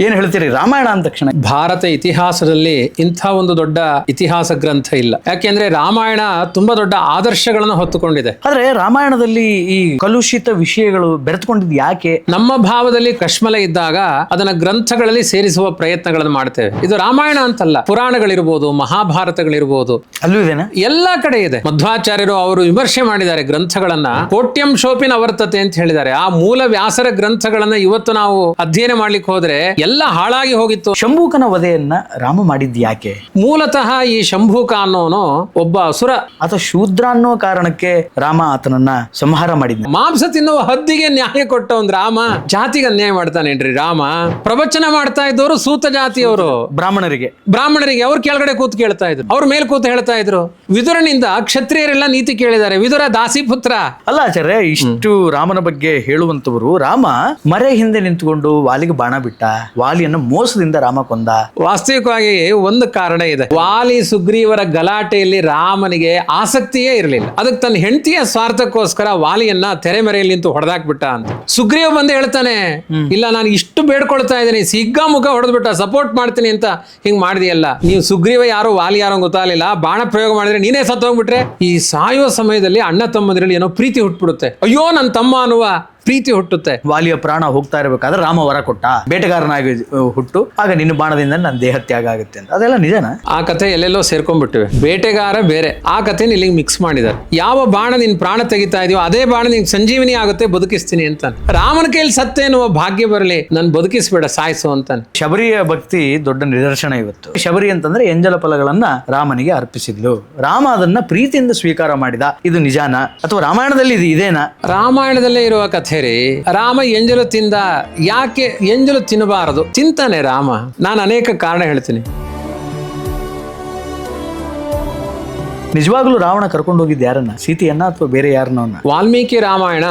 ಏನ್ ಹೇಳ್ತೀರಿ ರಾಮಾಯಣ ಅಂದ ತಕ್ಷಣ? ಭಾರತ ಇತಿಹಾಸದಲ್ಲಿ ಇಂಥ ಒಂದು ದೊಡ್ಡ ಇತಿಹಾಸ ಗ್ರಂಥ ಇಲ್ಲ. ಯಾಕೆಂದ್ರೆ ರಾಮಾಯಣ ತುಂಬಾ ದೊಡ್ಡ ಆದರ್ಶಗಳನ್ನು ಹೊತ್ತುಕೊಂಡಿದೆ. ಆದ್ರೆ ರಾಮಾಯಣದಲ್ಲಿ ಈ ಕಲುಷಿತ ವಿಷಯಗಳು ಬೆರೆತುಕೊಂಡಿದ್ ಯಾಕೆ? ನಮ್ಮ ಭಾವದಲ್ಲಿ ಕಶ್ಮಲ ಇದ್ದಾಗ ಅದನ್ನ ಗ್ರಂಥಗಳಲ್ಲಿ ಸೇರಿಸುವ ಪ್ರಯತ್ನಗಳನ್ನು ಮಾಡ್ತೇವೆ. ಇದು ರಾಮಾಯಣ ಅಂತಲ್ಲ, ಪುರಾಣಗಳಿರ್ಬೋದು, ಮಹಾಭಾರತಗಳಿರ್ಬೋದು, ಅಲ್ಲೂ ಇದೇನಾ? ಎಲ್ಲಾ ಕಡೆ ಇದೆ. ಮಧ್ವಾಚಾರ್ಯರು ಅವರು ವಿಮರ್ಶೆ ಮಾಡಿದ್ದಾರೆ ಗ್ರಂಥಗಳನ್ನ. ಕೋಟ್ಯಂ ಶೋಪಿನ ಅವರ್ತತೆ ಅಂತ ಹೇಳಿದ್ದಾರೆ. ಆ ಮೂಲ ವ್ಯಾಸರ ಗ್ರಂಥಗಳನ್ನ ಇವತ್ತು ನಾವು ಅಧ್ಯಯನ ಮಾಡ್ಲಿಕ್ಕೆ ಹೋದ್ರೆ ಎಲ್ಲ ಹಾಳಾಗಿ ಹೋಗಿತ್ತು. ಶಂಭೂಕನ ವಧೆಯನ್ನ ರಾಮ ಮಾಡಿದ್ ಯಾಕೆ? ಮೂಲತಃ ಈ ಶಂಭೂಕ ಅನ್ನೋನು ಒಬ್ಬ ಅಸುರ, ಆತ ಶೂದ್ರ ಅನ್ನೋ ಕಾರಣಕ್ಕೆ ರಾಮ ಆತನನ್ನ ಸಂಹಾರ ಮಾಡಿದ್ನ. ಮಾಂಸ ತಿನ್ನುವ ಹದ್ದಿಗೆ ನ್ಯಾಯ ಕೊಟ್ಟ ಒಂದು ರಾಮ ಜಾತಿಗೆ ಅನ್ಯಾಯ ಮಾಡ್ತಾನೇನ್ರಿ ರಾಮ? ಪ್ರವಚನ ಮಾಡ್ತಾ ಇದ್ದವರು ಸೂತ ಜಾತಿಯವರು, ಬ್ರಾಹ್ಮಣರಿಗೆ ಅವ್ರು ಕೆಳಗಡೆ ಕೂತು ಕೇಳ್ತಾ ಇದ್ರು, ಅವ್ರ ಮೇಲೆ ಕೂತು ಹೇಳ್ತಾ ಇದ್ರು. ವಿದುರನಿಂದ ಕ್ಷತ್ರಿಯರೆಲ್ಲ ನೀತಿ ಕೇಳಿದ್ದಾರೆ. ವಿದುರ ದಾಸಿ ಪುತ್ರ ಅಲ್ಲ ಆಚಾರ್ಯ. ಇಷ್ಟು ರಾಮನ ಬಗ್ಗೆ ಹೇಳುವಂತವರು, ರಾಮ ಮರೆ ಹಿಂದೆ ನಿಂತುಕೊಂಡು ವಾಲಿಗೆ ಬಾಣ ಬಿಟ್ಟ, ವಾಲಿಯನ್ನ ಮೋಸದಿಂದ ರಾಮ ಕೊಂದ. ವಾಸ್ತವಿಕವಾಗಿ ಒಂದು ಕಾರಣ ಇದೆ. ವಾಲಿ ಸುಗ್ರೀವರ ಗಲಾಟೆಯಲ್ಲಿ ರಾಮನಿಗೆ ಆಸಕ್ತಿಯೇ ಇರಲಿಲ್ಲ. ಅದಕ್ಕೆ ತನ್ನ ಹೆಂಡತಿಯ ಸ್ವಾರ್ಥಕ್ಕೋಸ್ಕರ ವಾಲಿಯನ್ನ ತೆರೆಮರೆಯಲ್ಲಿ ನಿಂತು ಹೊಡೆದಾಕ್ಬಿಟ್ಟ ಅಂತ. ಸುಗ್ರೀವ ಬಂದು ಹೇಳ್ತಾನೆ, ಇಲ್ಲ ನಾನು ಇಷ್ಟು ಬೇಡ್ಕೊಳ್ತಾ ಇದ್ದೀನಿ, ಸಿಗ್ಗಾ ಮುಖ ಹೊಡೆದ್ಬಿಟ್ಟ, ಸಪೋರ್ಟ್ ಮಾಡ್ತೀನಿ ಅಂತ ಹಿಂಗ್ ಮಾಡಿದೆಯಲ್ಲ. ನೀವು ಸುಗ್ರೀವ ಯಾರೋ ವಾಲಿ ಯಾರೋ ಗೊತ್ತಾಗಲಿಲ್ಲ, ಬಾಣ ಪ್ರಯೋಗ ಮಾಡಿದ್ರೆ ನೀನೇ ಸತ್ತು ಹೋಗ್ಬಿಟ್ರೆ. ಈ ಸಾಯುವ ಸಮಯದಲ್ಲಿ ಅಣ್ಣ ತಮ್ಮಂದಿರಲ್ಲಿ ಏನೋ ಪ್ರೀತಿ ಹುಟ್ಬಿಡುತ್ತೆ. ಅಯ್ಯೋ ನನ್ನ ತಮ್ಮ ಅನ್ನುವ ಪ್ರೀತಿ ಹುಟ್ಟುತ್ತೆ. ವಾಲಿಯ ಪ್ರಾಣ ಹೋಗ್ತಾ ಇರ್ಬೇಕಾದ್ರೆ ರಾಮ ವರ ಕೊಟ್ಟ, ಬೇಟೆಗಾರನಾಗಿ ಹುಟ್ಟು, ಆಗ ನಿನ್ನ ಬಾಣದಿಂದ ನನ್ನ ದೇಹ ತ್ಯಾಗ ಆಗುತ್ತೆ ಅಂತ. ಅದೆಲ್ಲ ನಿಜನಾ? ಆ ಕಥೆ ಎಲ್ಲೆಲ್ಲೋ ಸೇರ್ಕೊಂಡ್ಬಿಟ್ಟಿವೆ. ಬೇಟೆಗಾರ ಬೇರೆ, ಆ ಕಥೆನ ಇಲ್ಲಿಗೆ ಮಿಕ್ಸ್ ಮಾಡಿದ್ದಾರೆ. ಯಾವ ಬಾಣ ನಿನ್ ಪ್ರಾಣ ತೆಗಿತಾ ಇದೆಯೋ ಅದೇ ಬಾಣ ನಿನ್ಗೆ ಸಂಜೀವಿನಿ ಆಗುತ್ತೆ, ಬದುಕಿಸ್ತೀನಿ ಅಂತ. ರಾಮನ ಕೈಯಲ್ಲಿ ಸತ್ತೆ ಎನ್ನುವ ಭಾಗ್ಯ ಬರಲಿ, ನನ್ ಬದುಕಿಸ್ಬೇಡ, ಸಾಯಿಸು ಅಂತಾನೆ. ಶಬರಿಯ ಭಕ್ತಿ ದೊಡ್ಡ ನಿದರ್ಶನ ಇವತ್ತು. ಶಬರಿ ಅಂತಂದ್ರೆ ಎಂಜಲ ಫಲಗಳನ್ನ ರಾಮನಿಗೆ ಅರ್ಪಿಸಿದ್ಲು. ರಾಮ ಅದನ್ನ ಪ್ರೀತಿಯಿಂದ ಸ್ವೀಕಾರ ಮಾಡಿದ. ಇದು ನಿಜಾನ ಅಥವಾ ರಾಮಾಯಣದಲ್ಲಿ ಇದು ಇದೇನಾ? ರಾಮಾಯಣದಲ್ಲೇ ಇರುವ ಕಥೆ ರೀ. ರಾಮ ಎಂಜಲು ತಿಂದ. ಯಾಕೆ ಎಂಜಲು ತಿನ್ನಬಾರದು? ತಿಂತಾನೆ ರಾಮ. ನಾನು ಅನೇಕ ಕಾರಣ ಹೇಳ್ತೀನಿ. ನಿಜವಾಗ್ಲೂ ರಾವಣ ಕರ್ಕೊಂಡು ಹೋಗಿದ್ದು ಯಾರನ್ನ? ಸೀತೆಯನ್ನ ಅಥವಾ ಬೇರೆ ಯಾರನ್ನ? ವಾಲ್ಮೀಕಿ ರಾಮಾಯಣ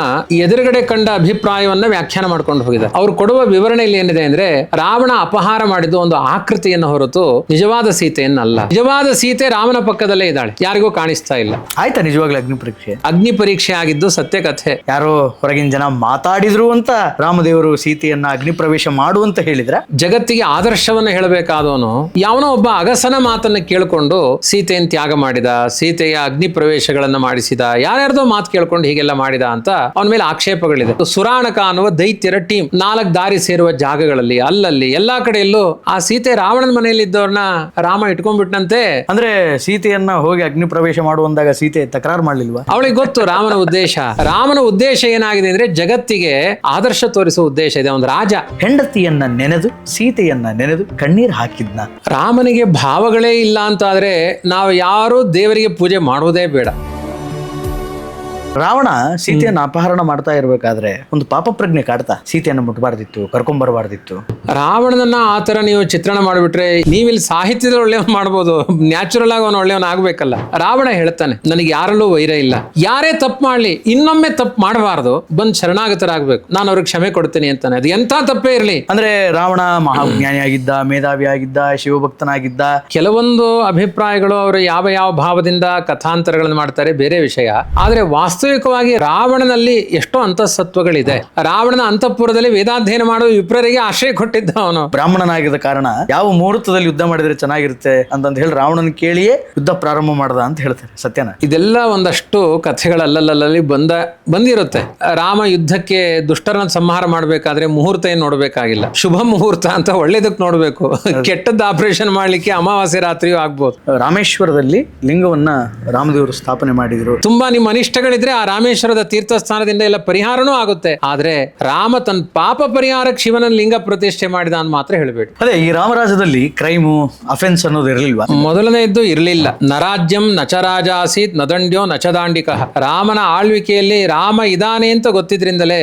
ಎದುರುಗಡೆ ಕಂಡ ಅಭಿಪ್ರಾಯವನ್ನ ವ್ಯಾಖ್ಯಾನ ಮಾಡ್ಕೊಂಡು ಹೋಗಿದೆ. ಅವ್ರು ಕೊಡುವ ವಿವರಣೆಯಲ್ಲಿ ಏನಿದೆ ಅಂದ್ರೆ, ರಾವಣ ಅಪಹಾರ ಮಾಡಿದ್ದು ಒಂದು ಆಕೃತಿಯನ್ನು ಹೊರತು ನಿಜವಾದ ಸೀತೆಯನ್ನಲ್ಲ. ನಿಜವಾದ ಸೀತೆ ರಾಮನ ಪಕ್ಕದಲ್ಲೇ ಇದ್ದಾಳೆ, ಯಾರಿಗೂ ಕಾಣಿಸ್ತಾ ಇಲ್ಲ. ಆಯ್ತಾ ನಿಜವಾಗ್ಲೂ ಅಗ್ನಿ ಪರೀಕ್ಷೆ ಆಗಿದ್ದು ಸತ್ಯ ಕಥೆ. ಯಾರೋ ಹೊರಗಿನ ಜನ ಮಾತಾಡಿದ್ರು ಅಂತ ರಾಮದೇವರು ಸೀತೆಯನ್ನ ಅಗ್ನಿ ಪ್ರವೇಶ ಮಾಡುವಂತ ಹೇಳಿದ್ರ? ಜಗತ್ತಿಗೆ ಆದರ್ಶವನ್ನು ಹೇಳಬೇಕಾದವನು ಯಾವನೋ ಒಬ್ಬ ಅಗಸನ ಮಾತನ್ನ ಕೇಳಿಕೊಂಡು ಸೀತೆಯನ್ನು ತ್ಯಾಗ ಮಾಡಿದ, ಸೀತೆಯ ಅಗ್ನಿ ಪ್ರವೇಶಗಳನ್ನ ಮಾಡಿಸಿದ, ಯಾರ್ಯಾರ್ದೋ ಮಾತು ಕೇಳ್ಕೊಂಡು ಹೀಗೆಲ್ಲ ಮಾಡಿದ ಅಂತ ಅವನ ಮೇಲೆ ಆಕ್ಷೇಪಗಳಿದೆ. ಸುರಾಣಕ ಅನ್ನುವ ದೈತ್ಯರ ಟೀಮ್ 4 ದಾರಿ ಸೇರುವ ಜಾಗಗಳಲ್ಲಿ ಅಲ್ಲಲ್ಲಿ ಎಲ್ಲಾ ಕಡೆಯಲ್ಲೂ ಆ ಸೀತೆ ರಾವಣನ ಮನೆಯಲ್ಲಿ ಇದ್ದವ್ರನ್ನ ರಾಮ ಇಟ್ಕೊಂಡ್ಬಿಟ್ನಂತೆ. ಅಂದ್ರೆ ಸೀತೆಯನ್ನ ಹೋಗಿ ಅಗ್ನಿ ಪ್ರವೇಶ ಮಾಡುವಂದಾಗ ಸೀತೆ ತಕರಾರು ಮಾಡ್ಲಿಲ್ವಾ? ಅವಳಿಗೆ ಗೊತ್ತು ರಾಮನ ಉದ್ದೇಶ. ರಾಮನ ಉದ್ದೇಶ ಏನಾಗಿದೆ ಅಂದ್ರೆ ಜಗತ್ತಿಗೆ ಆದರ್ಶ ತೋರಿಸುವ ಉದ್ದೇಶ ಇದೆ. ಒಂದು ರಾಜ ಹೆಂಡತಿಯನ್ನ ನೆನೆದು ಸೀತೆಯನ್ನ ನೆನೆದು ಕಣ್ಣೀರ್ ಹಾಕಿದ್ನ. ರಾಮನಿಗೆ ಭಾವಗಳೇ ಇಲ್ಲ ಅಂತ ಆದ್ರೆ ನಾವು ಯಾರು ದೇವರಿಗೆ ಪೂಜೆ ಮಾಡುವುದೇ ಬೇಡ. ರಾವಣ ಸೀತೆಯನ್ನು ಅಪಹರಣ ಮಾಡ್ತಾ ಇರ್ಬೇಕಾದ್ರೆ ಒಂದು ಪಾಪ ಪ್ರಜ್ಞೆ ಕಾಡ್ತಾ, ಸೀತೆಯನ್ನು ಮುಟ್ಬಾರ್ದಿತ್ತು, ಕರ್ಕೊಂಡ್ಬರ್ಬಾರ್ದಿತ್ತು. ರಾವಣನನ್ನ ಆತರ ನೀವು ಚಿತ್ರಣ ಮಾಡಿಬಿಟ್ರೆ ನೀವಿಲ್ಲಿ ಸಾಹಿತ್ಯದ ಒಳ್ಳೆಯವನ್ ಮಾಡ್ಬೋದು, ನ್ಯಾಚುರಲ್ ಆಗಿ ಅವನು ಒಳ್ಳೆಯವನ್ ಆಗ್ಬೇಕಲ್ಲ. ರಾವಣ ಹೇಳ್ತಾನೆ, ನನಗೆ ಯಾರಲ್ಲೂ ವೈರ ಇಲ್ಲ, ಯಾರೇ ತಪ್ಪು ಮಾಡ್ಲಿ ಇನ್ನೊಮ್ಮೆ ತಪ್ಪು ಮಾಡಬಾರ್ದು, ಬಂದ್ ಶರಣಾಗತರಾಗ್ಬೇಕು, ನಾನು ಅವ್ರಿಗೆ ಕ್ಷಮೆ ಕೊಡ್ತೀನಿ ಅಂತಾನೆ. ಅದು ಎಂತ ತಪ್ಪೇ ಇರ್ಲಿ. ಅಂದ್ರೆ ರಾವಣ ಮಹಾಜ್ಞಾನಿಯಾಗಿದ್ದ, ಮೇಧಾವಿಯಾಗಿದ್ದ, ಶಿವಭಕ್ತನಾಗಿದ್ದ. ಕೆಲವೊಂದು ಅಭಿಪ್ರಾಯಗಳು ಅವರು ಯಾವ ಭಾವದಿಂದ ಕಥಾಂತರಗಳನ್ನು ಮಾಡ್ತಾರೆ ಬೇರೆ ವಿಷಯ. ಆದ್ರೆ ವಾಸ್ತವಿಕವಾಗಿ ರಾವಣನಲ್ಲಿ ಎಷ್ಟೋ ಅಂತಃಸತ್ವಗಳಿದೆ. ರಾವಣನ ಅಂತಃಪುರದಲ್ಲಿ ವೇದಾಧ್ಯಯನ ಮಾಡುವ ವಿಪ್ರರಿಗೆ ಆಶ್ರಯ ಕೊಟ್ಟಿದ್ದ ಅವನು. ಬ್ರಾಹ್ಮಣನಾಗಿದ್ದ ಕಾರಣ ಯಾವ ಮುಹೂರ್ತದಲ್ಲಿ ಯುದ್ಧ ಮಾಡಿದ್ರೆ ಚೆನ್ನಾಗಿರುತ್ತೆ ಅಂತ ಹೇಳಿ ರಾವಣನ ಕೇಳಿಯೇ ಯುದ್ಧ ಪ್ರಾರಂಭ ಮಾಡ್ದ ಅಂತ ಹೇಳ್ತಾರೆ. ಸತ್ಯನ? ಇದೆಲ್ಲ ಒಂದಷ್ಟು ಕಥೆಗಳಲ್ಲಲ್ಲಿ ಬಂದಿರುತ್ತೆ. ರಾಮ ಯುದ್ಧಕ್ಕೆ ದುಷ್ಟರನ್ನ ಸಂಹಾರ ಮಾಡ್ಬೇಕಾದ್ರೆ ಮುಹೂರ್ತ ಏನ್ ನೋಡ್ಬೇಕಾಗಿಲ್ಲ, ಶುಭ ಮುಹೂರ್ತ ಅಂತ ಒಳ್ಳೇದಕ್ಕೆ ನೋಡ್ಬೇಕು. ಕೆಟ್ಟದ್ದು ಆಪರೇಷನ್ ಮಾಡ್ಲಿಕ್ಕೆ ಅಮಾವಾಸ್ಯೆ ರಾತ್ರಿಯೂ ಆಗ್ಬೋದು. ರಾಮೇಶ್ವರದಲ್ಲಿ ಲಿಂಗವನ್ನ ರಾಮದೇವರು ಸ್ಥಾಪನೆ ಮಾಡಿದ್ರು. ತುಂಬಾ ನಿಮ್ಮ ಅನಿಷ್ಟಗಳಿದ್ರೆ ಆ ರಾಮೇಶ್ವರದ ತೀರ್ಥಸ್ಥಾನದಿಂದ ಎಲ್ಲ ಪರಿಹಾರನೂ ಆಗುತ್ತೆ. ಆದ್ರೆ ರಾಮ ತನ್ನ ಪಾಪ ಪರಿಹಾರಕ್ಕೆ ಶಿವನ ಲಿಂಗ ಪ್ರತಿಷ್ಠೆ ಮಾಡಿದ ಅಂತ ಮಾತ್ರ ಹೇಳಬೇಡಿ. ಅದೇ ಈ ರಾಮರಾಜದಲ್ಲಿ ಕ್ರೈಮು ಅಫೆನ್ಸ್ ಅನ್ನೋದು ಇರಲಿಲ್ವಾ? ಮೊದಲನೆಯದ್ದು ಇರಲಿಲ್ಲ. ನರಾಜ್ಯಂ ನಚರಾಜ ಆಸೀತ್ ನದಂಡ್ಯೋ ನಚದಾಂಡಿಕ. ರಾಮನ ಆಳ್ವಿಕೆಯಲ್ಲಿ ರಾಮ ಇದಾನೆ ಅಂತ ಗೊತ್ತಿದ್ರಿಂದಲೇ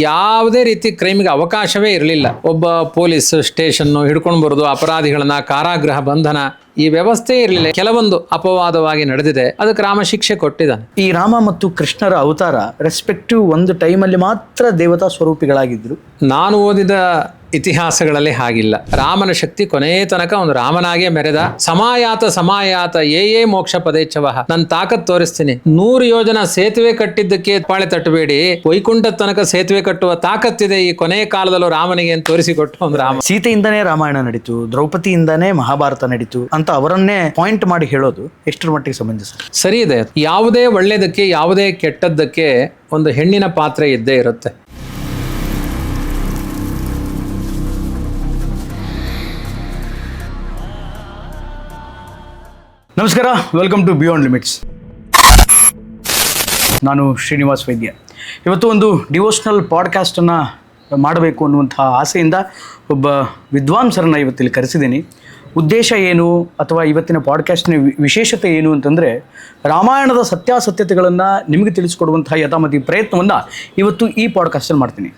ಯಾವುದೇ ರೀತಿ ಕ್ರೈಮ್ಗೆ ಅವಕಾಶವೇ ಇರಲಿಲ್ಲ. ಒಬ್ಬ ಪೊಲೀಸ್ ಸ್ಟೇಷನ್ ಹಿಡ್ಕೊಂಡು ಬರೋದು, ಅಪರಾಧಿಗಳನ್ನ ಕಾರಾಗೃಹ ಬಂಧನ, ಈ ವ್ಯವಸ್ಥೆ ಇರಲಿಲ್ಲ. ಕೆಲವೊಂದು ಅಪವಾದವಾಗಿ ನಡೆದಿದೆ, ಅದಕ್ಕೆ ರಾಮ ಶಿಕ್ಷೆ ಕೊಟ್ಟಿದ್ದಾನೆ. ಈ ರಾಮ ಮತ್ತು ಕೃಷ್ಣರ ಅವತಾರ ರೆಸ್ಪೆಕ್ಟಿವ್ ಒಂದು ಟೈಮಲ್ಲಿ ಮಾತ್ರ ದೇವತಾ ಸ್ವರೂಪಿಗಳಾಗಿದ್ರು. ನಾನು ಓದಿದ ಇತಿಹಾಸಗಳಲ್ಲಿ ಹಾಗಿಲ್ಲ. ರಾಮನ ಶಕ್ತಿ ಕೊನೆಯ ತನಕ ಒಂದು ರಾಮನಾಗೇ ಮೆರೆದ. ಸಮಾಯಾತ ಏ ಮೋಕ್ಷ ಪದೇಚ್ಛವ, ನನ್ನ ತಾಕತ್ ತೋರಿಸ್ತೀನಿ. 100 ಯೋಜನ ಸೇತುವೆ ಕಟ್ಟಿದ್ದಕ್ಕೆ ಪಾಳೆ ತಟ್ಟಬೇಡಿ, ವೈಕುಂಠ ತನಕ ಸೇತುವೆ ಕಟ್ಟುವ ತಾಕತ್ತಿದೆ ಈ ಕೊನೆಯ ಕಾಲದಲ್ಲೂ ರಾಮನಿಗೆ ಅಂತ ತೋರಿಸಿಕೊಟ್ಟು ಒಂದು ರಾಮ. ಸೀತೆಯಿಂದನೇ ರಾಮಾಯಣ ನಡೀತು, ದ್ರೌಪದಿಯಿಂದನೇ ಮಹಾಭಾರತ ನಡೀತು ಅಂತ ಅವರನ್ನೇ ಪಾಯಿಂಟ್ ಮಾಡಿ ಹೇಳೋದು ಎಷ್ಟರ ಮಟ್ಟಿಗೆ ಸಮಂಜಸ? ಸರಿ ಇದೆ. ಯಾವುದೇ ಒಳ್ಳೆಯದಕ್ಕೆ ಯಾವುದೇ ಕೆಟ್ಟದ್ದಕ್ಕೆ ಒಂದು ಹೆಣ್ಣಿನ ಪಾತ್ರ ಇದ್ದೇ ಇರುತ್ತೆ. ನಮಸ್ಕಾರ, ವೆಲ್ಕಮ್ ಟು ಬಿಯಾಂಡ್ ಲಿಮಿಟ್ಸ್. ನಾನು ಶ್ರೀನಿವಾಸ್ ವೈದ್ಯ. ಇವತ್ತು ಒಂದು ಡಿವೋಷನಲ್ ಪಾಡ್ಕಾಸ್ಟನ್ನು ಮಾಡಬೇಕು ಅನ್ನುವಂಥ ಆಸೆಯಿಂದ ಒಬ್ಬ ವಿದ್ವಾಂಸರನ್ನು ಇವತ್ತಿಲ್ಲಿ ಕರೆಸಿದ್ದೀನಿ. ಉದ್ದೇಶ ಏನು ಅಥವಾ ಇವತ್ತಿನ ಪಾಡ್ಕಾಸ್ಟ್ನ ವಿಶೇಷತೆ ಏನು ಅಂತಂದರೆ, ರಾಮಾಯಣದ ಸತ್ಯಾಸತ್ಯತೆಗಳನ್ನು ನಿಮಗೆ ತಿಳಿಸ್ಕೊಡುವಂಥ ಯಥಾಮತಿ ಪ್ರಯತ್ನವನ್ನು ಇವತ್ತು ಈ ಪಾಡ್ಕಾಸ್ಟಲ್ಲಿ ಮಾಡ್ತೀನಿ.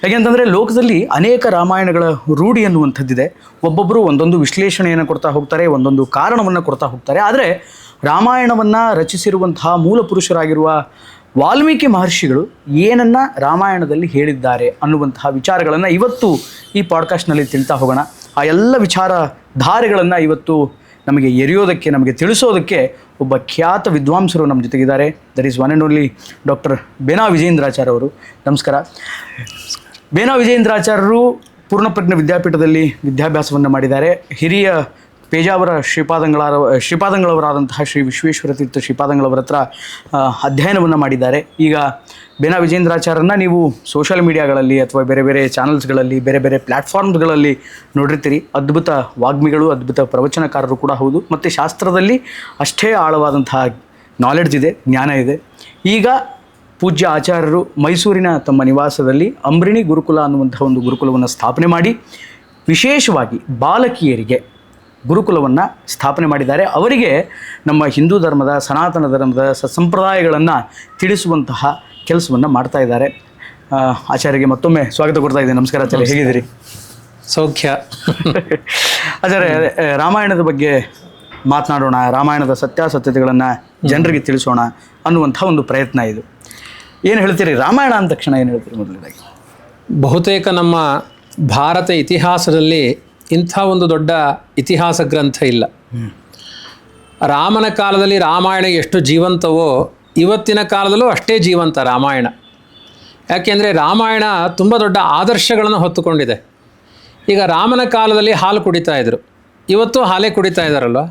ಹೇಗೆಂತಂದರೆ, ಲೋಕದಲ್ಲಿ ಅನೇಕ ರಾಮಾಯಣಗಳ ರೂಢಿ ಅನ್ನುವಂಥದ್ದಿದೆ. ಒಬ್ಬೊಬ್ಬರು ಒಂದೊಂದು ವಿಶ್ಲೇಷಣೆಯನ್ನು ಕೊಡ್ತಾ ಹೋಗ್ತಾರೆ, ಒಂದೊಂದು ಕಾರಣವನ್ನು ಕೊಡ್ತಾ ಹೋಗ್ತಾರೆ. ಆದರೆ ರಾಮಾಯಣವನ್ನು ರಚಿಸಿರುವಂತಹ ಮೂಲ ಪುರುಷರಾಗಿರುವ ವಾಲ್ಮೀಕಿ ಮಹರ್ಷಿಗಳು ಏನನ್ನು ರಾಮಾಯಣದಲ್ಲಿ ಹೇಳಿದ್ದಾರೆ ಅನ್ನುವಂತಹ ವಿಚಾರಗಳನ್ನು ಇವತ್ತು ಈ ಪಾಡ್ಕಾಸ್ಟ್ನಲ್ಲಿ ತಿಳಿತಾ ಹೋಗೋಣ. ಆ ಎಲ್ಲ ವಿಚಾರಧಾರೆಗಳನ್ನು ಇವತ್ತು ನಮಗೆ ಎರೆಯೋದಕ್ಕೆ, ನಮಗೆ ತಿಳಿಸೋದಕ್ಕೆ ಒಬ್ಬ ಖ್ಯಾತ ವಿದ್ವಾಂಸರು ನಮ್ಮ ಜೊತೆಗಿದ್ದಾರೆ. That is one and only doctor Bena Vijayendracharya ಅವರು. ನಮಸ್ಕಾರ. ಬೇನಾ ವಿಜಯೇಂದ್ರಾಚಾರ್ಯರು ಪೂರ್ಣಪ್ರಜ್ಞ ವಿದ್ಯಾಪೀಠದಲ್ಲಿ ವಿದ್ಯಾಭ್ಯಾಸವನ್ನು ಮಾಡಿದ್ದಾರೆ. ಹಿರಿಯ ಪೇಜಾವರ ಶ್ರೀಪಾದಂಗಳವರಾದಂತಹ ಶ್ರೀ ವಿಶ್ವೇಶ್ವರ ತೀರ್ಥ ಶ್ರೀಪಾದಂಗಳವರ ಹತ್ರ ಅಧ್ಯಯನವನ್ನು ಮಾಡಿದ್ದಾರೆ. ಈಗ ಬೇನಾ ವಿಜಯೇಂದ್ರಾಚಾರ್ಯರನ್ನ ನೀವು ಸೋಷಿಯಲ್ ಮೀಡಿಯಾಗಳಲ್ಲಿ ಅಥವಾ ಬೇರೆ ಬೇರೆ ಚಾನಲ್ಸ್ಗಳಲ್ಲಿ, ಬೇರೆ ಬೇರೆ ಪ್ಲ್ಯಾಟ್ಫಾರ್ಮ್ಗಳಲ್ಲಿ ನೋಡಿರ್ತೀರಿ. ಅದ್ಭುತ ವಾಗ್ಮಿಗಳು, ಅದ್ಭುತ ಪ್ರವಚನಕಾರರು ಕೂಡ ಹೌದು. ಮತ್ತು ಶಾಸ್ತ್ರದಲ್ಲಿ ಅಷ್ಟೇ ಆಳವಾದಂತಹ ನಾಲೆಡ್ಜ್ ಇದೆ, ಜ್ಞಾನ ಇದೆ. ಈಗ ಪೂಜ್ಯ ಆಚಾರ್ಯರು ಮೈಸೂರಿನ ತಮ್ಮ ನಿವಾಸದಲ್ಲಿ ಅಂಬ್ರಿಣಿ ಗುರುಕುಲ ಅನ್ನುವಂಥ ಒಂದು ಗುರುಕುಲವನ್ನು ಸ್ಥಾಪನೆ ಮಾಡಿ ವಿಶೇಷವಾಗಿ ಬಾಲಕಿಯರಿಗೆ ಗುರುಕುಲವನ್ನು ಸ್ಥಾಪನೆ ಮಾಡಿದ್ದಾರೆ. ಅವರಿಗೆ ನಮ್ಮ ಹಿಂದೂ ಧರ್ಮದ, ಸನಾತನ ಧರ್ಮದ ಸಂಪ್ರದಾಯಗಳನ್ನು ತಿಳಿಸುವಂತಹ ಕೆಲಸವನ್ನು ಮಾಡ್ತಾ ಇದ್ದಾರೆ. ಆಚಾರ್ಯರಿಗೆ ಮತ್ತೊಮ್ಮೆ ಸ್ವಾಗತ ಕೊಡ್ತಾ ಇದ್ದೀನಿ. ನಮಸ್ಕಾರ ಆಚಾರ್ಯ, ಹೇಗಿದ್ದೀರಿ? ಸೌಖ್ಯ. ಆಚಾರ್ಯ, ರಾಮಾಯಣದ ಬಗ್ಗೆ ಮಾತನಾಡೋಣ, ರಾಮಾಯಣದ ಸತ್ಯಾಸತ್ಯತೆಗಳನ್ನು ಜನರಿಗೆ ತಿಳಿಸೋಣ ಅನ್ನುವಂಥ ಒಂದು ಪ್ರಯತ್ನ ಇದು. ಏನು ಹೇಳ್ತೀರಿ? ರಾಮಾಯಣ ಅಂದ ತಕ್ಷಣ ಏನು ಹೇಳ್ತೀರಿ ಮೊದಲನೇದಾಗಿ? ಬಹುತೇಕ ನಮ್ಮ ಭಾರತ ಇತಿಹಾಸದಲ್ಲಿ ಇಂಥ ಒಂದು ದೊಡ್ಡ ಇತಿಹಾಸ ಗ್ರಂಥ ಇಲ್ಲ. ರಾಮನ ಕಾಲದಲ್ಲಿ ರಾಮಾಯಣ ಎಷ್ಟು ಜೀವಂತವೋ ಇವತ್ತಿನ ಕಾಲದಲ್ಲೂ ಅಷ್ಟೇ ಜೀವಂತ ರಾಮಾಯಣ. ಯಾಕೆಂದರೆ ರಾಮಾಯಣ ತುಂಬ ದೊಡ್ಡ ಆದರ್ಶಗಳನ್ನು ಹೊತ್ತುಕೊಂಡಿದೆ. ಈಗ ರಾಮನ ಕಾಲದಲ್ಲಿ ಹಾಲು ಕುಡಿತಾ ಇದ್ರು, ಇವತ್ತು ಹಾಲೇ ಕುಡಿತಾ ಇದ್ದಾರಲ್ವ.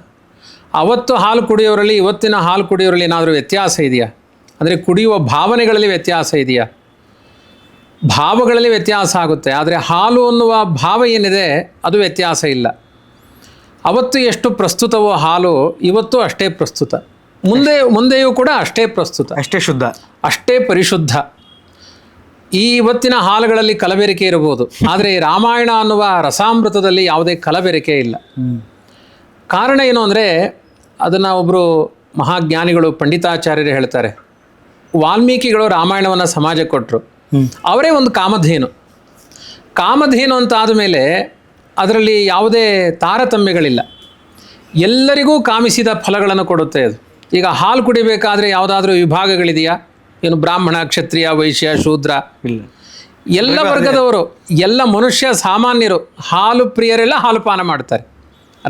ಅವತ್ತು ಹಾಲು ಕುಡಿಯೋರಲ್ಲಿ ಇವತ್ತಿನ ಹಾಲು ಕುಡಿಯೋರಲ್ಲಿ ಏನಾದರೂ ವ್ಯತ್ಯಾಸ ಇದೆಯಾ? ಅಂದರೆ ಕುಡಿಯುವ ಭಾವನೆಗಳಲ್ಲಿ ವ್ಯತ್ಯಾಸ ಇದೆಯಾ? ಭಾವಗಳಲ್ಲಿ ವ್ಯತ್ಯಾಸ ಆಗುತ್ತೆ, ಆದರೆ ಹಾಲು ಅನ್ನುವ ಭಾವ ಏನಿದೆ ಅದು ವ್ಯತ್ಯಾಸ ಇಲ್ಲ. ಅವತ್ತು ಎಷ್ಟು ಪ್ರಸ್ತುತವೋ ಹಾಲು ಇವತ್ತು ಅಷ್ಟೇ ಪ್ರಸ್ತುತ, ಮುಂದೆಯೂ ಕೂಡ ಅಷ್ಟೇ ಪ್ರಸ್ತುತ, ಅಷ್ಟೇ ಶುದ್ಧ, ಅಷ್ಟೇ ಪರಿಶುದ್ಧ. ಈ ಇವತ್ತಿನ ಹಾಲುಗಳಲ್ಲಿ ಕಲಬೆರಕೆ ಇರಬಹುದು, ಆದರೆ ರಾಮಾಯಣ ಅನ್ನುವ ರಸಾಮೃತದಲ್ಲಿ ಯಾವುದೇ ಕಲಬೆರಕೆ ಇಲ್ಲ. ಕಾರಣ ಏನು ಅಂದರೆ, ಅದನ್ನು ಒಬ್ಬರು ಮಹಾಜ್ಞಾನಿಗಳು ಪಂಡಿತಾಚಾರ್ಯರು ಹೇಳ್ತಾರೆ. ವಾಲ್ಮೀಕಿಗಳು ರಾಮಾಯಣವನ್ನು ಸಮಾಜಕ್ಕೆ ಕೊಟ್ಟರು. ಅವರೇ ಒಂದು ಕಾಮಧೇನು ಅಂತ ಆದಮೇಲೆ ಅದರಲ್ಲಿ ಯಾವುದೇ ತಾರತಮ್ಯಗಳಿಲ್ಲ, ಎಲ್ಲರಿಗೂ ಕಾಮಿಸಿದ ಫಲಗಳನ್ನು ಕೊಡುತ್ತೆ ಅದು. ಈಗ ಹಾಲು ಕುಡಿಬೇಕಾದ್ರೆ ಯಾವುದಾದ್ರೂ ವಿಭಾಗಗಳಿದೆಯಾ? ಏನು ಬ್ರಾಹ್ಮಣ, ಕ್ಷತ್ರಿಯ, ವೈಶ್ಯ, ಶೂದ್ರ ಇಲ್ಲ. ಎಲ್ಲ ವರ್ಗದವರು, ಎಲ್ಲ ಮನುಷ್ಯ ಸಾಮಾನ್ಯರು, ಹಾಲು ಪ್ರಿಯರೆಲ್ಲ ಹಾಲು ಪಾನ ಮಾಡ್ತಾರೆ.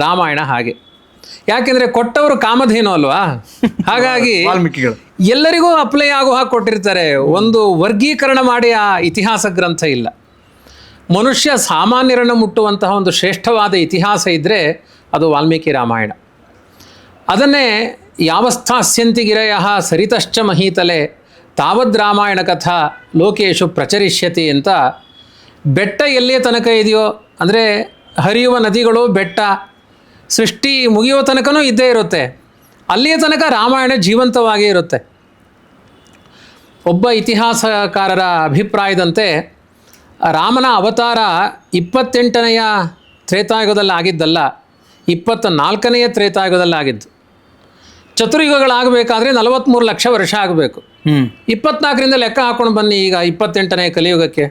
ರಾಮಾಯಣ ಹಾಗೆ. ಯಾಕೆಂದರೆ ಕೊಟ್ಟವರು ಕಾಮಧೇನು ಅಲ್ವಾ, ಹಾಗಾಗಿ ಎಲ್ಲರಿಗೂ ಅಪ್ಲೈ ಆಗೋ ಹಾಗೆ ಕೊಟ್ಟಿರ್ತಾರೆ. ಒಂದು ವರ್ಗೀಕರಣ ಮಾಡಿ ಆ ಇತಿಹಾಸ ಗ್ರಂಥ ಇಲ್ಲ. ಮನುಷ್ಯ ಸಾಮಾನ್ಯರನ್ನು ಮುಟ್ಟುವಂತಹ ಒಂದು ಶ್ರೇಷ್ಠವಾದ ಇತಿಹಾಸ ಇದ್ದರೆ ಅದು ವಾಲ್ಮೀಕಿ ರಾಮಾಯಣ. ಅದನ್ನೇ ಯಾವಸ್ಥಾಸ್ಯಂತಿ ಗಿರಯ ಸರಿತಶ್ಚ ಮಹೀತಲೆ ತಾವದ್ ರಾಮಾಯಣ ಕಥಾ ಲೋಕೇಶು ಪ್ರಚರಿಷ್ಯತಿ ಅಂತ. ಬೆಟ್ಟ ಎಲ್ಲಿಯ ತನಕ ಇದೆಯೋ, ಅಂದರೆ ಹರಿಯುವ ನದಿಗಳು, ಬೆಟ್ಟ, ಸೃಷ್ಟಿ ಮುಗಿಯುವ ತನಕನೂ ಇದ್ದೇ ಇರುತ್ತೆ. ಅಲ್ಲಿಯ ತನಕ ರಾಮಾಯಣ ಜೀವಂತವಾಗೇ ಇರುತ್ತೆ. ಒಬ್ಬ ಇತಿಹಾಸಕಾರರ ಅಭಿಪ್ರಾಯದಂತೆ ರಾಮನ ಅವತಾರ 28ನೆಯ ತ್ರೇತಾಯುಗದಲ್ಲಿ ಆಗಿದ್ದಲ್ಲ, 24ನೆಯ ತ್ರೇತಾಯುಗದಲ್ಲಿ ಆಗಿದ್ದು. ಚತುರ್ಯುಗಗಳಾಗಬೇಕಾದ್ರೆ 43 ಲಕ್ಷ ವರ್ಷ ಆಗಬೇಕು. 24ರಿಂದ ಲೆಕ್ಕ ಹಾಕೊಂಡು ಬನ್ನಿ. ಈಗ 28ನೇ ಕಲಿಯುಗಕ್ಕೆ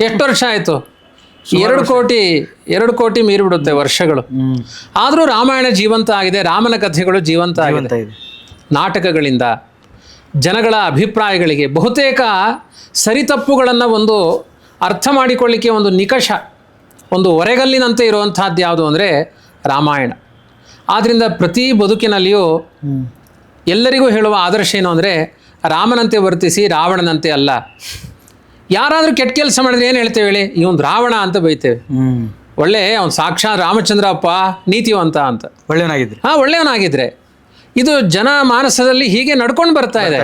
ಎಷ್ಟು ವರ್ಷ ಆಯಿತು? 2 ಕೋಟಿ ಮೀರಿಬಿಡುತ್ತೆ ವರ್ಷಗಳು. ಆದರೂ ರಾಮಾಯಣ ಜೀವಂತ ಆಗಿದೆ, ರಾಮನ ಕಥೆಗಳು ಜೀವಂತ ಆಗಿದೆ. ನಾಟಕಗಳಿಂದ, ಜನಗಳ ಅಭಿಪ್ರಾಯಗಳಿಗೆ ಬಹುತೇಕ ಸರಿತಪ್ಪುಗಳನ್ನು ಒಂದು ಅರ್ಥ ಮಾಡಿಕೊಳ್ಳಿಕ್ಕೆ ಒಂದು ನಿಕಷ, ಒಂದು ಒರೆಗಲ್ಲಿನಂತೆ ಇರುವಂತಹದ್ದು ಯಾವುದು ಅಂದರೆ ರಾಮಾಯಣ. ಆದ್ದರಿಂದ ಪ್ರತಿ ಬದುಕಿನಲ್ಲಿಯೂ ಎಲ್ಲರಿಗೂ ಹೇಳುವ ಆದರ್ಶ ಏನು ಅಂದರೆ ರಾಮನಂತೆ ವರ್ತಿಸಿ, ರಾವಣನಂತೆ ಅಲ್ಲ. ಯಾರಾದರೂ ಕೆಟ್ಟ ಕೆಲಸ ಮಾಡಿದ್ರೆ ಏನು ಹೇಳ್ತೇವೆ ಹೇಳಿ? ಇವನು ರಾವಣ ಅಂತ ಬೈತೇವೆ. ಒಳ್ಳೆ ಅವ್ನು ಸಾಕ್ಷಾತ್ ರಾಮಚಂದ್ರಪ್ಪ ನೀತಿವಂತ ಅಂತ, ಒಳ್ಳೆಯವನಾಗಿದ್ರಿ. ಒಳ್ಳೆಯವನಾಗಿದ್ರೆ. ಇದು ಜನ ಮಾನಸದಲ್ಲಿ ಹೀಗೆ ನಡ್ಕೊಂಡು ಬರ್ತಾ ಇದೆ.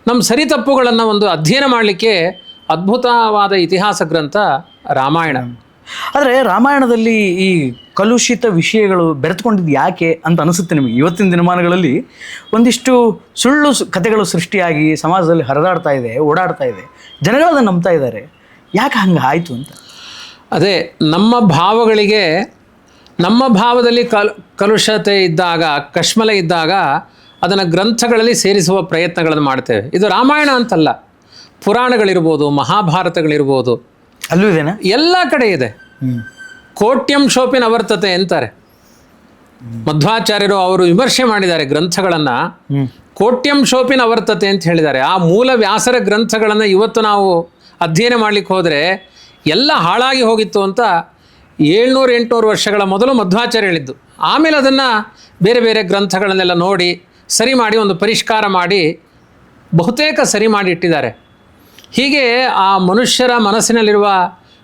ನಮ್ಮ ಸರಿ ತಪ್ಪುಗಳನ್ನು ಒಂದು ಅಧ್ಯಯನ ಮಾಡಲಿಕ್ಕೆ ಅದ್ಭುತವಾದ ಇತಿಹಾಸ ಗ್ರಂಥ ರಾಮಾಯಣ. ಆದರೆ ರಾಮಾಯಣದಲ್ಲಿ ಈ ಕಲುಷಿತ ವಿಷಯಗಳು ಬೆರೆತುಕೊಂಡಿದ್ದು ಯಾಕೆ ಅಂತ ಅನಿಸುತ್ತೆ ನಿಮಗೆ? ಇವತ್ತಿನ ದಿನಮಾನಗಳಲ್ಲಿ ಒಂದಿಷ್ಟು ಸುಳ್ಳು ಕಥೆಗಳು ಸೃಷ್ಟಿಯಾಗಿ ಸಮಾಜದಲ್ಲಿ ಹರಿದಾಡ್ತಾ ಇದೆ, ಓಡಾಡ್ತಾ ಇದೆ, ಜನಗಳು ಅದನ್ನು ನಂಬ್ತಾ ಇದ್ದಾರೆ. ಯಾಕೆ ಹಂಗೆ ಆಯಿತು ಅಂತ? ಅದೇ ನಮ್ಮ ಭಾವಗಳಿಗೆ, ನಮ್ಮ ಭಾವದಲ್ಲಿ ಕಲುಷತೆ ಇದ್ದಾಗ, ಕಶ್ಮಲ ಇದ್ದಾಗ ಅದನ್ನು ಗ್ರಂಥಗಳಲ್ಲಿ ಸೇರಿಸುವ ಪ್ರಯತ್ನಗಳನ್ನು ಮಾಡ್ತೇವೆ. ಇದು ರಾಮಾಯಣ ಅಂತಲ್ಲ, ಪುರಾಣಗಳಿರ್ಬೋದು, ಮಹಾಭಾರತಗಳಿರ್ಬೋದು, ಅಲ್ಲೂ ಇದೆನಾ? ಎಲ್ಲ ಕಡೆ ಇದೆ. ಕೋಟ್ಯಂ ಶೋಪಿನ ಅವರ್ತತೆ ಅಂತಾರೆ ಮಧ್ವಾಚಾರ್ಯರು. ಅವರು ವಿಮರ್ಶೆ ಮಾಡಿದ್ದಾರೆ ಗ್ರಂಥಗಳನ್ನು. ಕೋಟ್ಯಂ ಶೋಪಿನ ಅವರ್ತತೆ ಅಂತ ಹೇಳಿದ್ದಾರೆ. ಆ ಮೂಲ ವ್ಯಾಸರ ಗ್ರಂಥಗಳನ್ನು ಇವತ್ತು ನಾವು ಅಧ್ಯಯನ ಮಾಡಲಿಕ್ಕೆ ಹೋದರೆ ಎಲ್ಲ ಹಾಳಾಗಿ ಹೋಗಿತ್ತು ಅಂತ 700-800 ವರ್ಷಗಳ ಮೊದಲು ಮಧ್ವಾಚಾರ್ಯ ಹೇಳಿದ್ದು. ಆಮೇಲೆ ಅದನ್ನು ಬೇರೆ ಬೇರೆ ಗ್ರಂಥಗಳನ್ನೆಲ್ಲ ನೋಡಿ ಸರಿ ಮಾಡಿ ಒಂದು ಪರಿಷ್ಕಾರ ಮಾಡಿ ಬಹುತೇಕ ಸರಿ ಮಾಡಿ ಇಟ್ಟಿದ್ದಾರೆ. ಹೀಗೆ ಆ ಮನುಷ್ಯರ ಮನಸ್ಸಿನಲ್ಲಿರುವ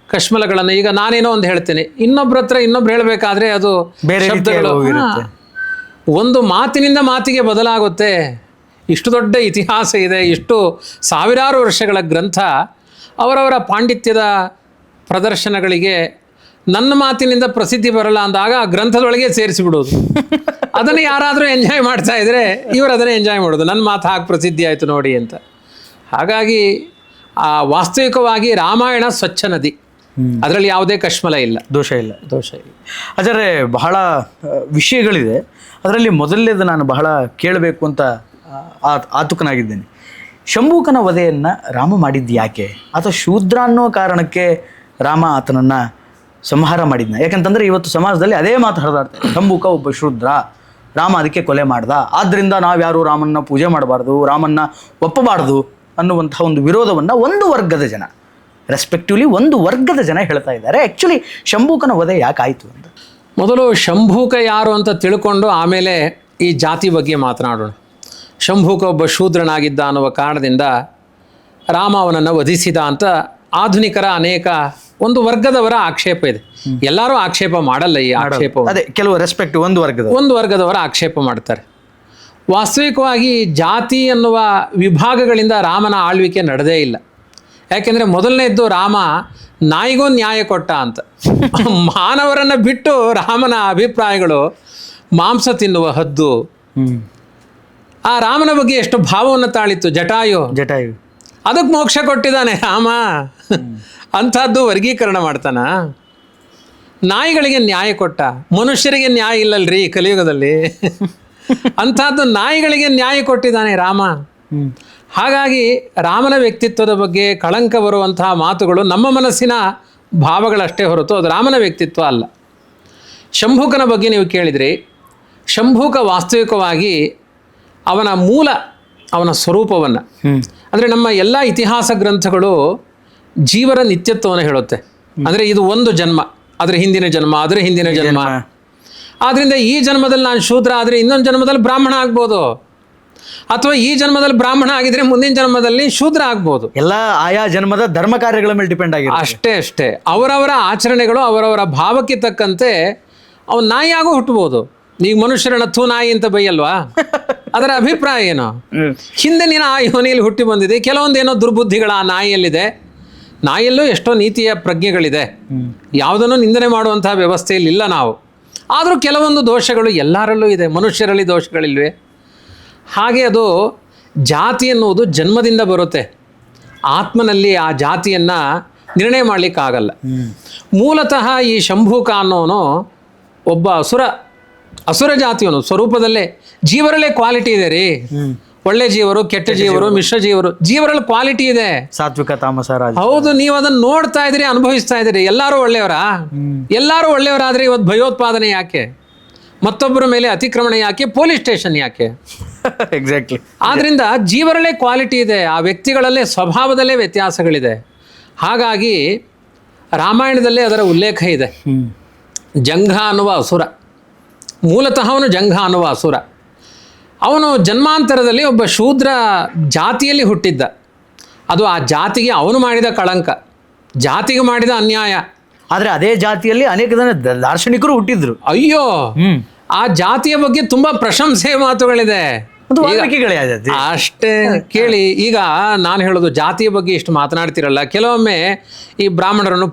ಕಶ್ಮಲಗಳನ್ನು, ಈಗ ನಾನೇನೋ ಒಂದು ಹೇಳ್ತೇನೆ, ಇನ್ನೊಬ್ಬರ ಹತ್ರ ಇನ್ನೊಬ್ರು ಹೇಳಬೇಕಾದ್ರೆ ಅದು ಬೇರೆ ಶಬ್ದಗಳು ಒಂದು ಮಾತಿನಿಂದ ಮಾತಿಗೆ ಬದಲಾಗುತ್ತೆ. ಇಷ್ಟು ದೊಡ್ಡ ಇತಿಹಾಸ ಇದೆ, ಇಷ್ಟು ಸಾವಿರಾರು ವರ್ಷಗಳ ಗ್ರಂಥ. ಅವರವರ ಪಾಂಡಿತ್ಯದ ಪ್ರದರ್ಶನಗಳಿಗೆ ನನ್ನ ಮಾತಿನಿಂದ ಪ್ರಸಿದ್ಧಿ ಬರಲ್ಲ ಅಂದಾಗ ಆ ಗ್ರಂಥದೊಳಗೆ ಸೇರಿಸಿಬಿಡೋದು. ಅದನ್ನು ಯಾರಾದರೂ ಎಂಜಾಯ್ ಮಾಡ್ತಾ ಇದ್ರೆ ಇವರು ಅದನ್ನೇ ಎಂಜಾಯ್ ಮಾಡೋದು, ನನ್ನ ಮಾತು ಹಾಗೆ ಪ್ರಸಿದ್ಧಿ ಆಯಿತು ನೋಡಿ ಅಂತ. ಹಾಗಾಗಿ ವಾಸ್ತವಿಕವಾಗಿ ರಾಮಾಯಣ ಸ್ವಚ್ಛ ನದಿ, ಅದರಲ್ಲಿ ಯಾವುದೇ ಕಶ್ಮಲ ಇಲ್ಲ, ದೋಷ ಇಲ್ಲ. ಆದರೆ ಬಹಳ ವಿಷಯಗಳಿದೆ. ಅದರಲ್ಲಿ ಮೊದಲನೇದು ನಾನು ಬಹಳ ಕೇಳಬೇಕು ಅಂತ ಆತುಕನಾಗಿದ್ದೇನೆ. ಶಂಭೂಕನ ವಧೆಯನ್ನು ರಾಮ ಮಾಡಿದ್ದು ಯಾಕೆ? ಅಥವಾ ಶೂದ್ರ ಅನ್ನೋ ಕಾರಣಕ್ಕೆ ರಾಮ ಆತನನ್ನು ಸಂಹಾರ ಮಾಡಿದ್ನ? ಯಾಕಂತಂದರೆ ಇವತ್ತು ಸಮಾಜದಲ್ಲಿ ಅದೇ ಮಾತು ಹರಿದಾಡ್ತಾರೆ, ಶಂಭೂಕ ಒಬ್ಬ ಶೂದ್ರ, ರಾಮ ಅದಕ್ಕೆ ಕೊಲೆ ಮಾಡ್ದ, ಆದ್ದರಿಂದ ನಾವ್ಯಾರು ರಾಮನ್ನ ಪೂಜೆ ಮಾಡಬಾರ್ದು, ರಾಮನ್ನ ಒಪ್ಪಬಾರ್ದು ಅನ್ನುವಂಥ ಒಂದು ವಿರೋಧವನ್ನು ಒಂದು ವರ್ಗದ ಜನ, ರೆಸ್ಪೆಕ್ಟಿವ್ಲಿ ಒಂದು ವರ್ಗದ ಜನ ಹೇಳ್ತಾ ಇದ್ದಾರೆ. ಆ್ಯಕ್ಚುಲಿ ಶಂಭೂಕನ ವಧೆ ಯಾಕಾಯಿತು ಅಂತ ಮೊದಲು ಶಂಭೂಕ ಯಾರು ಅಂತ ತಿಳ್ಕೊಂಡು ಆಮೇಲೆ ಈ ಜಾತಿ ಬಗ್ಗೆ ಮಾತನಾಡೋಣ. ಶಂಭೂಕ ಒಬ್ಬ ಶೂದ್ರನಾಗಿದ್ದ ಅನ್ನುವ ಕಾರಣದಿಂದ ರಾಮ ಅವನನ್ನು ವಧಿಸಿದ ಅಂತ ಆಧುನಿಕರ ಅನೇಕ ಒಂದು ವರ್ಗದವರ ಆಕ್ಷೇಪ ಇದೆ. ಎಲ್ಲರೂ ಆಕ್ಷೇಪ ಮಾಡಲ್ಲ ಈ ಆಕ್ಷೇಪ, ಅದೇ ಕೆಲವು ರೆಸ್ಪೆಕ್ಟ್ ಒಂದು ವರ್ಗದವರ ಆಕ್ಷೇಪ ಮಾಡ್ತಾರೆ. ವಾಸ್ತವಿಕವಾಗಿ ಜಾತಿ ಅನ್ನುವ ವಿಭಾಗಗಳಿಂದ ರಾಮನ ಆಳ್ವಿಕೆ ನಡೆದೇ ಇಲ್ಲ. ಯಾಕೆಂದರೆ ಮೊದಲನೇದ್ದು ರಾಮ ನಾಯಿಗೂ ನ್ಯಾಯ ಕೊಟ್ಟ ಅಂತ. ಮಾನವರನ್ನು ಬಿಟ್ಟು ರಾಮನ ಅಭಿಪ್ರಾಯಗಳು ಮಾಂಸ ತಿನ್ನುವ ಹದ್ದು. ಆ ರಾಮನ ಬಗ್ಗೆ ಎಷ್ಟು ಭಾವವನ್ನು ತಾಳಿತ್ತು ಜಟಾಯು. ಅದಕ್ಕೆ ಮೋಕ್ಷ ಕೊಟ್ಟಿದ್ದಾನೆ ರಾಮ. ಅಂಥದ್ದು ವರ್ಗೀಕರಣ ಮಾಡ್ತಾನ. ನಾಯಿಗಳಿಗೆ ನ್ಯಾಯ ಕೊಟ್ಟ, ಮನುಷ್ಯರಿಗೆ ನ್ಯಾಯ ಇಲ್ಲಲ್ರಿ ಕಲಿಯುಗದಲ್ಲಿ. ಅಂಥದ್ದು ನಾಯಿಗಳಿಗೆ ನ್ಯಾಯ ಕೊಟ್ಟಿದ್ದಾನೆ ರಾಮ. ಹಾಗಾಗಿ ರಾಮನ ವ್ಯಕ್ತಿತ್ವದ ಬಗ್ಗೆ ಕಳಂಕ ಬರುವಂತಹ ಮಾತುಗಳು ನಮ್ಮ ಮನಸ್ಸಿನ ಭಾವಗಳಷ್ಟೇ ಹೊರತು ಅದು ರಾಮನ ವ್ಯಕ್ತಿತ್ವ ಅಲ್ಲ. ಶಂಭೂಕನ ಬಗ್ಗೆ ನೀವು ಕೇಳಿದ್ರಿ. ಶಂಭೂಕ ವಾಸ್ತವಿಕವಾಗಿ ಅವನ ಮೂಲ, ಅವನ ಸ್ವರೂಪವನ್ನು, ಅಂದರೆ ನಮ್ಮ ಎಲ್ಲ ಇತಿಹಾಸ ಗ್ರಂಥಗಳು ಜೀವರ ನಿತ್ಯತ್ವವನ್ನು ಹೇಳುತ್ತೆ. ಅಂದರೆ ಇದು ಒಂದು ಜನ್ಮ, ಅದರ ಹಿಂದಿನ ಜನ್ಮ, ಅದರ ಹಿಂದಿನ ಜನ್ಮ. ಆದ್ದರಿಂದ ಈ ಜನ್ಮದಲ್ಲಿ ನಾನು ಶೂದ್ರ ಆದರೆ ಇನ್ನೊಂದು ಜನ್ಮದಲ್ಲಿ ಬ್ರಾಹ್ಮಣ ಆಗ್ಬೋದು, ಅಥವಾ ಈ ಜನ್ಮದಲ್ಲಿ ಬ್ರಾಹ್ಮಣ ಆಗಿದ್ರೆ ಮುಂದಿನ ಜನ್ಮದಲ್ಲಿ ಶೂದ್ರ ಆಗ್ಬೋದು. ಎಲ್ಲ ಆಯಾ ಜನ್ಮದ ಧರ್ಮ ಕಾರ್ಯಗಳ ಮೇಲೆ ಡಿಪೆಂಡ್ ಆಗಿದೆ. ಅಷ್ಟೇ ಅವರವರ ಆಚರಣೆಗಳು ಅವರವರ ಭಾವಕ್ಕೆ ತಕ್ಕಂತೆ ಅವನು ನಾಯಿಯಾಗೂ ಹುಟ್ಟಬಹುದು. ಈಗ ಮನುಷ್ಯರನ್ನ ಥೂ ನಾಯಿ ಅಂತ ಬೈಯಲ್ವಾ? ಅದರ ಅಭಿಪ್ರಾಯ ಏನು? ಹಿಂದೆ ನೀನು ಆ ಯೋನಿಯಲ್ಲಿ ಹುಟ್ಟಿ ಬಂದಿದೆ, ಕೆಲವೊಂದೇನೋ ದುರ್ಬುದ್ಧಿಗಳ ಆ ನಾಯಿಯಲ್ಲಿದೆ. ನಾಯಿಯಲ್ಲೂ ಎಷ್ಟೋ ನೀತಿಯ ಪ್ರಜ್ಞೆಗಳಿದೆ, ಯಾವುದನ್ನು ನಿಂದನೆ ಮಾಡುವಂತಹ ವ್ಯವಸ್ಥೆಯಲ್ಲಿ ಇಲ್ಲ ನಾವು. ಆದರೂ ಕೆಲವೊಂದು ದೋಷಗಳು ಎಲ್ಲರಲ್ಲೂ ಇದೆ, ಮನುಷ್ಯರಲ್ಲಿ ದೋಷಗಳಿಲ್ವೇ? ಹಾಗೆ ಅದು ಜಾತಿ ಎನ್ನುವುದು ಜನ್ಮದಿಂದ ಬರುತ್ತೆ. ಆತ್ಮನಲ್ಲಿ ಆ ಜಾತಿಯನ್ನು ನಿರ್ಣಯ ಮಾಡಲಿಕ್ಕಾಗಲ್ಲ. ಮೂಲತಃ ಈ ಶಂಭೂಕ ಅನ್ನೋನು ಒಬ್ಬ ಅಸುರ ಜಾತಿಯವನು ಸ್ವರೂಪದಲ್ಲೇ. ಜೀವರಲ್ಲೇ ಕ್ವಾಲಿಟಿ ಇದೆ ರೀ. ಒಳ್ಳೆ ಜೀವರು, ಕೆಟ್ಟ ಜೀವರು, ಮಿಶ್ರ ಜೀವರಲ್ಲಿ ಕ್ವಾಲಿಟಿ ಇದೆ. ಸಾತ್ವಿಕ ತಾಮಸ ರಾಜ. ಹೌದು, ನೀವು ಅದನ್ನು ನೋಡ್ತಾ ಇದ್ದೀರಿ, ಅನುಭವಿಸ್ತಾ ಇದ್ದೀರಿ. ಎಲ್ಲರೂ ಒಳ್ಳೆಯವರಾದ್ರೆ ಇವತ್ತು ಭಯೋತ್ಪಾದನೆ ಯಾಕೆ? ಮತ್ತೊಬ್ಬರ ಮೇಲೆ ಅತಿಕ್ರಮಣ ಯಾಕೆ? ಪೊಲೀಸ್ ಸ್ಟೇಷನ್ ಯಾಕೆ? ಎಕ್ಸಾಕ್ಟ್ಲಿ. ಆದ್ರಿಂದ ಜೀವರಲ್ಲೇ ಕ್ವಾಲಿಟಿ ಇದೆ, ಆ ವ್ಯಕ್ತಿಗಳಲ್ಲೇ ಸ್ವಭಾವದಲ್ಲೇ ವ್ಯತ್ಯಾಸಗಳಿದೆ. ಹಾಗಾಗಿ ರಾಮಾಯಣದಲ್ಲಿ ಅದರ ಉಲ್ಲೇಖ ಇದೆ. ಜಂಘ ಅನ್ನುವ ಅಸುರ, ಮೂಲತಃ ಅವನು ಜಂಘ ಅನ್ನುವ ಅಸುರ. ಅವನು ಜನ್ಮಾಂತರದಲ್ಲಿ ಒಬ್ಬ ಶೂದ್ರ ಜಾತಿಯಲ್ಲಿ ಹುಟ್ಟಿದ್ದ. ಅದು ಆ ಜಾತಿಗೆ ಅವನು ಮಾಡಿದ ಕಳಂಕ, ಜಾತಿಗೆ ಮಾಡಿದ ಅನ್ಯಾಯ. ಆದ್ರೆ ಅದೇ ಜಾತಿಯಲ್ಲಿ ಅನೇಕ ಜನ ದಾರ್ಶನಿಕರು ಹುಟ್ಟಿದ್ರು. ಅಯ್ಯೋ, ಆ ಜಾತಿಯ ಬಗ್ಗೆ ತುಂಬಾ ಪ್ರಶಂಸೆ ಮಾತುಗಳಿದೆ. ಅಷ್ಟೇ ಕೇಳಿ. ಈಗ ನಾನು ಹೇಳೋದು ಜಾತಿಯ ಬಗ್ಗೆ ಇಷ್ಟು ಮಾತನಾಡ್ತಿರಲ್ಲ, ಕೆಲವೊಮ್ಮೆ ಈ ಬ್ರಾಹ್ಮಣರನ್ನು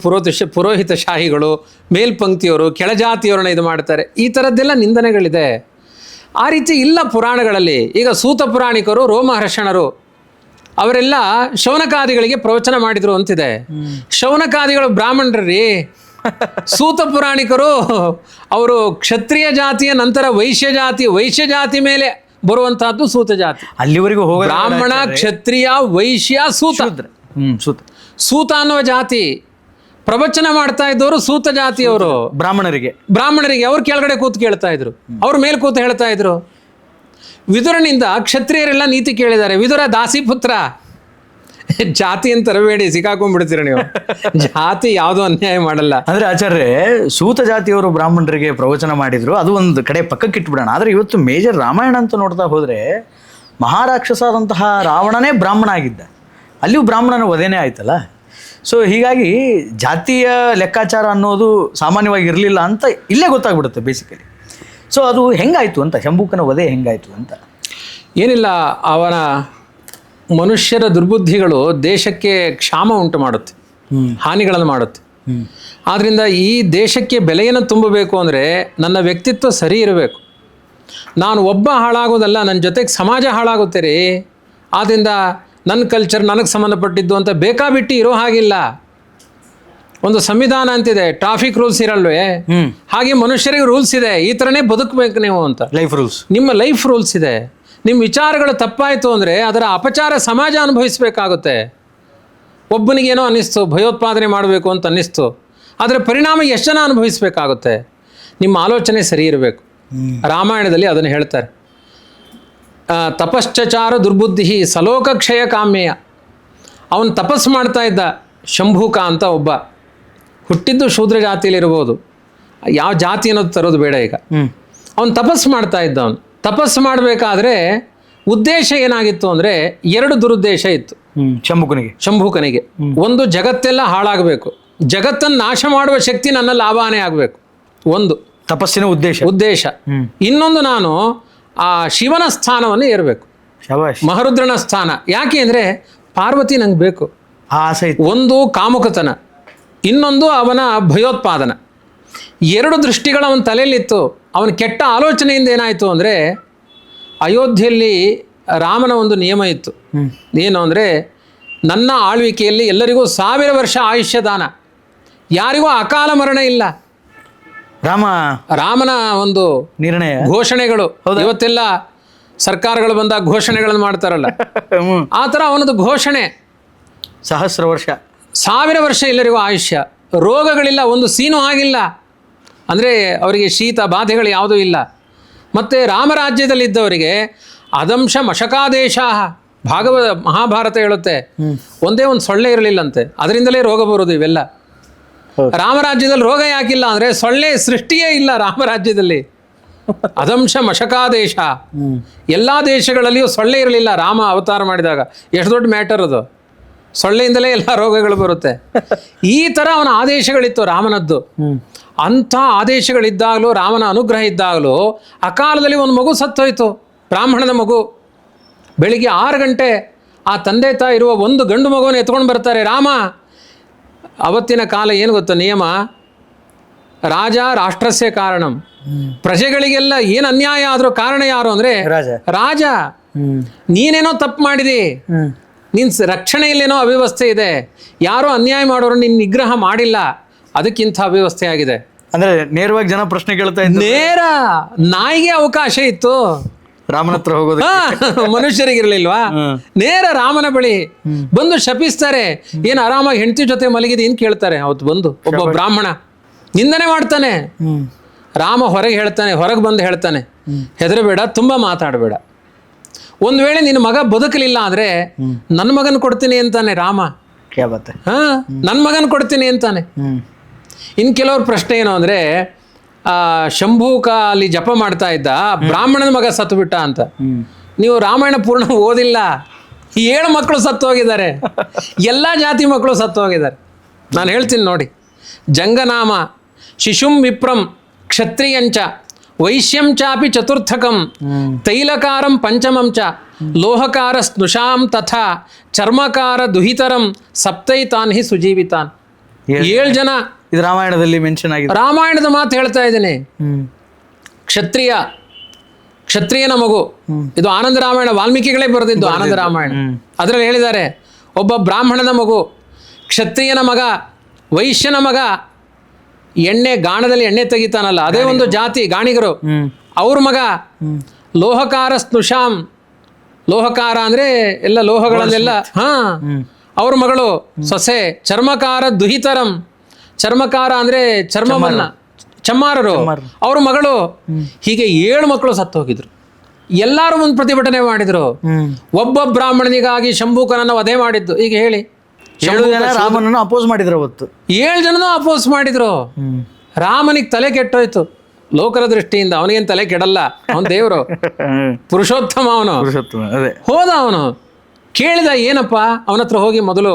ಪುರೋಹಿತ ಶಾಹಿಗಳು, ಮೇಲ್ಪಂಕ್ತಿಯವರು ಕೆಳಜಾತಿಯವರನ್ನ ಇದು ಮಾಡ್ತಾರೆ. ಈ ಥರದ್ದೆಲ್ಲ ನಿಂದನೆಗಳಿದೆ. ಆ ರೀತಿ ಇಲ್ಲ ಪುರಾಣಗಳಲ್ಲಿ. ಈಗ ಸೂತ ಪುರಾಣಿಕರು, ರೋಮಹರ್ಷಣರು ಅವರೆಲ್ಲ ಶೌನಕಾದಿಗಳಿಗೆ ಪ್ರವಚನ ಮಾಡಿದ್ರು ಅಂತಿದೆ. ಶೌನಕಾದಿಗಳು ಬ್ರಾಹ್ಮಣರ್ರಿ. ಸೂತ ಪುರಾಣಿಕರು ಅವರು ಕ್ಷತ್ರಿಯ ಜಾತಿಯ ನಂತರ ವೈಶ್ಯ ಜಾತಿ ಮೇಲೆ ಬರುವಂತಹದ್ದು ಸೂತ ಜಾತಿ. ಅಲ್ಲಿವರೆಗೂ ಹೋಗ ಬ್ರಾಹ್ಮಣ, ಕ್ಷತ್ರಿಯ, ವೈಶ್ಯ, ಸೂತ. ಸೂತ ಅನ್ನುವ ಜಾತಿ ಪ್ರವಚನ ಮಾಡ್ತಾ ಇದ್ದವರು ಸೂತ ಜಾತಿಯವರು. ಬ್ರಾಹ್ಮಣರಿಗೆ ಅವ್ರು ಕೆಳಗಡೆ ಕೂತು ಕೇಳ್ತಾ ಇದ್ರು, ಅವ್ರ ಮೇಲೆ ಕೂತು ಹೇಳ್ತಾ ಇದ್ರು. ವಿದುರನಿಂದ ಕ್ಷತ್ರಿಯರೆಲ್ಲ ನೀತಿ ಕೇಳಿದ್ದಾರೆ. ವಿದುರ ದಾಸಿ ಪುತ್ರ. ಜಾತಿ ಅಂತ ತರಬೇಡಿ, ಸಿಕ್ಕಾಕೊಂಡ್ಬಿಡ್ತೀರ ನೀವು. ಜಾತಿ ಯಾವುದೋ ಅನ್ಯಾಯ ಮಾಡಲ್ಲ. ಅಂದ್ರೆ ಆಚಾರ್ಯ, ಸೂತ ಜಾತಿಯವರು ಬ್ರಾಹ್ಮಣರಿಗೆ ಪ್ರವಚನ ಮಾಡಿದ್ರು, ಅದು ಒಂದು ಕಡೆ ಪಕ್ಕಕ್ಕೆ ಇಟ್ಬಿಡೋಣ. ಆದ್ರೆ ಇವತ್ತು ಮೇಜರ್ ರಾಮಾಯಣ ಅಂತ ನೋಡ್ತಾ ಹೋದ್ರೆ ಮಹಾರಾಕ್ಷಸಾದಂತಹ ರಾವಣನೇ ಬ್ರಾಹ್ಮಣ ಆಗಿದ್ದ. ಅಲ್ಲಿಯೂ ಬ್ರಾಹ್ಮಣನ ವಧೆನೇ ಆಯ್ತಲ್ಲ. ಸೊ ಹೀಗಾಗಿ ಜಾತಿಯ ಲೆಕ್ಕಾಚಾರ ಅನ್ನೋದು ಸಾಮಾನ್ಯವಾಗಿ ಇರಲಿಲ್ಲ ಅಂತ ಇಲ್ಲೇ ಗೊತ್ತಾಗ್ಬಿಡುತ್ತೆ ಬೇಸಿಕಲಿ. ಸೊ ಅದು ಹೆಂಗಾಯ್ತು ಅಂತ, ಶಂಭೂಕನ ವಧೆ ಹೆಂಗಾಯ್ತು ಅಂತ? ಏನಿಲ್ಲ, ಅವನ ಮನುಷ್ಯರ ದುರ್ಬುದ್ಧಿಗಳು ದೇಶಕ್ಕೆ ಕ್ಷಾಮ ಉಂಟು ಮಾಡುತ್ತೆ, ಹಾನಿಗಳನ್ನು ಮಾಡುತ್ತೆ. ಆದ್ದರಿಂದ ಈ ದೇಶಕ್ಕೆ ಬೆಲೆಯನ್ನು ತುಂಬಬೇಕು ಅಂದರೆ ನನ್ನ ವ್ಯಕ್ತಿತ್ವ ಸರಿ ಇರಬೇಕು. ನಾನು ಒಬ್ಬ ಹಾಳಾಗೋದಲ್ಲ, ನನ್ನ ಜೊತೆಗೆ ಸಮಾಜ ಹಾಳಾಗುತ್ತೆ ರೀ. ಆದ್ದರಿಂದ ನನ್ನ ಕಲ್ಚರ್ ನನಗೆ ಸಂಬಂಧಪಟ್ಟಿದ್ದು ಅಂತ ಬೇಕಾಬಿಟ್ಟು ಇರೋ ಹಾಗಿಲ್ಲ. ಒಂದು ಸಂವಿಧಾನ ಅಂತಿದೆ, ಟ್ರಾಫಿಕ್ ರೂಲ್ಸ್ ಇರಲ್ವೇ, ಹಾಗೆ ಮನುಷ್ಯರಿಗೆ ರೂಲ್ಸ್ ಇದೆ. ಈ ಥರನೇ ಬದುಕಬೇಕು ನೀವು ಅಂತ. ಲೈಫ್ ರೂಲ್ಸ್, ನಿಮ್ಮ ಲೈಫ್ ರೂಲ್ಸ್ ಇದೆ. ನಿಮ್ಮ ವಿಚಾರಗಳು ತಪ್ಪಾಯಿತು ಅಂದರೆ ಅದರ ಅಪಚಾರ ಸಮಾಜ ಅನುಭವಿಸಬೇಕಾಗುತ್ತೆ. ಒಬ್ಬನಿಗೇನೋ ಅನ್ನಿಸ್ತು, ಭಯೋತ್ಪಾದನೆ ಮಾಡಬೇಕು ಅಂತ ಅನ್ನಿಸ್ತು, ಅದರ ಪರಿಣಾಮ ಎಷ್ಟು ಜನ ಅನುಭವಿಸಬೇಕಾಗುತ್ತೆ. ನಿಮ್ಮ ಆಲೋಚನೆ ಸರಿ ಇರಬೇಕು. ರಾಮಾಯಣದಲ್ಲಿ ಅದನ್ನು ಹೇಳ್ತಾರೆ. ತಪಶ್ಚಚಾರ ದುರ್ಬುದ್ಧಿ ಸಲೋಕ ಕ್ಷಯ ಕಾಮ್ಯಯ. ಅವನು ತಪಸ್ಸು ಮಾಡ್ತಾ ಇದ್ದ, ಶಂಭೂಕ ಅಂತ ಒಬ್ಬ. ಹುಟ್ಟಿದ್ದು ಶೂದ್ರ ಜಾತಿಯಲ್ಲಿರ್ಬೋದು, ಯಾವ ಜಾತಿ ಅನ್ನೋದು ತರೋದು ಬೇಡ ಈಗ. ಅವನು ತಪಸ್ಸು ಮಾಡ್ತಾ ಇದ್ದ. ಅವನು ತಪಸ್ಸು ಮಾಡಬೇಕಾದ್ರೆ ಉದ್ದೇಶ ಏನಾಗಿತ್ತು ಅಂದರೆ 2 ದುರುದ್ದೇಶ ಇತ್ತು ಶಂಭೂಕನಿಗೆ. ಒಂದು, ಜಗತ್ತೆಲ್ಲ ಹಾಳಾಗಬೇಕು, ಜಗತ್ತನ್ನು ನಾಶ ಮಾಡುವ ಶಕ್ತಿ ನನ್ನ ಲಾಭಾನೇ ಆಗಬೇಕು, ಒಂದು ತಪಸ್ಸಿನ ಉದ್ದೇಶ. ಇನ್ನೊಂದು, ನಾನು ಆ ಶಿವನ ಸ್ಥಾನವನ್ನು ಏರಬೇಕು, ಮಹರುದ್ರನ ಸ್ಥಾನ. ಯಾಕೆ ಅಂದರೆ ಪಾರ್ವತಿ ನಂಗೆ ಬೇಕು, ಆಸೆ. ಒಂದು ಕಾಮುಕತನ, ಇನ್ನೊಂದು ಅವನ ಭಯೋತ್ಪಾದನ. 2 ದೃಷ್ಟಿಗಳು ಅವನ ತಲೆಯಲ್ಲಿತ್ತು. ಅವನ ಕೆಟ್ಟ ಆಲೋಚನೆಯಿಂದ ಏನಾಯಿತು ಅಂದರೆ, ಅಯೋಧ್ಯೆಯಲ್ಲಿ ರಾಮನ ಒಂದು ನಿಯಮ ಇತ್ತು. ಏನು ಅಂದರೆ, ನನ್ನ ಆಳ್ವಿಕೆಯಲ್ಲಿ ಎಲ್ಲರಿಗೂ 1000 ವರ್ಷ ಆಯುಷ್ಯ ದಾನ, ಯಾರಿಗೂ ಅಕಾಲ ಮರಣ ಇಲ್ಲ. ರಾಮನ ಒಂದು ನಿರ್ಣಯ, ಘೋಷಣೆಗಳು. ಇವತ್ತೆಲ್ಲ ಸರ್ಕಾರಗಳು ಬಂದಾಗ ಘೋಷಣೆಗಳನ್ನು ಮಾಡ್ತಾರಲ್ಲ, ಆ ಥರ ಅವನದು ಘೋಷಣೆ. 1000 ವರ್ಷ ಎಲ್ಲರಿಗೂ ಆಯುಷ್ಯ, ರೋಗಗಳಿಲ್ಲ, ಒಂದು ಸೀನು ಆಗಿಲ್ಲ. ಅಂದರೆ ಅವರಿಗೆ ಶೀತ ಬಾಧೆಗಳು ಯಾವುದೂ ಇಲ್ಲ. ಮತ್ತು ರಾಮರಾಜ್ಯದಲ್ಲಿದ್ದವರಿಗೆ ಅದಂಶ ಮಶಕಾದೇಶ, ಮಹಾಭಾರತ ಹೇಳುತ್ತೆ, ಒಂದೇ ಒಂದು ಸೊಳ್ಳೆ ಇರಲಿಲ್ಲಂತೆ, ಅದರಿಂದಲೇ ರೋಗ ಬರೋದು ಇವೆಲ್ಲ. ರಾಮರಾಜ್ಯದಲ್ಲಿ ರೋಗ ಯಾಕಿಲ್ಲ ಅಂದರೆ ಸೊಳ್ಳೆ ಸೃಷ್ಟಿಯೇ ಇಲ್ಲ ರಾಮರಾಜ್ಯದಲ್ಲಿ. ಅದಂಶ ಮಶಕಾದೇಶ. ಎಲ್ಲ ದೇಶಗಳಲ್ಲಿಯೂ ಸೊಳ್ಳೆ ಇರಲಿಲ್ಲ ರಾಮ ಅವತಾರ ಮಾಡಿದಾಗ. ಎಷ್ಟು ದೊಡ್ಡ ಮ್ಯಾಟರ್ ಅದು. ಸೊಳ್ಳೆಯಿಂದಲೇ ಎಲ್ಲ ರೋಗಗಳು ಬರುತ್ತೆ. ಈ ಥರ ಅವನ ಆದೇಶಗಳಿತ್ತು ರಾಮನದ್ದು. ಅಂಥ ಆದೇಶಗಳಿದ್ದಾಗಲೂ, ರಾಮನ ಅನುಗ್ರಹ ಇದ್ದಾಗಲೂ ಅಕಾಲದಲ್ಲಿ ಒಂದು ಮಗು ಸತ್ತೋಯ್ತು, ಬ್ರಾಹ್ಮಣನ ಮಗು. ಬೆಳಿಗ್ಗೆ 6 ಗಂಟೆ ಆ ತಂದೆ ತಾಯಿ ಇರುವ ಒಂದು ಗಂಡು ಮಗುವನ್ನು ಎತ್ಕೊಂಡು ಬರ್ತಾರೆ. ರಾಮ, ಅವತ್ತಿನ ಕಾಲ ಏನು ಗೊತ್ತಾ ನಿಯಮ, ರಾಜ ರಾಷ್ಟ್ರಸ್ಯ ಕಾರಣಂ. ಪ್ರಜೆಗಳಿಗೆಲ್ಲ ಏನು ಅನ್ಯಾಯ ಆದರೂ ಕಾರಣ ಯಾರು ಅಂದರೆ ರಾಜ. ನೀನೇನೋ ತಪ್ಪು ಮಾಡಿದಿ, ನಿನ್ನ ರಕ್ಷಣೆಯಲ್ಲೇನೋ ಅವ್ಯವಸ್ಥೆ ಇದೆ, ಯಾರೋ ಅನ್ಯಾಯ ಮಾಡೋರು ನಿನ್ನ ನಿಗ್ರಹ ಮಾಡಿಲ್ಲ, ಅದಕ್ಕಿಂತ ಅವ್ಯವಸ್ಥೆ ಆಗಿದೆ. ಅಂದರೆ ನೇರವಾಗಿ ಜನ ಪ್ರಶ್ನೆ ಕೇಳ್ತಾ ಇದ್ದಾರೆ. ನೇರ ನಾಯಿಗೆ ಅವಕಾಶ ಇತ್ತು ರಾಮನ ಹತ್ರ ಹೋಗೋದು, ಮನುಷ್ಯರಿಗಿರ್ಲಿಲ್ವಾ? ನೇರ ರಾಮನ ಬಳಿ ಬಂದು ಶಪಿಸ್ತಾರೆ. ಏನು ಆರಾಮಾಗಿ ಹೆಂಡತಿ ಜೊತೆ ಮಲಗಿದೆ ಅಂತ ಕೇಳ್ತಾರೆ. ಅವತ್ತು ಬಂದು ಒಬ್ಬ ಬ್ರಾಹ್ಮಣ ನಿಂದನೆ ಮಾಡ್ತಾನೆ. ರಾಮ ಹೊರಗೆ ಬಂದು ಹೇಳ್ತಾನೆ, ಹೆದರಬೇಡ, ತುಂಬ ಮಾತಾಡಬೇಡ. ಒಂದು ವೇಳೆ ನಿನ್ನ ಮಗ ಬದುಕಲಿಲ್ಲ ಅಂದರೆ ನನ್ನ ಮಗನ ಕೊಡ್ತೀನಿ ಅಂತಾನೆ ರಾಮ. ಕ್ಯಾ ಬಾತ್ ಹೈ. ಹಾ, ನನ್ನ ಮಗನ ಕೊಡ್ತೀನಿ ಅಂತಾನೆ. ಇನ್ನು ಕೆಲವ್ರ ಪ್ರಶ್ನೆ ಏನು ಅಂದರೆ, ಶಂಭೂಕ ಅಲ್ಲಿ ಜಪ ಮಾಡ್ತಾ ಇದ್ದ, ಬ್ರಾಹ್ಮಣನ ಮಗ ಸತ್ತು ಬಿಟ್ಟ ಅಂತ. ನೀವು ರಾಮಾಯಣ ಪೂರ್ಣ ಓದಿಲ್ಲ. 7 ಮಕ್ಕಳು ಸತ್ತು ಹೋಗಿದ್ದಾರೆ, ಎಲ್ಲ ಜಾತಿ ಮಕ್ಕಳು ಸತ್ತು ಹೋಗಿದ್ದಾರೆ. ನಾನು ಹೇಳ್ತೀನಿ ನೋಡಿ. ಜಂಗನಾಮ ಶಿಶುಂ ವಿಪ್ರಂ ಕ್ಷತ್ರಿಯಂಚ ವೈಶ್ಯಂ ಚಾಪಿ ಚತುರ್ಥಕಂ ತೈಲಕಾರಂ ಪಂಚಮಂ ಚ ಲೋಹಕಾರ ಸ್ನುಷಾಂ ತಥಾ ಚರ್ಮಕಾರ ದುಹಿತರಂ ಸಪ್ತೈತಾನ್ ಹಿ ಸುಜೀವಿತಾನ್. 7 ಜನ ಇದು ರಾಮಾಯಣದಲ್ಲಿ ಮೆನ್ಷನ್ ಆಗಿದೆ. ರಾಮಾಯಣದ ಮಾತು ಹೇಳ್ತಾ ಇದ್ದೀನಿ. ಕ್ಷತ್ರಿಯನ ಮಗು, ಇದು ಆನಂದ ರಾಮಾಯಣ, ವಾಲ್ಮೀಕಿಗಳೇ ಬರೆದಿದ್ದು ಆನಂದ ರಾಮಾಯಣ. ಅದರಲ್ಲಿ ಹೇಳಿದ್ದಾರೆ, ಒಬ್ಬ ಬ್ರಾಹ್ಮಣನ ಮಗು, ಕ್ಷತ್ರಿಯನ ಮಗ, ವೈಶ್ಯನ ಮಗ, ಗಾಣದಲ್ಲಿ ಎಣ್ಣೆ ತೆಗಿತಾನಲ್ಲ ಅದೇ ಒಂದು ಜಾತಿ ಗಾಣಿಗರು, ಅವ್ರ ಮಗ, ಲೋಹಕಾರ ಸ್ನುಷಾಂ, ಲೋಹಕಾರ ಅಂದ್ರೆ ಎಲ್ಲ ಲೋಹಗಳನ್ನೆಲ್ಲ, ಅವ್ರ ಮಗಳು ಸೊಸೆ, ಚರ್ಮಕಾರ ದುಹಿತರಂ, ಚರ್ಮಕಾರ ಅಂದ್ರೆ ಚರ್ಮವನ್ನ, ಚಮ್ಮಾರರು, ಅವ್ರ ಮಗಳು. ಹೀಗೆ 7 ಮಕ್ಕಳು ಸತ್ತು ಹೋಗಿದ್ರು. ಎಲ್ಲರೂ ಒಂದು ಪ್ರತಿಭಟನೆ ಮಾಡಿದ್ರು. ಒಬ್ಬ ಬ್ರಾಹ್ಮಣನಿಗಾಗಿ ಶಂಭೂಕನನ್ನು ವಧೆ ಮಾಡಿದ್ದು. ಈಗ ಹೇಳಿ, 7 ಜನ ರಾಮನನ್ನು ಅಪೋಸ್ ಮಾಡಿದ್ರು ಅವತ್ತು. 7 ಜನನೂ ಅಪೋಸ್ ಮಾಡಿದ್ರು. ರಾಮನಿಗೆ ತಲೆ ಕೆಟ್ಟೋಯ್ತು ಲೋಕರ ದೃಷ್ಟಿಯಿಂದ. ಅವನಿಗೇನು ತಲೆ ಕೆಡಲ್ಲ, ಅವನ ದೇವರು, ಪುರುಷೋತ್ತಮ ಅವನು. ಹೋದ ಅವನು, ಕೇಳಿದ, ಏನಪ್ಪ, ಅವನ ಹತ್ರ ಹೋಗಿ ಮೊದಲು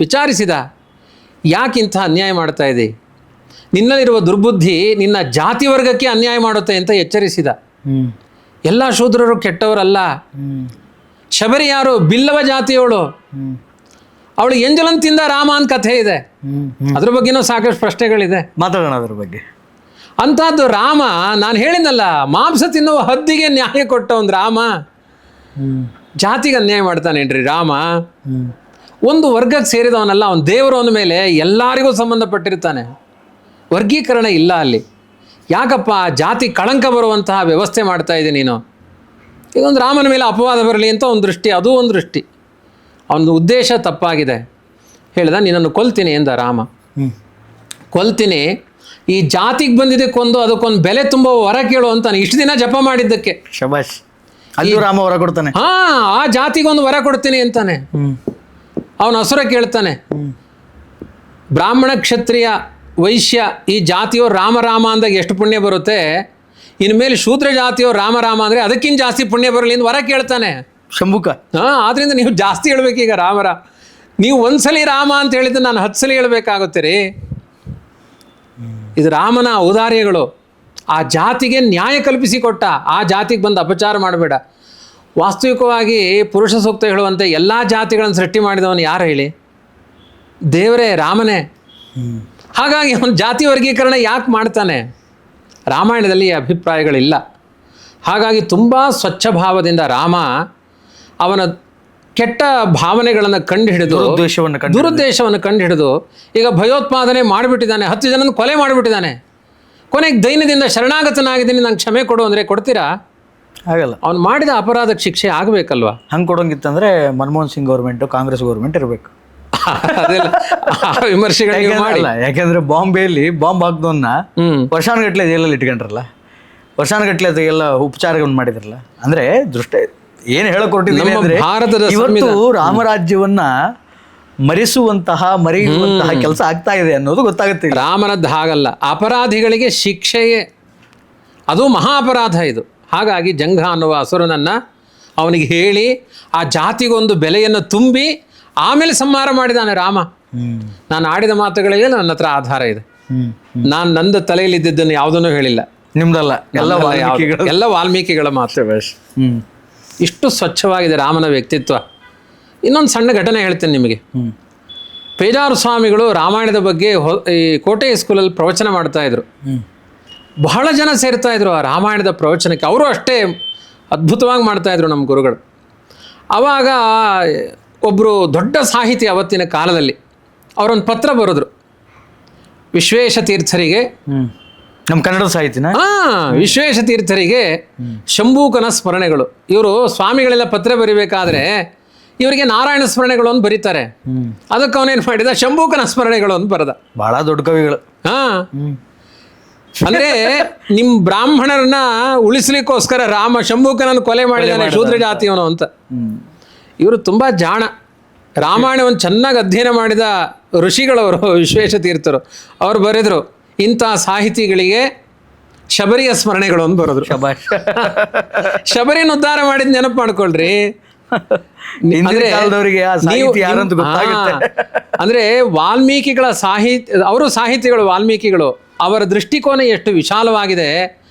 ವಿಚಾರಿಸಿದ, ಯಾಕಿಂಥ ಅನ್ಯಾಯ ಮಾಡ್ತಾ ಇದ್ದಿ, ನಿನ್ನಲ್ಲಿರುವ ದುರ್ಬುದ್ಧಿ ನಿನ್ನ ಜಾತಿ ವರ್ಗಕ್ಕೆ ಅನ್ಯಾಯ ಮಾಡುತ್ತೆ ಅಂತ ಎಚ್ಚರಿಸಿದ. ಎಲ್ಲ ಶೂದ್ರರು ಕೆಟ್ಟವರಲ್ಲ. ಶಬರಿ ಯಾರು? ಬಿಲ್ಲವ ಜಾತಿಯವಳು. ಅವಳು ಎಂಜಲನ್ ತಿಂದ ರಾಮ ಅಂತ ಕಥೆ ಇದೆ. ಅದ್ರ ಬಗ್ಗೆನೂ ಸಾಕಷ್ಟು ಪ್ರಶ್ನೆಗಳಿದೆ, ಮಾತಾಡೋಣ ಅದ್ರ ಬಗ್ಗೆ. ಅಂಥದ್ದು ರಾಮ, ನಾನು ಹೇಳಿದ್ನಲ್ಲ, ಮಾಂಸ ತಿನ್ನುವ ಹದ್ದಿಗೆ ನ್ಯಾಯ ಕೊಟ್ಟ ಒಂದು ರಾಮ ಜಾತಿಗೆ ಅನ್ಯಾಯ ಮಾಡ್ತಾನೇನ್ರಿ ರಾಮ? ಒಂದು ವರ್ಗಕ್ಕೆ ಸೇರಿದವನಲ್ಲ, ಅವನ ದೇವರು ಅಂದ ಮೇಲೆ ಎಲ್ಲರಿಗೂ ಸಂಬಂಧಪಟ್ಟಿರ್ತಾನೆ. ವರ್ಗೀಕರಣ ಇಲ್ಲ ಅಲ್ಲಿ. ಯಾಕಪ್ಪ ಜಾತಿ ಕಳಂಕ ಬರುವಂತಹ ವ್ಯವಸ್ಥೆ ಮಾಡ್ತಾ ಇದ್ದೀನಿ ನೀನು? ಇದೊಂದು ರಾಮನ ಮೇಲೆ ಅಪವಾದ ಬರಲಿ ಅಂತ ಒಂದು ದೃಷ್ಟಿ, ಅದು ಒಂದು ದೃಷ್ಟಿ. ಅವನ ಉದ್ದೇಶ ತಪ್ಪಾಗಿದೆ. ಹೇಳ್ದ, ನಿನ್ನನ್ನು ಕೊಲ್ತೀನಿ ಎಂದ ರಾಮ. ಕೊಲ್ತೀನಿ, ಈ ಜಾತಿಗೆ ಬಂದಿದೆ ಕೊಂದು, ಅದಕ್ಕೊಂದು ಬೆಲೆ ತುಂಬ ವರ ಕೇಳು ಅಂತಾನೆ. ಇಷ್ಟು ದಿನ ಜಪ ಮಾಡಿದ್ದಕ್ಕೆ ಶಬಾಷ್, ಅಲ್ಲಿ ರಾಮ ವರ ಕೊಡ್ತಾನೆ. ಆ ಜಾತಿಗೊಂದು ವರ ಕೊಡ್ತೀನಿ ಅಂತಾನೆ. ಅವನ ಹಸುರ ಕೇಳ್ತಾನೆ, ಬ್ರಾಹ್ಮಣ ಕ್ಷತ್ರಿಯ ವೈಶ್ಯ ಈ ಜಾತಿಯವ್ರು ರಾಮ ರಾಮ ಅಂದಾಗ ಎಷ್ಟು ಪುಣ್ಯ ಬರುತ್ತೆ, ಇನ್ಮೇಲೆ ಶೂದ್ರ ಜಾತಿಯವ್ರು ರಾಮ ರಾಮ ಅಂದರೆ ಅದಕ್ಕಿಂತ ಜಾಸ್ತಿ ಪುಣ್ಯ ಬರಲಿ ಅಂತ ವರ ಕೇಳ್ತಾನೆ ಶಂಭುಕ. ಆದ್ರಿಂದ ನೀವು ಜಾಸ್ತಿ ಹೇಳ್ಬೇಕೀಗ ರಾಮರ. ನೀವು ಒಂದ್ಸಲಿ ರಾಮ ಅಂತ ಹೇಳಿದ್ರೆ ನಾನು 10 ಸಲ ಹೇಳ್ಬೇಕಾಗುತ್ತೆ ರೀ. ಇದು ರಾಮನ ಔದಾರ್ಯಗಳು. ಆ ಜಾತಿಗೆ ನ್ಯಾಯ ಕಲ್ಪಿಸಿಕೊಟ್ಟ, ಆ ಜಾತಿಗೆ ಬಂದು ಅಪಚಾರ ಮಾಡಬೇಡ. ವಾಸ್ತವಿಕವಾಗಿ ಪುರುಷ ಸೂಕ್ತ ಹೇಳುವಂತೆ ಎಲ್ಲ ಜಾತಿಗಳನ್ನು ಸೃಷ್ಟಿ ಮಾಡಿದವನು ಯಾರು ಹೇಳಿ? ದೇವರೇ, ರಾಮನೇ. ಹಾಗಾಗಿ ಅವನು ಜಾತಿ ವರ್ಗೀಕರಣ ಯಾಕೆ ಮಾಡ್ತಾನೆ? ರಾಮಾಯಣದಲ್ಲಿ ಈ ಅಭಿಪ್ರಾಯಗಳಿಲ್ಲ. ಹಾಗಾಗಿ ತುಂಬ ಸ್ವಚ್ಛ ಭಾವದಿಂದ ರಾಮ ಅವನ ಕೆಟ್ಟ ಭಾವನೆಗಳನ್ನು ಕಂಡುಹಿಡಿದು, ದುರುದ್ದೇಶವನ್ನು ಕಂಡುಹಿಡಿದು ಈಗ ಭಯೋತ್ಪಾದನೆ ಮಾಡಿಬಿಟ್ಟಿದ್ದಾನೆ. 10 ಜನನ ಕೊಲೆ ಮಾಡಿಬಿಟ್ಟಿದ್ದಾನೆ. ಕೊನೆಗೆ ದೈನ್ಯದಿಂದ ಶರಣಾಗತನಾಗಿದ್ದೀನಿ, ನಂಗೆ ಕ್ಷಮೆ ಕೊಡು ಅಂದರೆ ಕೊಡ್ತೀರಾ? ಆಗಲ್ಲ. ಅವ್ನು ಮಾಡಿದ ಅಪರಾಧಕ್ಕೆ ಶಿಕ್ಷೆ ಆಗಬೇಕಲ್ವಾ? ಹಂಗೆ ಕೊಡೋಂಗಿತ್ತಂದ್ರೆ ಮನಮೋಹನ್ ಸಿಂಗ್ ಗೌರ್ಮೆಂಟು, ಕಾಂಗ್ರೆಸ್ ಗೌರ್ಮೆಂಟ್ ಇರಬೇಕು. ಅದೆಲ್ಲ ವಿಮರ್ಶೆಗಳಿಗೆ ಮಾಡಿಲ್ಲ. ಯಾಕೆಂದ್ರೆ ಬಾಂಬೆಯಲ್ಲಿ ಬಾಂಬ್ ಹಾಕ್ದವನ್ನ ವರ್ಷಾನುಗಟ್ಲೆ ಜೈಲಲ್ಲಿ ಇಟ್ಕೊಂಡ್ರಲ್ಲ, ವರ್ಷಾನುಗಟ್ಲೆ ಎಲ್ಲ ಉಪಚಾರಗಳನ್ನು ಮಾಡಿದ್ರಲ್ಲ. ಅಂದ್ರೆ ದೃಷ್ಟಿ ಏನು ಹೇಳಕ್ ಹೊರಟಿದ್ದೀನಿ ಅಂದ್ರೆ, ಇವತ್ತು ರಾಮರಾಜ್ಯವನ್ನ ಮರೆಯುವಂತಹ ಕೆಲಸ ಆಗ್ತಾ ಇದೆ ಅನ್ನೋದು ಗೊತ್ತಾಗುತ್ತೆ. ರಾಮನದ್ದು ಹಾಗಲ್ಲ, ಅಪರಾಧಿಗಳಿಗೆ ಶಿಕ್ಷೆಯೇ, ಅದು ಮಹಾ ಅಪರಾಧ ಇದು. ಹಾಗಾಗಿ ಜಂಘ ಅನ್ನುವ ಅಸುರನನ್ನು ಅವನಿಗೆ ಹೇಳಿ ಆ ಜಾತಿಗೊಂದು ಬೆಲೆಯನ್ನು ತುಂಬಿ ಆಮೇಲೆ ಸಂಹಾರ ಮಾಡಿದಾನೆ ರಾಮ. ನಾನು ಆಡಿದ ಮಾತುಗಳಿಗೆ ನನ್ನ ಹತ್ರ ಆಧಾರ ಇದೆ. ನಾನು ನಂದು ತಲೆಯಲ್ಲಿದ್ದನ್ನು ಯಾವುದನ್ನು ಹೇಳಿಲ್ಲ, ನಿಮ್ದಲ್ಲ, ಎಲ್ಲ ವಾಲ್ಮೀಕಿಗಳ ಮಾತು. ಇಷ್ಟು ಸ್ವಚ್ಛವಾಗಿದೆ ರಾಮನ ವ್ಯಕ್ತಿತ್ವ. ಇನ್ನೊಂದು ಸಣ್ಣ ಘಟನೆ ಹೇಳ್ತೇನೆ ನಿಮಗೆ. ಪೇಜಾರು ಸ್ವಾಮಿಗಳು ರಾಮಾಯಣದ ಬಗ್ಗೆ ಈ ಕೋಟೆ ಸ್ಕೂಲಲ್ಲಿ ಪ್ರವಚನ ಮಾಡ್ತಾ ಇದ್ರು. ಬಹಳ ಜನ ಸೇರ್ತಾ ಇದ್ರು ಆ ರಾಮಾಯಣದ ಪ್ರವಚನಕ್ಕೆ. ಅವರು ಅಷ್ಟೇ ಅದ್ಭುತವಾಗಿ ಮಾಡ್ತಾಯಿದ್ರು ನಮ್ಮ ಗುರುಗಳು. ಆವಾಗ ಒಬ್ಬರು ದೊಡ್ಡ ಸಾಹಿತಿ ಅವತ್ತಿನ ಕಾಲದಲ್ಲಿ ಅವರೊಂದು ಪತ್ರ ಬರೆದ್ರು ವಿಶ್ವೇಶ ತೀರ್ಥರಿಗೆ. ನಮ್ಮ ಕನ್ನಡದ ಸಾಹಿತಿನ? ವಿಶ್ವೇಶ ತೀರ್ಥರಿಗೆ ಶಂಭೂಕನ ಸ್ಮರಣೆಗಳು. ಇವರು ಸ್ವಾಮಿಗಳೆಲ್ಲ ಪತ್ರ ಬರಿಬೇಕಾದ್ರೆ ಇವರಿಗೆ ನಾರಾಯಣ ಸ್ಮರಣೆಗಳು ಅಂತ ಬರೀತಾರೆ. ಅದಕ್ಕೆ ಅವನೇನು ಮಾಡಿದ, ಶಂಭೂಕನ ಸ್ಮರಣೆಗಳು ಅಂತ ಬರೆದ. ಬಹಳ ದೊಡ್ಡ ಕವಿಗಳು. ಅಂದ್ರೆ ನಿಮ್ಮ ಬ್ರಾಹ್ಮಣರನ್ನ ಉಳಿಸ್ಲಿಕ್ಕೋಸ್ಕರ ರಾಮ ಶಂಭೂಕನನ್ನು ಕೊಲೆ ಮಾಡಿದಾನೆ, ಶೂದ್ರ ಜಾತಿಯವನು ಅಂತ. ಇವರು ತುಂಬ ಜಾಣ ರಾಮಾಯಣವನ್ನು ಚೆನ್ನಾಗಿ ಅಧ್ಯಯನ ಮಾಡಿದ ಋಷಿಗಳವರು ವಿಶ್ವೇಶ ತೀರ್ಥರು ಅವ್ರು ಬರೆದ್ರು, ಇಂಥ ಸಾಹಿತಿಗಳಿಗೆ ಶಬರಿಯ ಸ್ಮರಣೆಗಳು ಅಂತ ಬರೋದ್ರು. ಶಬಾಷ್. ಶಬರಿಯನ್ನು ಉದ್ಧಾರ ಮಾಡಿದ ನೆನಪು ಮಾಡ್ಕೊಳ್ರಿ. ಹಿಂದಿನ ಕಾಲದವರಿಗೆ ಆ ಸಾಹಿತಿ ಯಾರಂತ ಗೊತ್ತಾಗುತ್ತೆ. ಅಂದ್ರೆ ವಾಲ್ಮೀಕಿಗಳ ಅವರು ಸಾಹಿತಿಗಳು, ವಾಲ್ಮೀಕಿಗಳು, ಅವರ ದೃಷ್ಟಿಕೋನ ಎಷ್ಟು ವಿಶಾಲವಾಗಿದೆ,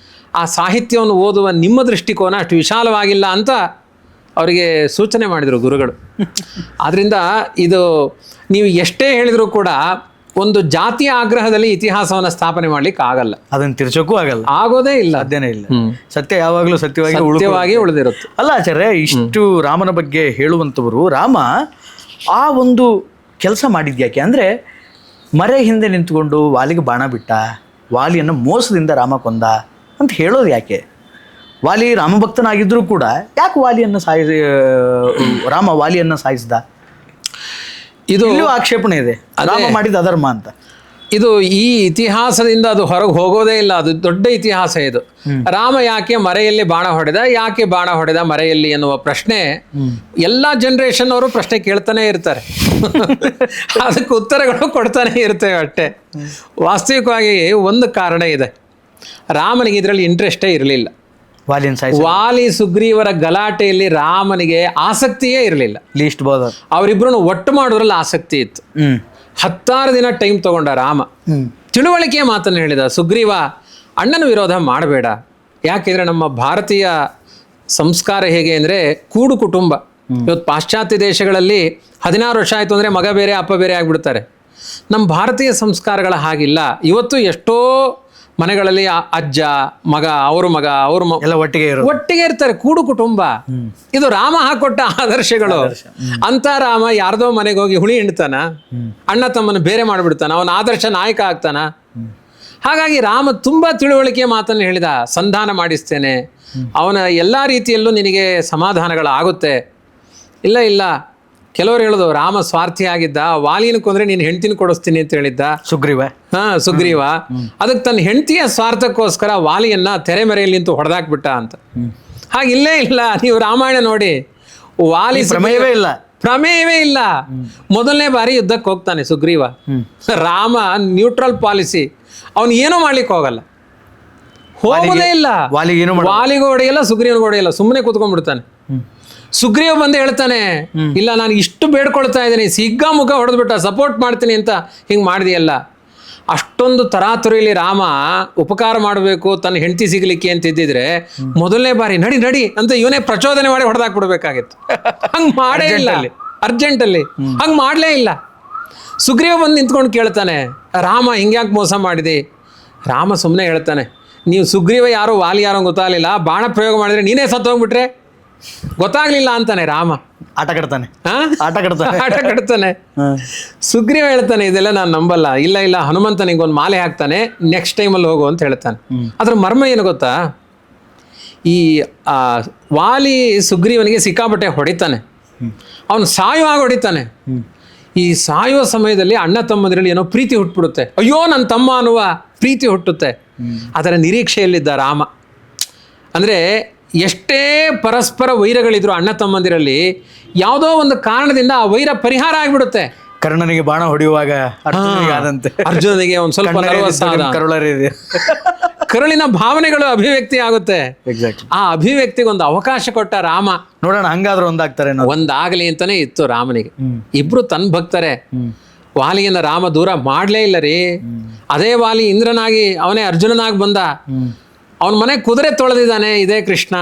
ಆ ಸಾಹಿತ್ಯವನ್ನು ಓದುವ ನಿಮ್ಮ ದೃಷ್ಟಿಕೋನ ಅಷ್ಟು ವಿಶಾಲವಾಗಿಲ್ಲ ಅಂತ ಅವರಿಗೆ ಸೂಚನೆ ಮಾಡಿದರು ಗುರುಗಳು. ಆದ್ರಿಂದ ಇದು ನೀವು ಎಷ್ಟೇ ಹೇಳಿದರೂ ಕೂಡ ಒಂದು ಜಾತಿಯ ಆಗ್ರಹದಲ್ಲಿ ಇತಿಹಾಸವನ್ನು ಸ್ಥಾಪನೆ ಮಾಡ್ಲಿಕ್ಕೆ ಆಗಲ್ಲ, ಅದನ್ನ ತಿರ್ಸೋಕ್ಕೂ ಆಗಲ್ಲ, ಆಗೋದೇ ಇಲ್ಲ, ಸಾಧ್ಯನೇ ಇಲ್ಲ. ಸತ್ಯ ಯಾವಾಗಲೂ ಸತ್ಯವಾಗಿ ಉಳಿದಿರುತ್ತೆ. ಅಲ್ಲ ಆಚಾರ್ಯ, ಇಷ್ಟು ರಾಮನ ಬಗ್ಗೆ ಹೇಳುವಂಥವರು, ರಾಮ ಆ ಒಂದು ಕೆಲಸ ಮಾಡಿದ್ಯಾಕೆ ಅಂದ್ರೆ ಮರೆ ಹಿಂದೆ ನಿಂತ್ಕೊಂಡು ವಾಲಿಗೆ ಬಾಣ ಬಿಟ್ಟ, ವಾಲಿಯನ್ನು ಮೋಸದಿಂದ ರಾಮ ಕೊಂದ ಅಂತ ಹೇಳೋದು ಯಾಕೆ? ವಾಲಿ ರಾಮಭಕ್ತನಾಗಿದ್ರೂ ಕೂಡ ಯಾಕೆ ರಾಮ ವಾಲಿಯನ್ನ ಸಾಯಿಸಿದ? ಇದು ಆಕ್ಷೇಪಣೆ ಇದೆ, ರಾಮ ಮಾಡಿದ ಅಧರ್ಮ ಅಂತ. ಇದು ಈ ಇತಿಹಾಸದಿಂದ ಅದು ಹೊರಗೆ ಹೋಗೋದೇ ಇಲ್ಲ, ಅದು ದೊಡ್ಡ ಇತಿಹಾಸ ಇದು. ರಾಮ ಯಾಕೆ ಮರೆಯಲ್ಲಿ ಬಾಣ ಹೊಡೆದ, ಯಾಕೆ ಬಾಣ ಹೊಡೆದ ಮರೆಯಲ್ಲಿ ಎನ್ನುವ ಪ್ರಶ್ನೆ ಎಲ್ಲ ಜನರೇಷನ್ ಅವರು ಪ್ರಶ್ನೆ ಕೇಳ್ತಾನೆ ಇರ್ತಾರೆ. ಅದಕ್ಕೆ ಉತ್ತರಗಳು ಕೊಡ್ತಾನೆ ಇರ್ತೇವೆ ಅಷ್ಟೇ. ವಾಸ್ತವಿಕವಾಗಿ ಒಂದು ಕಾರಣ ಇದೆ, ರಾಮನಿಗೆ ಇದರಲ್ಲಿ ಇಂಟ್ರೆಸ್ಟೇ ಇರಲಿಲ್ಲ. ವಾಲಿ ಸುಗ್ರೀವರ ಗಲಾಟೆಯಲ್ಲಿ ರಾಮನಿಗೆ ಆಸಕ್ತಿಯೇ ಇರಲಿಲ್ಲ. ಲೀಸ್ಟ್ ಬೋದರ್ ಅವರಿಬ್ರು ಒಟ್ಟು ಮಾಡೋದ್ರಲ್ಲಿ ಆಸಕ್ತಿ ಇತ್ತು. 16 ದಿನ ಟೈಮ್ ತಗೊಂಡ ರಾಮ, ತಿಳುವಳಿಕೆಯ ಮಾತನ್ನು ಹೇಳಿದ. ಸುಗ್ರೀವ, ಅಣ್ಣನ ವಿರೋಧ ಮಾಡಬೇಡ, ಯಾಕೆಂದ್ರೆ ನಮ್ಮ ಭಾರತೀಯ ಸಂಸ್ಕಾರ ಹೇಗೆ ಅಂದರೆ ಕೂಡು ಕುಟುಂಬ. ಇವತ್ತು ಪಾಶ್ಚಾತ್ಯ ದೇಶಗಳಲ್ಲಿ 16 ವರ್ಷ ಆಯಿತು ಅಂದರೆ ಮಗ ಬೇರೆ ಅಪ್ಪ ಬೇರೆ ಆಗಿಬಿಡ್ತಾರೆ. ನಮ್ಮ ಭಾರತೀಯ ಸಂಸ್ಕಾರಗಳ ಹಾಗಿಲ್ಲ. ಇವತ್ತು ಎಷ್ಟೋ ಮನೆಗಳಲ್ಲಿ ಅಜ್ಜ ಮಗ ಅವ್ರ ಎಲ್ಲ ಒಟ್ಟಿಗೆ ಇರ್ತಾರೆ, ಕೂಡು ಕುಟುಂಬ. ಇದು ರಾಮ ಹಾಕೊಟ್ಟ ಆದರ್ಶಗಳು. ಅಂತ ರಾಮ ಯಾರ್ದೋ ಮನೆಗೆ ಹೋಗಿ ಹುಳಿ ಹಿಂಡ್ತಾನ, ಅಣ್ಣ ತಮ್ಮನ್ನು ಬೇರೆ ಮಾಡಿಬಿಡ್ತಾನ, ಅವನ ಆದರ್ಶ ನಾಯಕ ಆಗ್ತಾನ. ಹಾಗಾಗಿ ರಾಮ ತುಂಬಾ ತಿಳುವಳಿಕೆಯ ಮಾತನ್ನು ಹೇಳಿದ, ಸಂಧಾನ ಮಾಡಿಸ್ತೇನೆ, ಅವನ ಎಲ್ಲಾ ರೀತಿಯಲ್ಲೂ ನಿನಗೆ ಸಮಾಧಾನಗಳಾಗುತ್ತೆ. ಇಲ್ಲ ಕೆಲವರು ಹೇಳೋದು ರಾಮ ಸ್ವಾರ್ಥಿ ಆಗಿದ್ದ, ವಾಲಿನ ಕೊಂದ್ರೆ ನೀನು ಹೆಂಡ್ತಿನ ಕೊಡಿಸ್ತೀನಿ ಅಂತ ಹೇಳಿದ್ದ ಸುಗ್ರೀವ. ಅದಕ್ಕೆ ತನ್ನ ಹೆಂಡತಿಯ ಸ್ವಾರ್ಥಕ್ಕೋಸ್ಕರ ವಾಲಿಯನ್ನ ತೆರೆಮರೆಯಲ್ಲಿ ನಿಂತು ಹೊಡೆದಾಕ್ಬಿಟ್ಟ ಅಂತ. ಹಾಗಿಲ್ಲೇ ಇಲ್ಲ. ನೀವು ರಾಮಾಯಣ ನೋಡಿ, ವಾಲಿ ಪ್ರಮೇಯವೇ ಇಲ್ಲ. ಮೊದಲನೇ ಬಾರಿ ಯುದ್ಧಕ್ಕೆ ಹೋಗ್ತಾನೆ ಸುಗ್ರೀವ. ರಾಮ ನ್ಯೂಟ್ರಲ್ ಪಾಲಿಸಿ, ಅವನು ಏನೂ ಮಾಡ್ಲಿಕ್ಕೆ ಹೋಗಲ್ಲ, ಹೋಗೋದೇ ಇಲ್ಲ. ವಾಲಿಗೂ ಹೊಡೆಯಲ್ಲ, ಸುಗ್ರೀವನಿಗೂ ಹೊಡೆಯಲ್ಲ, ಸುಮ್ಮನೆ ಕೂತ್ಕೊಂಡ್ಬಿಡ್ತಾನೆ. ಸುಗ್ರೀವ ಬಂದು ಹೇಳ್ತಾನೆ, ಇಲ್ಲ ನಾನು ಇಷ್ಟು ಬೇಡ್ಕೊಳ್ತಾ ಇದ್ದೀನಿ, ಸಿಗ್ಗಾಮುಗ್ಗ ಹೊಡೆದ್ಬಿಟ್ಟ, ಸಪೋರ್ಟ್ ಮಾಡ್ತೀನಿ ಅಂತ ಹಿಂಗೆ ಮಾಡಿದೆಯಲ್ಲ. ಅಷ್ಟೊಂದು ತರಾತುರಿಯಲ್ಲಿ ರಾಮ ಉಪಕಾರ ಮಾಡಬೇಕು ತನ್ನ ಹೆಂಡತಿ ಸಿಗ್ಲಿಕ್ಕೆ ಅಂತ ಇದ್ದಿದ್ರೆ ಮೊದಲನೇ ಬಾರಿ ನಡಿ ಅಂತ ಇವನೇ ಪ್ರಚೋದನೆ ಮಾಡಿ ಹೊಡೆದಾಕ್ಬಿಡ್ಬೇಕಾಗಿತ್ತು. ಹಂಗೆ ಮಾಡೇ ಇಲ್ಲ, ಅರ್ಜೆಂಟಲ್ಲಿ ಹಂಗೆ ಮಾಡಲೇ ಇಲ್ಲ. ಸುಗ್ರೀವ ಬಂದು ನಿಂತ್ಕೊಂಡು ಕೇಳ್ತಾನೆ, ರಾಮ ಹಿಂಗ್ಯಾಕೆ ಮೋಸ ಮಾಡಿದೆ? ರಾಮ ಸುಮ್ಮನೆ ಹೇಳ್ತಾನೆ, ನೀವು ಸುಗ್ರೀವ ಯಾರೋ ವಾಲಿ ಯಾರೋ ಗೊತ್ತಾಗಲಿಲ್ಲ, ಬಾಣ ಪ್ರಯೋಗ ಮಾಡಿದ್ರೆ ನೀನೇ ಸತ್ತೋಗ್ಬಿಟ್ರೆ ಗೊತ್ತಾಗ್ಲಿಲ್ಲ ಅಂತಾನೆ ರಾಮ. ಆಟ ಕಟ್ತಾನೆ. ಸುಗ್ರೀವ ಹೇಳ್ತಾನೆ, ಇದೆಲ್ಲ ನಾನು ನಂಬಲ್ಲ. ಇಲ್ಲ ಹನುಮಂತ ನಿಂಗೊಂದು ಮಾಲೆ ಹಾಕ್ತಾನೆ, ನೆಕ್ಸ್ಟ್ ಟೈಮಲ್ಲಿ ಹೋಗು ಅಂತ ಹೇಳ್ತಾನೆ. ಅದ್ರ ಮರ್ಮ ಏನು ಗೊತ್ತಾ? ಈ ವಾಲಿ ಸುಗ್ರೀವನಿಗೆ ಸಿಕ್ಕಾಪಟ್ಟೆ ಹೊಡಿತಾನೆ, ಅವನು ಸಾಯುವಾಗ ಹೊಡಿತಾನೆ. ಈ ಸಾಯುವ ಸಮಯದಲ್ಲಿ ಅಣ್ಣ ತಮ್ಮಂದಿರಲ್ಲಿ ಏನೋ ಪ್ರೀತಿ ಹುಟ್ಬಿಡುತ್ತೆ. ಅಯ್ಯೋ ನನ್ನ ತಮ್ಮ ಅನ್ನುವ ಪ್ರೀತಿ ಹುಟ್ಟುತ್ತೆ. ಅದರ ನಿರೀಕ್ಷೆಯಲ್ಲಿದ್ದ ರಾಮ. ಅಂದರೆ ಎಷ್ಟೇ ಪರಸ್ಪರ ವೈರಗಳಿದ್ರು ಅಣ್ಣ ತಮ್ಮಂದಿರಲ್ಲಿ, ಯಾವುದೋ ಒಂದು ಕಾರಣದಿಂದ ಆ ವೈರ ಪರಿಹಾರ ಆಗಿಬಿಡುತ್ತೆ. ಕರ್ಣನಿಗೆ ಬಾಣ ಹೊಡೆಯುವಾಗ ಅರ್ಜುನನಿಗೆ ಒಂದು ಸ್ವಲ್ಪ ಕರುಳಿನ ಭಾವನೆಗಳು ಅಭಿವ್ಯಕ್ತಿ ಆಗುತ್ತೆ. ಆ ಅಭಿವ್ಯಕ್ತಿಗೆ ಒಂದು ಅವಕಾಶ ಕೊಟ್ಟ ರಾಮ. ನೋಡೋಣ ಹಂಗಾದ್ರೂ ಒಂದಾಗಲಿ ಅಂತಾನೆ ಇತ್ತು ರಾಮನಿಗೆ. ಇಬ್ರು ತನ್ನ ಭಕ್ತರೆ. ವಾಲಿಯನ್ನ ರಾಮ ದೂರ ಮಾಡ್ಲೇ ಇಲ್ಲ ರೀ. ಅದೇ ವಾಲಿ ಇಂದ್ರನಾಗಿ ಅವನೇ ಅರ್ಜುನನಾಗಿ ಬಂದ. ಅವನ ಮನೆ ಕುದುರೆ ತೊಳೆದಿದ್ದಾನೆ, ಇದೇ ಕೃಷ್ಣ.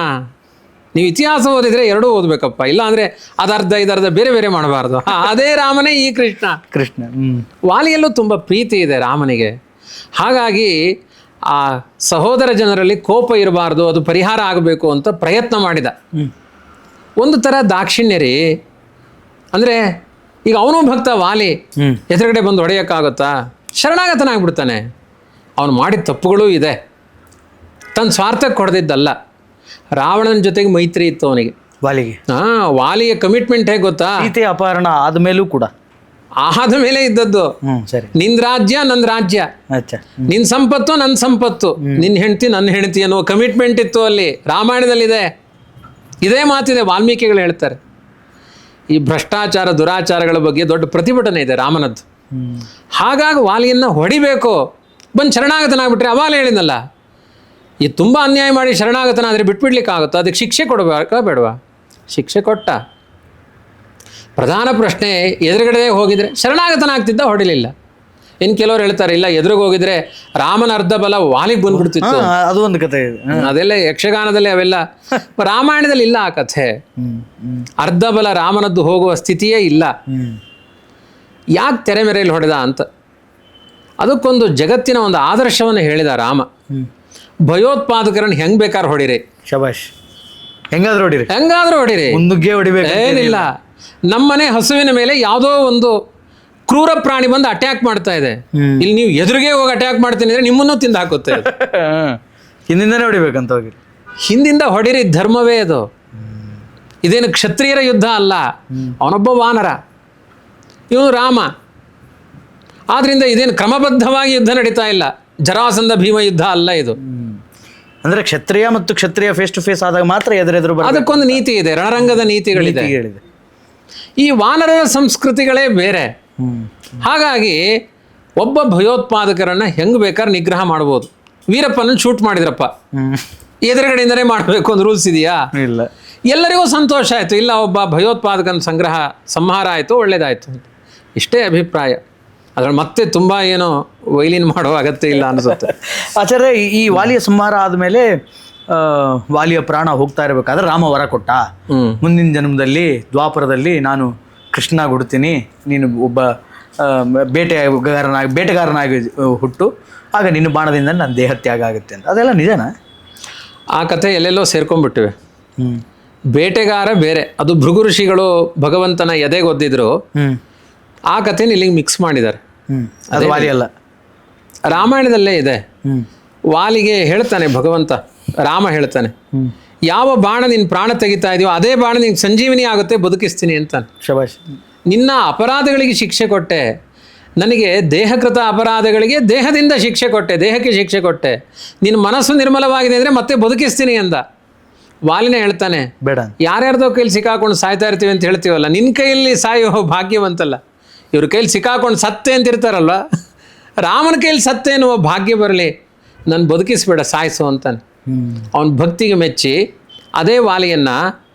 ನೀವು ಇತಿಹಾಸ ಓದಿದ್ರೆ ಎರಡೂ ಓದ್ಬೇಕಪ್ಪ, ಇಲ್ಲ ಅಂದ್ರೆ ಅದರ್ಧ ಇದರ್ಧ ಬೇರೆ ಬೇರೆ ಮಾಡಬಾರ್ದು. ಅದೇ ರಾಮನೇ ಈ ಕೃಷ್ಣ. ವಾಲಿಯಲ್ಲೂ ತುಂಬ ಪ್ರೀತಿ ಇದೆ ರಾಮನಿಗೆ. ಹಾಗಾಗಿ ಆ ಸಹೋದರ ಜನರಲ್ಲಿ ಕೋಪ ಇರಬಾರ್ದು, ಅದು ಪರಿಹಾರ ಆಗಬೇಕು ಅಂತ ಪ್ರಯತ್ನ ಮಾಡಿದ. ಒಂದು ಥರ ದಾಕ್ಷಿಣ್ಯ ರೀ. ಅಂದರೆ ಈಗ ಅವನು ಭಕ್ತ ವಾಲಿ, ಎದುರುಗಡೆ ಬಂದು ಹೊಡೆಯೋಕ್ಕಾಗುತ್ತಾ? ಶರಣಾಗತನಾಗ್ಬಿಡ್ತಾನೆ. ಅವನು ಮಾಡಿದ ತಪ್ಪುಗಳೂ ಇದೆ, ತನ್ನ ಸ್ವಾರ್ಥಕ್ಕೆ ಹೊಡೆದಿದ್ದಲ್ಲ. ರಾವಣನ ಜೊತೆಗೆ ಮೈತ್ರಿ ಇತ್ತು ಅವನಿಗೆ, ವಾಲಿಗೆ. ವಾಲಿಯ ಕಮಿಟ್ಮೆಂಟ್ ಹೇಗೆ ಗೊತ್ತಾ? ಸೀತೆ ಅಪಹರಣ ಆದಮೇಲೂ ಕೂಡ ಆದ ಮೇಲೆ ಇದ್ದದ್ದು. ನಿನ್ ರಾಜ್ಯ ನನ್ನ ರಾಜ್ಯ, ನಿನ್ ಸಂಪತ್ತು ನನ್ನ ಸಂಪತ್ತು, ನಿನ್ ಹೆಂಡತಿ ನನ್ನ ಹೆಂಡತಿ ಅನ್ನುವ ಕಮಿಟ್ಮೆಂಟ್ ಇತ್ತು ಅಲ್ಲಿ. ರಾಮಾಯಣದಲ್ಲಿದೆ, ಇದೇ ಮಾತಿದೆ, ವಾಲ್ಮೀಕಿಗಳು ಹೇಳ್ತಾರೆ. ಈ ಭ್ರಷ್ಟಾಚಾರ ದುರಾಚಾರಗಳ ಬಗ್ಗೆ ದೊಡ್ಡ ಪ್ರತಿಭಟನೆ ಇದೆ ರಾಮನದ್ದು. ಹಾಗಾಗಿ ವಾಲಿಯನ್ನು ಹೊಡಿಬೇಕು, ಬಂದು ಶರಣಾಗತನಾಗ್ಬಿಟ್ರೆ ಅವಾಲ ಹೇಳಿದ್ನಲ್ಲ, ಈ ತುಂಬ ಅನ್ಯಾಯ ಮಾಡಿ ಶರಣಾಗತನಾದರೆ ಬಿಟ್ಬಿಡ್ಲಿಕ್ಕಾಗುತ್ತೋ, ಅದಕ್ಕೆ ಶಿಕ್ಷೆ ಕೊಡಬೇಕಾ ಬೇಡವಾ? ಶಿಕ್ಷೆ ಕೊಟ್ಟ. ಪ್ರಧಾನ ಪ್ರಶ್ನೆ, ಎದುರುಗಡೆ ಹೋಗಿದ್ರೆ ಶರಣಾಗತನಾಗ್ತಿದ್ದ, ಹೊಡಿಲಿಲ್ಲ. ಇನ್ನು ಕೆಲವರು ಹೇಳ್ತಾರೆ ಇಲ್ಲ, ಎದುರಿಗೆ ಹೋಗಿದ್ರೆ ರಾಮನ ಅರ್ಧ ಬಲ ವಾಲಿಗೆ ಬಂದ್ಬಿಡ್ತಿತ್ತು. ಅದು ಒಂದು ಕಥೆ ಇದೆ. ಅದೆಲ್ಲ ಯಕ್ಷಗಾನದಲ್ಲಿ ಅವೆಲ್ಲ, ರಾಮಾಯಣದಲ್ಲಿ ಇಲ್ಲ ಆ ಕಥೆ. ಅರ್ಧ ಬಲ ರಾಮನದ್ದು ಹೋಗುವ ಸ್ಥಿತಿಯೇ ಇಲ್ಲ. ಯಾಕೆ ತೆರೆಮೆರೆಯಲ್ಲಿ ಹೊಡೆದ ಅಂತ ಅದಕ್ಕೊಂದು ಜಗತ್ತಿನ ಒಂದು ಆದರ್ಶವನ್ನು ಹೇಳಿದ ರಾಮ. ಭಯೋತ್ಪಾದಕರನ್ನು ಹೆಂಗ್ ಬೇಕಾದ್ರೆ ಹೊಡಿರಿ, ಶಬಾಷ್, ಹೆಂಗಾದ್ರೂ ಹೊಡಿರಿ, ಮುಂದುಗ್ಗೆ ಹೊಡಿಬೇಕು ಏನಿಲ್ಲ. ನಮ್ಮನೆ ಹಸುವಿನ ಮೇಲೆ ಯಾವುದೋ ಒಂದು ಕ್ರೂರ ಪ್ರಾಣಿ ಬಂದು ಅಟ್ಯಾಕ್ ಮಾಡ್ತಾ ಇದೆ, ಇಲ್ಲಿ ನೀವು ಎದುರಿಗೆ ಹೋಗಿ ಅಟ್ಯಾಕ್ ಮಾಡ್ತೀನಿ ಅಂದ್ರೆ ನಿಮ್ಮನ್ನು ತಿಂದು ಹಾಕುತ್ತೆ. ಹಿಂದಿಂದನೇ ಹೊಡಿಬೇಕಂತ ಹೋಗಿ, ಹಿಂದಿಂದ ಹೊಡಿರಿ, ಧರ್ಮವೇ ಅದು. ಇದೇನು ಕ್ಷತ್ರಿಯರ ಯುದ್ಧ ಅಲ್ಲ, ಅವನೊಬ್ಬ ವಾನರ, ಇವನು ರಾಮ. ಆದ್ರಿಂದ ಇದೇನು ಕ್ರಮಬದ್ಧವಾಗಿ ಯುದ್ಧ ನಡೀತಾ ಇಲ್ಲ, ಜರಾಸಂಧ ಭೀಮ ಯುದ್ಧ ಅಲ್ಲ ಇದು. ಅಂದ್ರೆ ಕ್ಷತ್ರಿಯ ಮತ್ತು ಕ್ಷತ್ರಿಯ ಫೇಸ್ ಟು ಫೇಸ್ ಆದಾಗ ಮಾತ್ರ ಎದುರೆದುರು. ಅದಕ್ಕೊಂದು ನೀತಿ ಇದೆ, ರಣರಂಗದ ನೀತಿಗಳಿದೆ. ಈ ವಾನರರ ಸಂಸ್ಕೃತಿಗಳೇ ಬೇರೆ. ಹಾಗಾಗಿ ಒಬ್ಬ ಭಯೋತ್ಪಾದಕರನ್ನ ಹೆಂಗ್ ಬೇಕಾದ್ರೆ ನಿಗ್ರಹ ಮಾಡ್ಬೋದು. ವೀರಪ್ಪನ ಶೂಟ್ ಮಾಡಿದ್ರಪ್ಪ, ಎದುರುಗಡೆಯಿಂದನೇ ಮಾಡಬೇಕು ಅಂತ ರೂಲ್ಸ್ ಇದೆಯಾ? ಇಲ್ಲ. ಎಲ್ಲರಿಗೂ ಸಂತೋಷ ಆಯಿತು, ಇಲ್ಲ ಒಬ್ಬ ಭಯೋತ್ಪಾದಕನ ಸಂಹಾರ ಆಯಿತು, ಒಳ್ಳೇದಾಯಿತು, ಇಷ್ಟೇ ಅಭಿಪ್ರಾಯ. ಅದ್ರಲ್ಲಿ ಮತ್ತೆ ತುಂಬ ಏನೋ ವೈಲಿನ್ ಮಾಡೋ ಅಗತ್ಯ ಇಲ್ಲ ಅನಿಸುತ್ತೆ. ಆಚಾರ್ಯ, ಈ ವಾಲಿಯ ಸಂಹಾರ ಆದಮೇಲೆ ವಾಲಿಯ ಪ್ರಾಣ ಹೋಗ್ತಾ ಇರಬೇಕಾದ್ರೆ ರಾಮ ವರ ಕೊಟ್ಟ, ಮುಂದಿನ ಜನ್ಮದಲ್ಲಿ ದ್ವಾಪರದಲ್ಲಿ ನಾನು ಕೃಷ್ಣನಾಗಿ ಹುಡ್ತೀನಿ, ನೀನು ಒಬ್ಬ ಬೇಟೆಗಾರನಾಗಿ ಹುಟ್ಟು, ಆಗ ನಿನ್ನ ಬಾಣದಿಂದ ನನ್ನ ದೇಹ ತ್ಯಾಗ ಆಗುತ್ತೆ ಅಂತ. ಅದೆಲ್ಲ ನಿಜನಾ? ಆ ಕಥೆ ಎಲ್ಲೆಲ್ಲೋ ಸೇರ್ಕೊಂಡ್ಬಿಟ್ಟಿವೆ. ಬೇಟೆಗಾರ ಬೇರೆ, ಅದು ಭೃಗು ಋಷಿಗಳು ಭಗವಂತನ ಎದೆಗೆ ಒದ್ದಿದ್ರು, ಆ ಕಥೆನ ಇಲ್ಲಿಗೆ ಮಿಕ್ಸ್ ಮಾಡಿದ್ದಾರೆ. ಅದು ವಾಲಿ ಅಲ್ಲ, ರಾಮಾಯಣದಲ್ಲೇ ಇದೆ. ವಾಲಿಗೆ ಹೇಳ್ತಾನೆ ಭಗವಂತ, ರಾಮ ಹೇಳ್ತಾನೆ, ಯಾವ ಬಾಣ ನಿನ್ನ ಪ್ರಾಣ ತೆಗಿತಾ ಇದೆಯೋ ಅದೇ ಬಾಣ ನಿನ್ಗೆ ಸಂಜೀವಿನಿ ಆಗುತ್ತೆ, ಬದುಕಿಸ್ತೀನಿ ಅಂತಾನೆ. ಶಬಾಷ್. ನಿನ್ನ ಅಪರಾಧಗಳಿಗೆ ಶಿಕ್ಷೆ ಕೊಟ್ಟೆ, ನನಗೆ ದೇಹಕೃತ ಅಪರಾಧಗಳಿಗೆ ದೇಹದಿಂದ ಶಿಕ್ಷೆ ಕೊಟ್ಟೆ, ದೇಹಕ್ಕೆ ಶಿಕ್ಷೆ ಕೊಟ್ಟೆ, ನಿನ್ನ ಮನಸ್ಸು ನಿರ್ಮಲವಾಗಿದೆ ಅಂದರೆ ಮತ್ತೆ ಬದುಕಿಸ್ತೀನಿ ಅಂದ. ವಾಲಿನೇ ಹೇಳ್ತಾನೆ, ಬೇಡ, ಯಾರ್ಯಾರ್ದೋ ಕೈಲಿ ಸಿಕ್ಕಾಕೊಂಡು ಸಾಯ್ತಾ ಇರ್ತೀವಿ ಅಂತ ಹೇಳ್ತೀವಲ್ಲ, ನಿನ್ನ ಕೈಯಲ್ಲಿ ಸಾಯೋ ಭಾಗ್ಯವಂತಲ್ಲ. ಇವ್ರ ಕೈಲಿ ಸಿಕ್ಕಾಕೊಂಡು ಸತ್ತೆ ಅಂತಿರ್ತಾರಲ್ವ, ರಾಮನ ಕೈಲಿ ಸತ್ತೆ ಎನ್ನುವ ಭಾಗ್ಯ ಬರಲಿ, ನಾನು ಬದುಕಿಸ್ಬೇಡ, ಸಾಯಿಸು ಅಂತಾನೆ. ಅವನ ಭಕ್ತಿಗೆ ಮೆಚ್ಚಿ ಅದೇ ವಾಲಿಯನ್ನು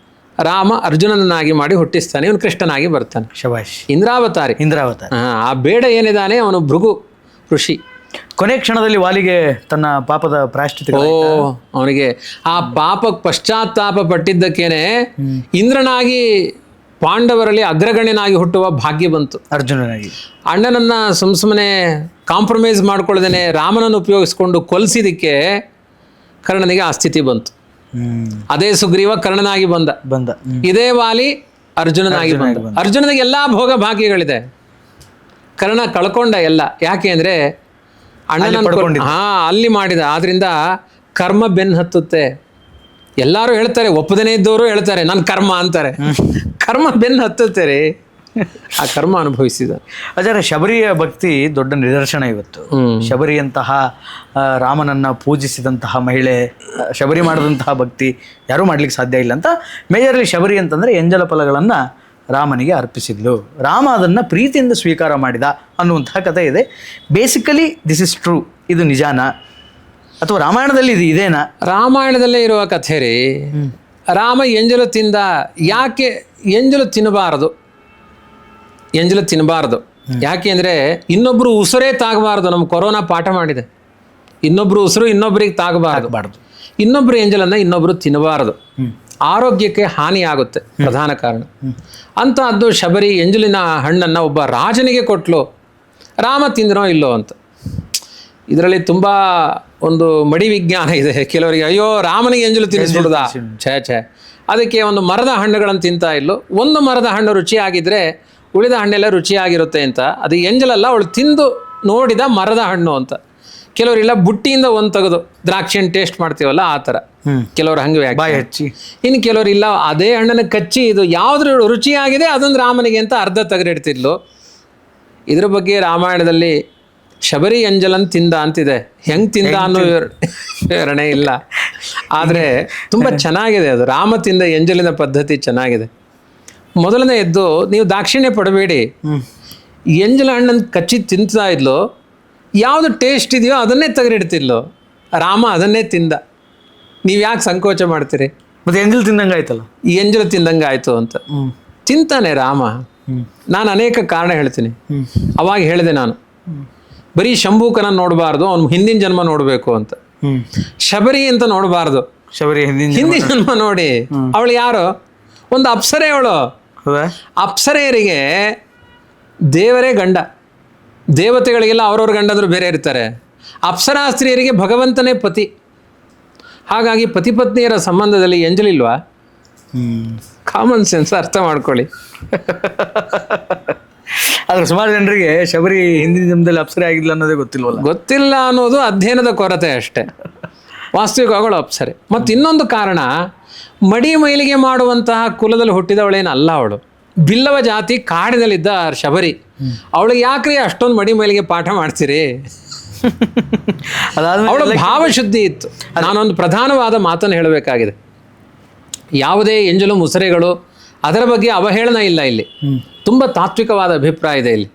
ರಾಮ ಅರ್ಜುನನಾಗಿ ಮಾಡಿ ಹುಟ್ಟಿಸ್ತಾನೆ, ಇವನು ಕೃಷ್ಣನಾಗಿ ಬರ್ತಾನೆ. ಶಬಾಷ್. ಇಂದ್ರಾವತಾರಿ. ಆ ಬೇಡ ಏನಿದ್ದಾನೆ ಅವನು ಭೃಗು ಋಷಿ. ಕೊನೆ ಕ್ಷಣದಲ್ಲಿ ವಾಲಿಗೆ ತನ್ನ ಪಾಪದ ಪ್ರಾಯಶ್ಚಿತ್ತ, ಅವನಿಗೆ ಆ ಪಾಪಕ್ಕೆ ಪಶ್ಚಾತ್ತಾಪ ಪಟ್ಟಿದ್ದಕ್ಕೇನೆ ಇಂದ್ರನಾಗಿ ಪಾಂಡವರಲ್ಲಿ ಅಗ್ರಗಣ್ಯನಾಗಿ ಹುಟ್ಟುವ ಭಾಗ್ಯ ಬಂತು ಅರ್ಜುನನಾಗಿ. ಅಣ್ಣನನ್ನ ಸುಮ್ಮನೆ ಕಾಂಪ್ರಮೈಸ್ ಮಾಡ್ಕೊಳ್ಳದೇನೆ ರಾಮನನ್ನು ಉಪಯೋಗಿಸ್ಕೊಂಡು ಕೊಲ್ಸಿದಕ್ಕೆ ಕರ್ಣನಿಗೆ ಆ ಸ್ಥಿತಿ ಬಂತು. ಅದೇ ಸುಗ್ರೀವ ಕರ್ಣನಾಗಿ ಬಂದ, ಇದೇ ವಾಲಿ ಅರ್ಜುನನಾಗಿ ಬಂದ. ಅರ್ಜುನನಿಗೆ ಎಲ್ಲಾ ಭೋಗ ಭಾಗ್ಯಗಳಿದೆ, ಕರ್ಣ ಕಳ್ಕೊಂಡ ಎಲ್ಲ. ಯಾಕೆ ಅಂದ್ರೆ ಅಣ್ಣನ ಅಲ್ಲಿ ಮಾಡಿದ. ಆದ್ರಿಂದ ಕರ್ಮ ಬೆನ್ನು ಹತ್ತುತ್ತೆ. ಎಲ್ಲರೂ ಹೇಳ್ತಾರೆ, ಒಪ್ಪದನೇ ಇದ್ದವರು ಹೇಳ್ತಾರೆ ನನ್ನ ಕರ್ಮ ಅಂತಾರೆ. ಕರ್ಮ ಬೆನ್ನು ಹತ್ತುತ್ತೆ ರೀ, ಆ ಕರ್ಮ ಅನುಭವಿಸಿದ. ಆಚಾರ್ಯ, ಶಬರಿಯ ಭಕ್ತಿ ದೊಡ್ಡ ನಿದರ್ಶನ ಇವತ್ತು. ಶಬರಿಯಂತಹ ರಾಮನನ್ನ ಪೂಜಿಸಿದಂತಹ ಮಹಿಳೆ, ಶಬರಿ ಮಾಡಿದಂತಹ ಭಕ್ತಿ ಯಾರೂ ಮಾಡ್ಲಿಕ್ಕೆ ಸಾಧ್ಯ ಇಲ್ಲ ಅಂತ. ಮೇಜರ್ಲಿ ಶಬರಿ ಅಂತಂದ್ರೆ ಎಂಜಲ ಫಲಗಳನ್ನು ರಾಮನಿಗೆ ಅರ್ಪಿಸಿದ್ಲು, ರಾಮ ಅದನ್ನು ಪ್ರೀತಿಯಿಂದ ಸ್ವೀಕಾರ ಮಾಡಿದ ಅನ್ನುವಂತಹ ಕಥೆ ಇದೆ. Basically this is true. ಇದು ನಿಜಾನಾ ಅಥವಾ ರಾಮಾಯಣದಲ್ಲಿ ಇದು ಇದೇನಾ? ರಾಮಾಯಣದಲ್ಲೇ ಇರುವ ಕಥೆ ರೀ. ರಾಮ ಎಂಜಲು ತಿಂದ. ಯಾಕೆ ಎಂಜಲು ತಿನ್ನಬಾರದು? ಯಾಕೆ ಅಂದರೆ ಇನ್ನೊಬ್ರು ಉಸಿರೇ ತಾಗಬಾರ್ದು. ನಮ್ಮ ಕೊರೋನಾ ಪಾಠ ಮಾಡಿದೆ, ಇನ್ನೊಬ್ರು ಉಸಿರು ಇನ್ನೊಬ್ರಿಗೆ ತಾಗಬಾರದು. ಇನ್ನೊಬ್ರು ಎಂಜಲನ್ನು ಇನ್ನೊಬ್ರು ತಿನ್ನಬಾರದು, ಆರೋಗ್ಯಕ್ಕೆ ಹಾನಿ ಆಗುತ್ತೆ, ಪ್ರಧಾನ ಕಾರಣ. ಅಂತಹದ್ದು ಶಬರಿ ಎಂಜಲಿನ ಹಣ್ಣನ್ನು ಒಬ್ಬ ರಾಜನಿಗೆ ಕೊಟ್ಲು, ರಾಮ ತಿಂದ್ರೋ ಇಲ್ಲೋ ಅಂತ. ಇದರಲ್ಲಿ ತುಂಬ ಒಂದು ಮಡಿ ವಿಜ್ಞಾನ ಇದೆ. ಕೆಲವರಿಗೆ ಅಯ್ಯೋ ರಾಮನಿಗೆ ಎಂಜಲು ತಿನ್ನಿಸ್ಬಿಡುದ, ಛೇ. ಅದಕ್ಕೆ ಒಂದು ಮರದ ಹಣ್ಣುಗಳನ್ನು ತಿಂತಾ ಇಲ್ಲೋ. ಒಂದು ಮರದ ಹಣ್ಣು ರುಚಿಯಾಗಿದ್ದರೆ ಉಳಿದ ಹಣ್ಣೆಲ್ಲ ರುಚಿಯಾಗಿರುತ್ತೆ ಅಂತ. ಅದು ಎಂಜಲಲ್ಲ, ಅವಳು ತಿಂದು ನೋಡಿದ ಮರದ ಹಣ್ಣು ಅಂತ. ಕೆಲವರೆಲ್ಲ ಬುಟ್ಟಿಯಿಂದ ಒಂದು ತೆಗೆದು ದ್ರಾಕ್ಷಿಯನ್ನು ಟೇಸ್ಟ್ ಮಾಡ್ತೀವಲ್ಲ ಆ ಥರ. ಕೆಲವರು ಹಂಗೆ ಬಾಯಿ ಹಚ್ಚಿ, ಇನ್ನು ಕೆಲವರು ಇಲ್ಲ ಅದೇ ಹಣ್ಣನ್ನು ಕಚ್ಚಿ ಇದು ಯಾವ್ದು ರುಚಿಯಾಗಿದೆ ಅದೊಂದು ರಾಮನಿಗೆ ಅಂತ ಅರ್ಧ ತೆಗೆದಿಡ್ತಿದ್ಲು. ಇದ್ರ ಬಗ್ಗೆ ರಾಮಾಯಣದಲ್ಲಿ ಶಬರಿ ಎಂಜಲನ್ ತಿಂದ ಅಂತಿದೆ. ಹೆಂಗೆ ತಿಂದ ಅನ್ನೋ ವಿವರಣೆ ಇಲ್ಲ, ಆದರೆ ತುಂಬ ಚೆನ್ನಾಗಿದೆ ಅದು. ರಾಮ ತಿಂದ ಎಂಜಲಿನ ಪದ್ಧತಿ ಚೆನ್ನಾಗಿದೆ. ಮೊದಲನೆಯದ್ದು, ನೀವು ದಾಕ್ಷಿಣ್ಯ ಪಡಬೇಡಿ. ಎಂಜಲ ಹಣ್ಣನ್ನು ಕಚ್ಚಿ ತಿಂತಾ ಇದ್ಲು, ಯಾವುದು ಟೇಸ್ಟ್ ಇದೆಯೋ ಅದನ್ನೇ ತೆಗೆದಿಡ್ತಿದ್ಲು. ರಾಮ ಅದನ್ನೇ ತಿಂದ. ನೀವು ಯಾಕೆ ಸಂಕೋಚ ಮಾಡ್ತೀರಿ? ಮತ್ತೆ ಎಂಜಲ್ ತಿಂದಂಗೆ ಆಯ್ತಲ್ಲ. ಈ ಎಂಜಲು ತಿಂದಂಗೆ ಆಯಿತು ಅಂತ ತಿಂತಾನೆ ರಾಮ. ನಾನು ಅನೇಕ ಕಾರಣ ಹೇಳ್ತೀನಿ. ಅವಾಗ ಹೇಳಿದೆ ನಾನು, ಬರೀ ಶಂಭೂಕನ ನೋಡಬಾರ್ದು, ಅವನು ಹಿಂದಿನ ಜನ್ಮ ನೋಡಬೇಕು ಅಂತ. ಶಬರಿ ಅಂತ ನೋಡಬಾರ್ದು, ಶಬರಿ ಹಿಂದಿನ ಜನ್ಮ ನೋಡಿ. ಅವಳು ಯಾರು? ಒಂದು ಅಪ್ಸರೆ ಅವಳು. ಅಪ್ಸರೆಯರಿಗೆ ದೇವರೇ ಗಂಡ, ದೇವತೆಗಳಿಗೆಲ್ಲ ಅವ್ರವ್ರ ಗಂಡಂದ್ರು ಬೇರೆ ಇರ್ತಾರೆ. ಅಪ್ಸರಾ ಸ್ತ್ರೀಯರಿಗೆ ಭಗವಂತನೇ ಪತಿ. ಹಾಗಾಗಿ ಪತಿ ಪತ್ನಿಯರ ಸಂಬಂಧದಲ್ಲಿ ಎಂಜಲಿಲ್ವಾ? ಕಾಮನ್ ಸೆನ್ಸ್ ಅರ್ಥ ಮಾಡ್ಕೊಳ್ಳಿ. ಆದ್ರೆ ಸುಮಾರು ಜನರಿಗೆ ಶಬರಿ ಹಿಂದಿನ ಜನ್ಮದಲ್ಲಿ ಅಪ್ಸರೆ ಆಗಿಲ್ಲ ಅನ್ನೋದೇ ಗೊತ್ತಿಲ್ವಲ್ಲ. ಗೊತ್ತಿಲ್ಲ ಅನ್ನೋದು ಅಧ್ಯಯನದ ಕೊರತೆ ಅಷ್ಟೇ. ವಾಸ್ತವಿಕಗಳು ಅಪ್ಸರೆ. ಮತ್ತು ಇನ್ನೊಂದು ಕಾರಣ, ಮಡಿ ಮೈಲಿಗೆ ಮಾಡುವಂತಹ ಕುಲದಲ್ಲಿ ಹುಟ್ಟಿದವಳೇನಲ್ಲ ಅವಳು. ಬಿಲ್ಲವ ಜಾತಿ ಕಾಡಿನಲ್ಲಿದ್ದ ಶಬರಿ. ಅವಳಿಗೆ ಯಾಕ್ರಿ ಅಷ್ಟೊಂದು ಮಡಿ ಮೈಲಿಗೆ ಪಾಠ ಮಾಡ್ತೀರಿ? ಅವಳ ಭಾವಶುದ್ಧಿ ಇತ್ತು. ನಾನೊಂದು ಪ್ರಧಾನವಾದ ಮಾತನ್ನು ಹೇಳಬೇಕಾಗಿದೆ. ಯಾವುದೇ ಎಂಜಲು ಮುಸರೆಗಳು ಅದರ ಬಗ್ಗೆ ಅವಹೇಳನ ಇಲ್ಲ ಇಲ್ಲಿ. ತುಂಬ ತಾತ್ವಿಕವಾದ ಅಭಿಪ್ರಾಯ ಇದೆ ಇಲ್ಲಿ.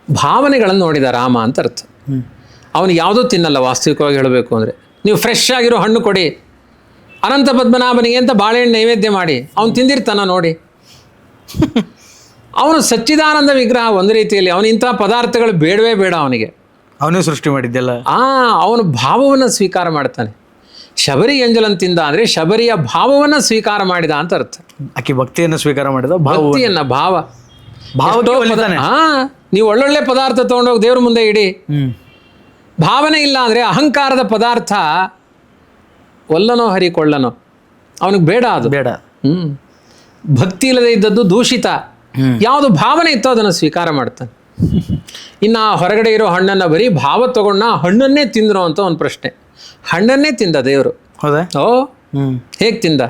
ಭಾವನೆಗಳನ್ನು ನೋಡಿದ ರಾಮ ಅಂತ ಅರ್ಥ. ಅವನು ಯಾವುದೂ ತಿನ್ನಲ್ಲ ವಾಸ್ತವಿಕವಾಗಿ ಹೇಳಬೇಕು ಅಂದರೆ. ನೀವು ಫ್ರೆಶ್ ಆಗಿರೋ ಹಣ್ಣು ಕೊಡಿ, ಅನಂತ ಪದ್ಮನಾಭನಿಗೆ ಅಂತ ಬಾಳೆಹಣ್ಣು ನೈವೇದ್ಯ ಮಾಡಿ, ಅವನು ತಿಂದಿರ್ತಾನ ನೋಡಿ. ಅವನು ಸಚ್ಚಿದಾನಂದ ವಿಗ್ರಹ ಒಂದು ರೀತಿಯಲ್ಲಿ. ಅವನು ಇಂಥ ಪದಾರ್ಥಗಳು ಬೇಡವೇ ಬೇಡ ಅವನಿಗೆ. ಅವನೇ ಸೃಷ್ಟಿ ಮಾಡಿದ್ದೆಲ್ಲ. ಅವನು ಭಾವವನ್ನು ಸ್ವೀಕಾರ ಮಾಡ್ತಾನೆ. ಶಬರಿ ಎಂಜಲನ್ ತಿಂದ ಅಂದರೆ ಶಬರಿಯ ಭಾವವನ್ನು ಸ್ವೀಕಾರ ಮಾಡಿದ ಅಂತ ಅರ್ಥ. ಆಕೆ ಭಕ್ತಿಯನ್ನು ಸ್ವೀಕಾರ ಮಾಡಿದ, ಭಕ್ತಿಯನ್ನ ಭಾವ. ನೀವು ಒಳ್ಳೊಳ್ಳೆ ಪದಾರ್ಥ ತೊಗೊಂಡೋಗಿ ದೇವ್ರ ಮುಂದೆ ಇಡಿ, ಭಾವನೆ ಇಲ್ಲ ಅಂದರೆ ಅಹಂಕಾರದ ಪದಾರ್ಥ ಒಲ್ಲನೋ ಹರಿಕೊಳ್ಳನೋ ಅವನಿಗೆ ಬೇಡ, ಅದು ಬೇಡ. ಭಕ್ತಿ ಇಲ್ಲದೆ ಇದ್ದದ್ದು ದೂಷಿತ. ಯಾವುದು ಭಾವನೆ ಇತ್ತೋ ಅದನ್ನು ಸ್ವೀಕಾರ ಮಾಡ್ತಾನೆ. ಇನ್ನು ಹೊರಗಡೆ ಇರೋ ಹಣ್ಣನ್ನು ಬರೀ ಭಾವ ತಗೊಂಡ ಹಣ್ಣನ್ನೇ ತಿಂದ್ರು ಅಂತ ಒಂದು ಪ್ರಶ್ನೆ. ಹಣ್ಣನ್ನೇ ತಿಂದ ದೇವರು. ಹೌದಾ? ಹೇಗೆ ತಿಂದ?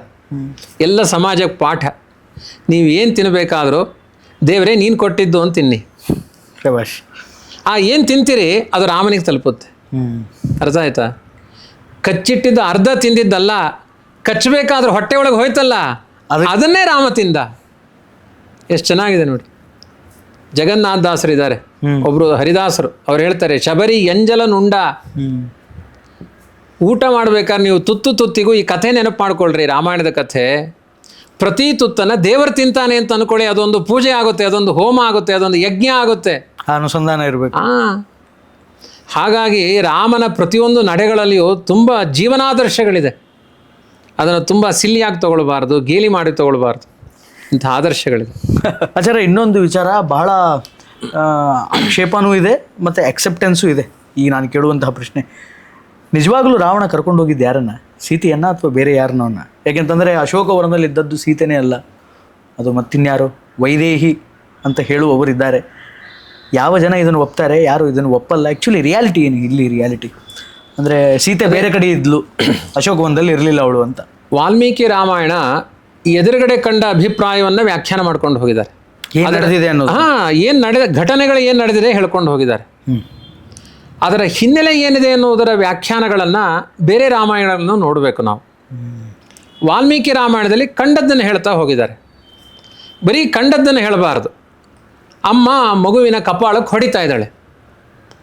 ಎಲ್ಲ ಸಮಾಜಕ್ಕೆ ಪಾಠ. ನೀವು ಏನು ತಿನ್ನಬೇಕಾದ್ರೂ ದೇವರೇ ನೀನು ಕೊಟ್ಟಿದ್ದು ಅಂತ ತಿನ್ನಿ. ಏನು ತಿಂತೀರಿ ಅದು ರಾಮನಿಗೆ ತಲುಪುತ್ತೆ. ಅರ್ಥ ಆಯ್ತಾ? ಕಚ್ಚಿಟ್ಟಿದ್ದು ಅರ್ಧ ತಿಂದಿದ್ದಲ್ಲ, ಕಚ್ಚಬೇಕಾದ್ರೆ ಹೊಟ್ಟೆ ಒಳಗೆ ಹೋಯ್ತಲ್ಲ ಅದನ್ನೇ ರಾಮ ತಿಂದ. ಎಷ್ಟು ಚೆನ್ನಾಗಿದೆ ನೋಡಿ. ಜಗನ್ನಾಥ ದಾಸರು ಇದ್ದಾರೆ, ಒಬ್ರು ಹರಿದಾಸರು. ಅವ್ರು ಹೇಳ್ತಾರೆ, ಶಬರಿ ಎಂಜಲನುಂಡ. ಊಟ ಮಾಡ್ಬೇಕಾದ್ರೆ ನೀವು ತುತ್ತು ತುತ್ತಿಗೂ ಈ ಕಥೆ ನೆನಪು ಮಾಡ್ಕೊಳ್ರಿ, ರಾಮಾಯಣದ ಕಥೆ. ಪ್ರತಿ ತುತ್ತನ್ನು ದೇವರು ತಿಂತಾನೆ ಅಂತ ಅನ್ಕೊಳ್ಳಿ, ಅದೊಂದು ಪೂಜೆ ಆಗುತ್ತೆ, ಅದೊಂದು ಹೋಮ ಆಗುತ್ತೆ, ಅದೊಂದು ಯಜ್ಞ ಆಗುತ್ತೆ. ಅನುಸಂಧಾನ ಇರಬೇಕು. ಹಾಗಾಗಿ ರಾಮನ ಪ್ರತಿಯೊಂದು ನಡೆಗಳಲ್ಲಿಯೂ ತುಂಬ ಜೀವನಾದರ್ಶಗಳಿದೆ. ಅದನ್ನು ತುಂಬ ಸಿಲ್ಲಿಯಾಗಿ ತಗೊಳ್ಬಾರ್ದು, ಗೇಲಿ ಮಾಡಿ ತಗೊಳ್ಬಾರ್ದು. ಇಂಥ ಆದರ್ಶಗಳಿದೆ. ಆಚಾರ್ಯ, ಇನ್ನೊಂದು ವಿಚಾರ ಬಹಳ ಆಕ್ಷೇಪನೂ ಇದೆ ಮತ್ತು ಅಕ್ಸೆಪ್ಟೆನ್ಸು ಇದೆ. ಈಗ ನಾನು ಕೇಳುವಂತಹ ಪ್ರಶ್ನೆ, ನಿಜವಾಗ್ಲೂ ರಾವಣ ಕರ್ಕೊಂಡು ಹೋಗಿದ್ದು ಯಾರನ್ನ? ಸೀತೆಯನ್ನ ಅಥವಾ ಬೇರೆ ಯಾರನ್ನ? ಯಾಕೆಂತಂದರೆ ಅಶೋಕವನದಲ್ಲಿ ಇದ್ದದ್ದು ಸೀತೆನೇ ಅಲ್ಲ, ಅದು ಮತ್ತಿನ್ಯಾರು ವೈದೇಹಿ ಅಂತ ಹೇಳುವವರಿದ್ದಾರೆ. ಯಾವ ಜನ ಇದನ್ನು ಒಪ್ತಾರೆ, ಯಾರು ಇದನ್ನು ಒಪ್ಪಲ್ಲ. ಆ್ಯಕ್ಚುಲಿ ರಿಯಾಲಿಟಿ ಏನು ಇಲ್ಲಿ? ರಿಯಾಲಿಟಿ ಅಂದರೆ ಸೀತೆ ಬೇರೆ ಕಡೆ ಇದ್ಲು, ಅಶೋಕವನದಲ್ಲಿ ಇರಲಿಲ್ಲ ಅವಳು ಅಂತ. ವಾಲ್ಮೀಕಿ ರಾಮಾಯಣ ಎದುರುಗಡೆ ಕಂಡ ಅಭಿಪ್ರಾಯವನ್ನು ವ್ಯಾಖ್ಯಾನ ಮಾಡ್ಕೊಂಡು ಹೋಗಿದ್ದಾರೆ. ಏನು ನಡೆದಿದೆ ಅನ್ನೋದು, ಏನು ನಡೆದ ಘಟನೆಗಳು ಏನು ನಡೆದಿದೆ ಹೇಳ್ಕೊಂಡು ಹೋಗಿದ್ದಾರೆ. ಅದರ ಹಿನ್ನೆಲೆ ಏನಿದೆ ಅನ್ನೋದರ ವ್ಯಾಖ್ಯಾನಗಳನ್ನು ಬೇರೆ ರಾಮಾಯಣಗಳನ್ನು ನೋಡಬೇಕು ನಾವು. ವಾಲ್ಮೀಕಿ ರಾಮಾಯಣದಲ್ಲಿ ಕಂಡದ್ದನ್ನು ಹೇಳ್ತಾ ಹೋಗಿದ್ದಾರೆ. ಬರೀ ಕಂಡದ್ದನ್ನು ಹೇಳಬಾರ್ದು. ಅಮ್ಮ ಮಗುವಿನ ಕಪಾಳಕ್ಕೆ ಹೊಡಿತಾ ಇದ್ದಾಳೆ,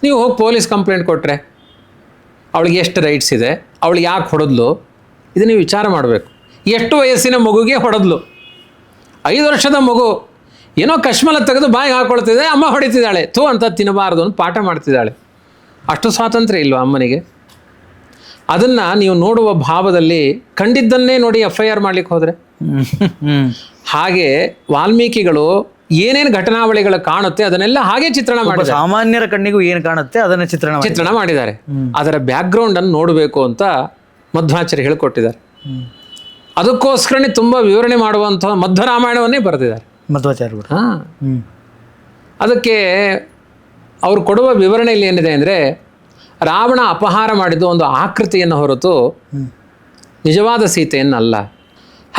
ನೀವು ಹೋಗಿ ಪೊಲೀಸ್ ಕಂಪ್ಲೇಂಟ್ ಕೊಟ್ಟರೆ ಅವಳಿಗೆ ಎಷ್ಟು ರೈಟ್ಸ್ ಇದೆ, ಅವಳು ಯಾಕೆ ಹೊಡೆದ್ಲು, ಇದು ನೀವು ವಿಚಾರ ಮಾಡಬೇಕು. ಎಷ್ಟು ವಯಸ್ಸಿನ ಮಗುಗೆ ಹೊಡೆದ್ಲು? 5 ವರ್ಷದ ಮಗು ಏನೋ ಕಶ್ಮಲ ತೆಗೆದು ಬಾಯಿಗೆ ಹಾಕೊಳ್ತಿದೆ, ಅಮ್ಮ ಹೊಡಿತಿದ್ದಾಳೆ, ಥೂ ಅಂತ ತಿನ್ನಬಾರ್ದು ಅಂತ ಪಾಠ ಮಾಡ್ತಿದ್ದಾಳೆ. ಅಷ್ಟು ಸ್ವಾತಂತ್ರ್ಯ ಇಲ್ವ ಅಮ್ಮನಿಗೆ? ಅದನ್ನು ನೀವು ನೋಡುವ ಭಾವದಲ್ಲಿ ಕಂಡಿದ್ದನ್ನೇ ನೋಡಿ FIR ಮಾಡ್ಲಿಕ್ಕೆ ಹೋದರೆ. ಹಾಗೆ ವಾಲ್ಮೀಕಿಗಳು ಏನೇನು ಘಟನಾವಳಿಗಳು ಕಾಣುತ್ತೆ ಅದನ್ನೆಲ್ಲ ಹಾಗೆ ಚಿತ್ರಣ ಮಾಡಿದ್ದಾರೆ. ಸಾಮಾನ್ಯರ ಕಣ್ಣಿಗೂ ಏನು ಕಾಣುತ್ತೆ ಅದನ್ನು ಚಿತ್ರಣ ಮಾಡಿದ್ದಾರೆ. ಅದರ ಬ್ಯಾಕ್ಗ್ರೌಂಡನ್ನು ನೋಡಬೇಕು ಅಂತ ಮಧ್ವಾಚಾರ್ಯ ಹೇಳಿಕೊಟ್ಟಿದ್ದಾರೆ. ಅದಕ್ಕೋಸ್ಕರನೇ ತುಂಬ ವಿವರಣೆ ಮಾಡುವಂಥ ಮಧ್ವರಾಮಾಯಣವನ್ನೇ ಬರೆದಿದ್ದಾರೆ ಮಧ್ವಾಚಾರ್ಯರು. ಅದಕ್ಕೆ ಅವರು ಕೊಡುವ ವಿವರಣೆಯಲ್ಲಿ ಏನಿದೆ ಅಂದರೆ, ರಾವಣ ಅಪಹಾರ ಮಾಡಿದ್ದು ಒಂದು ಆಕೃತಿಯನ್ನು ಹೊರತು ನಿಜವಾದ ಸೀತೆಯನ್ನಲ್ಲ.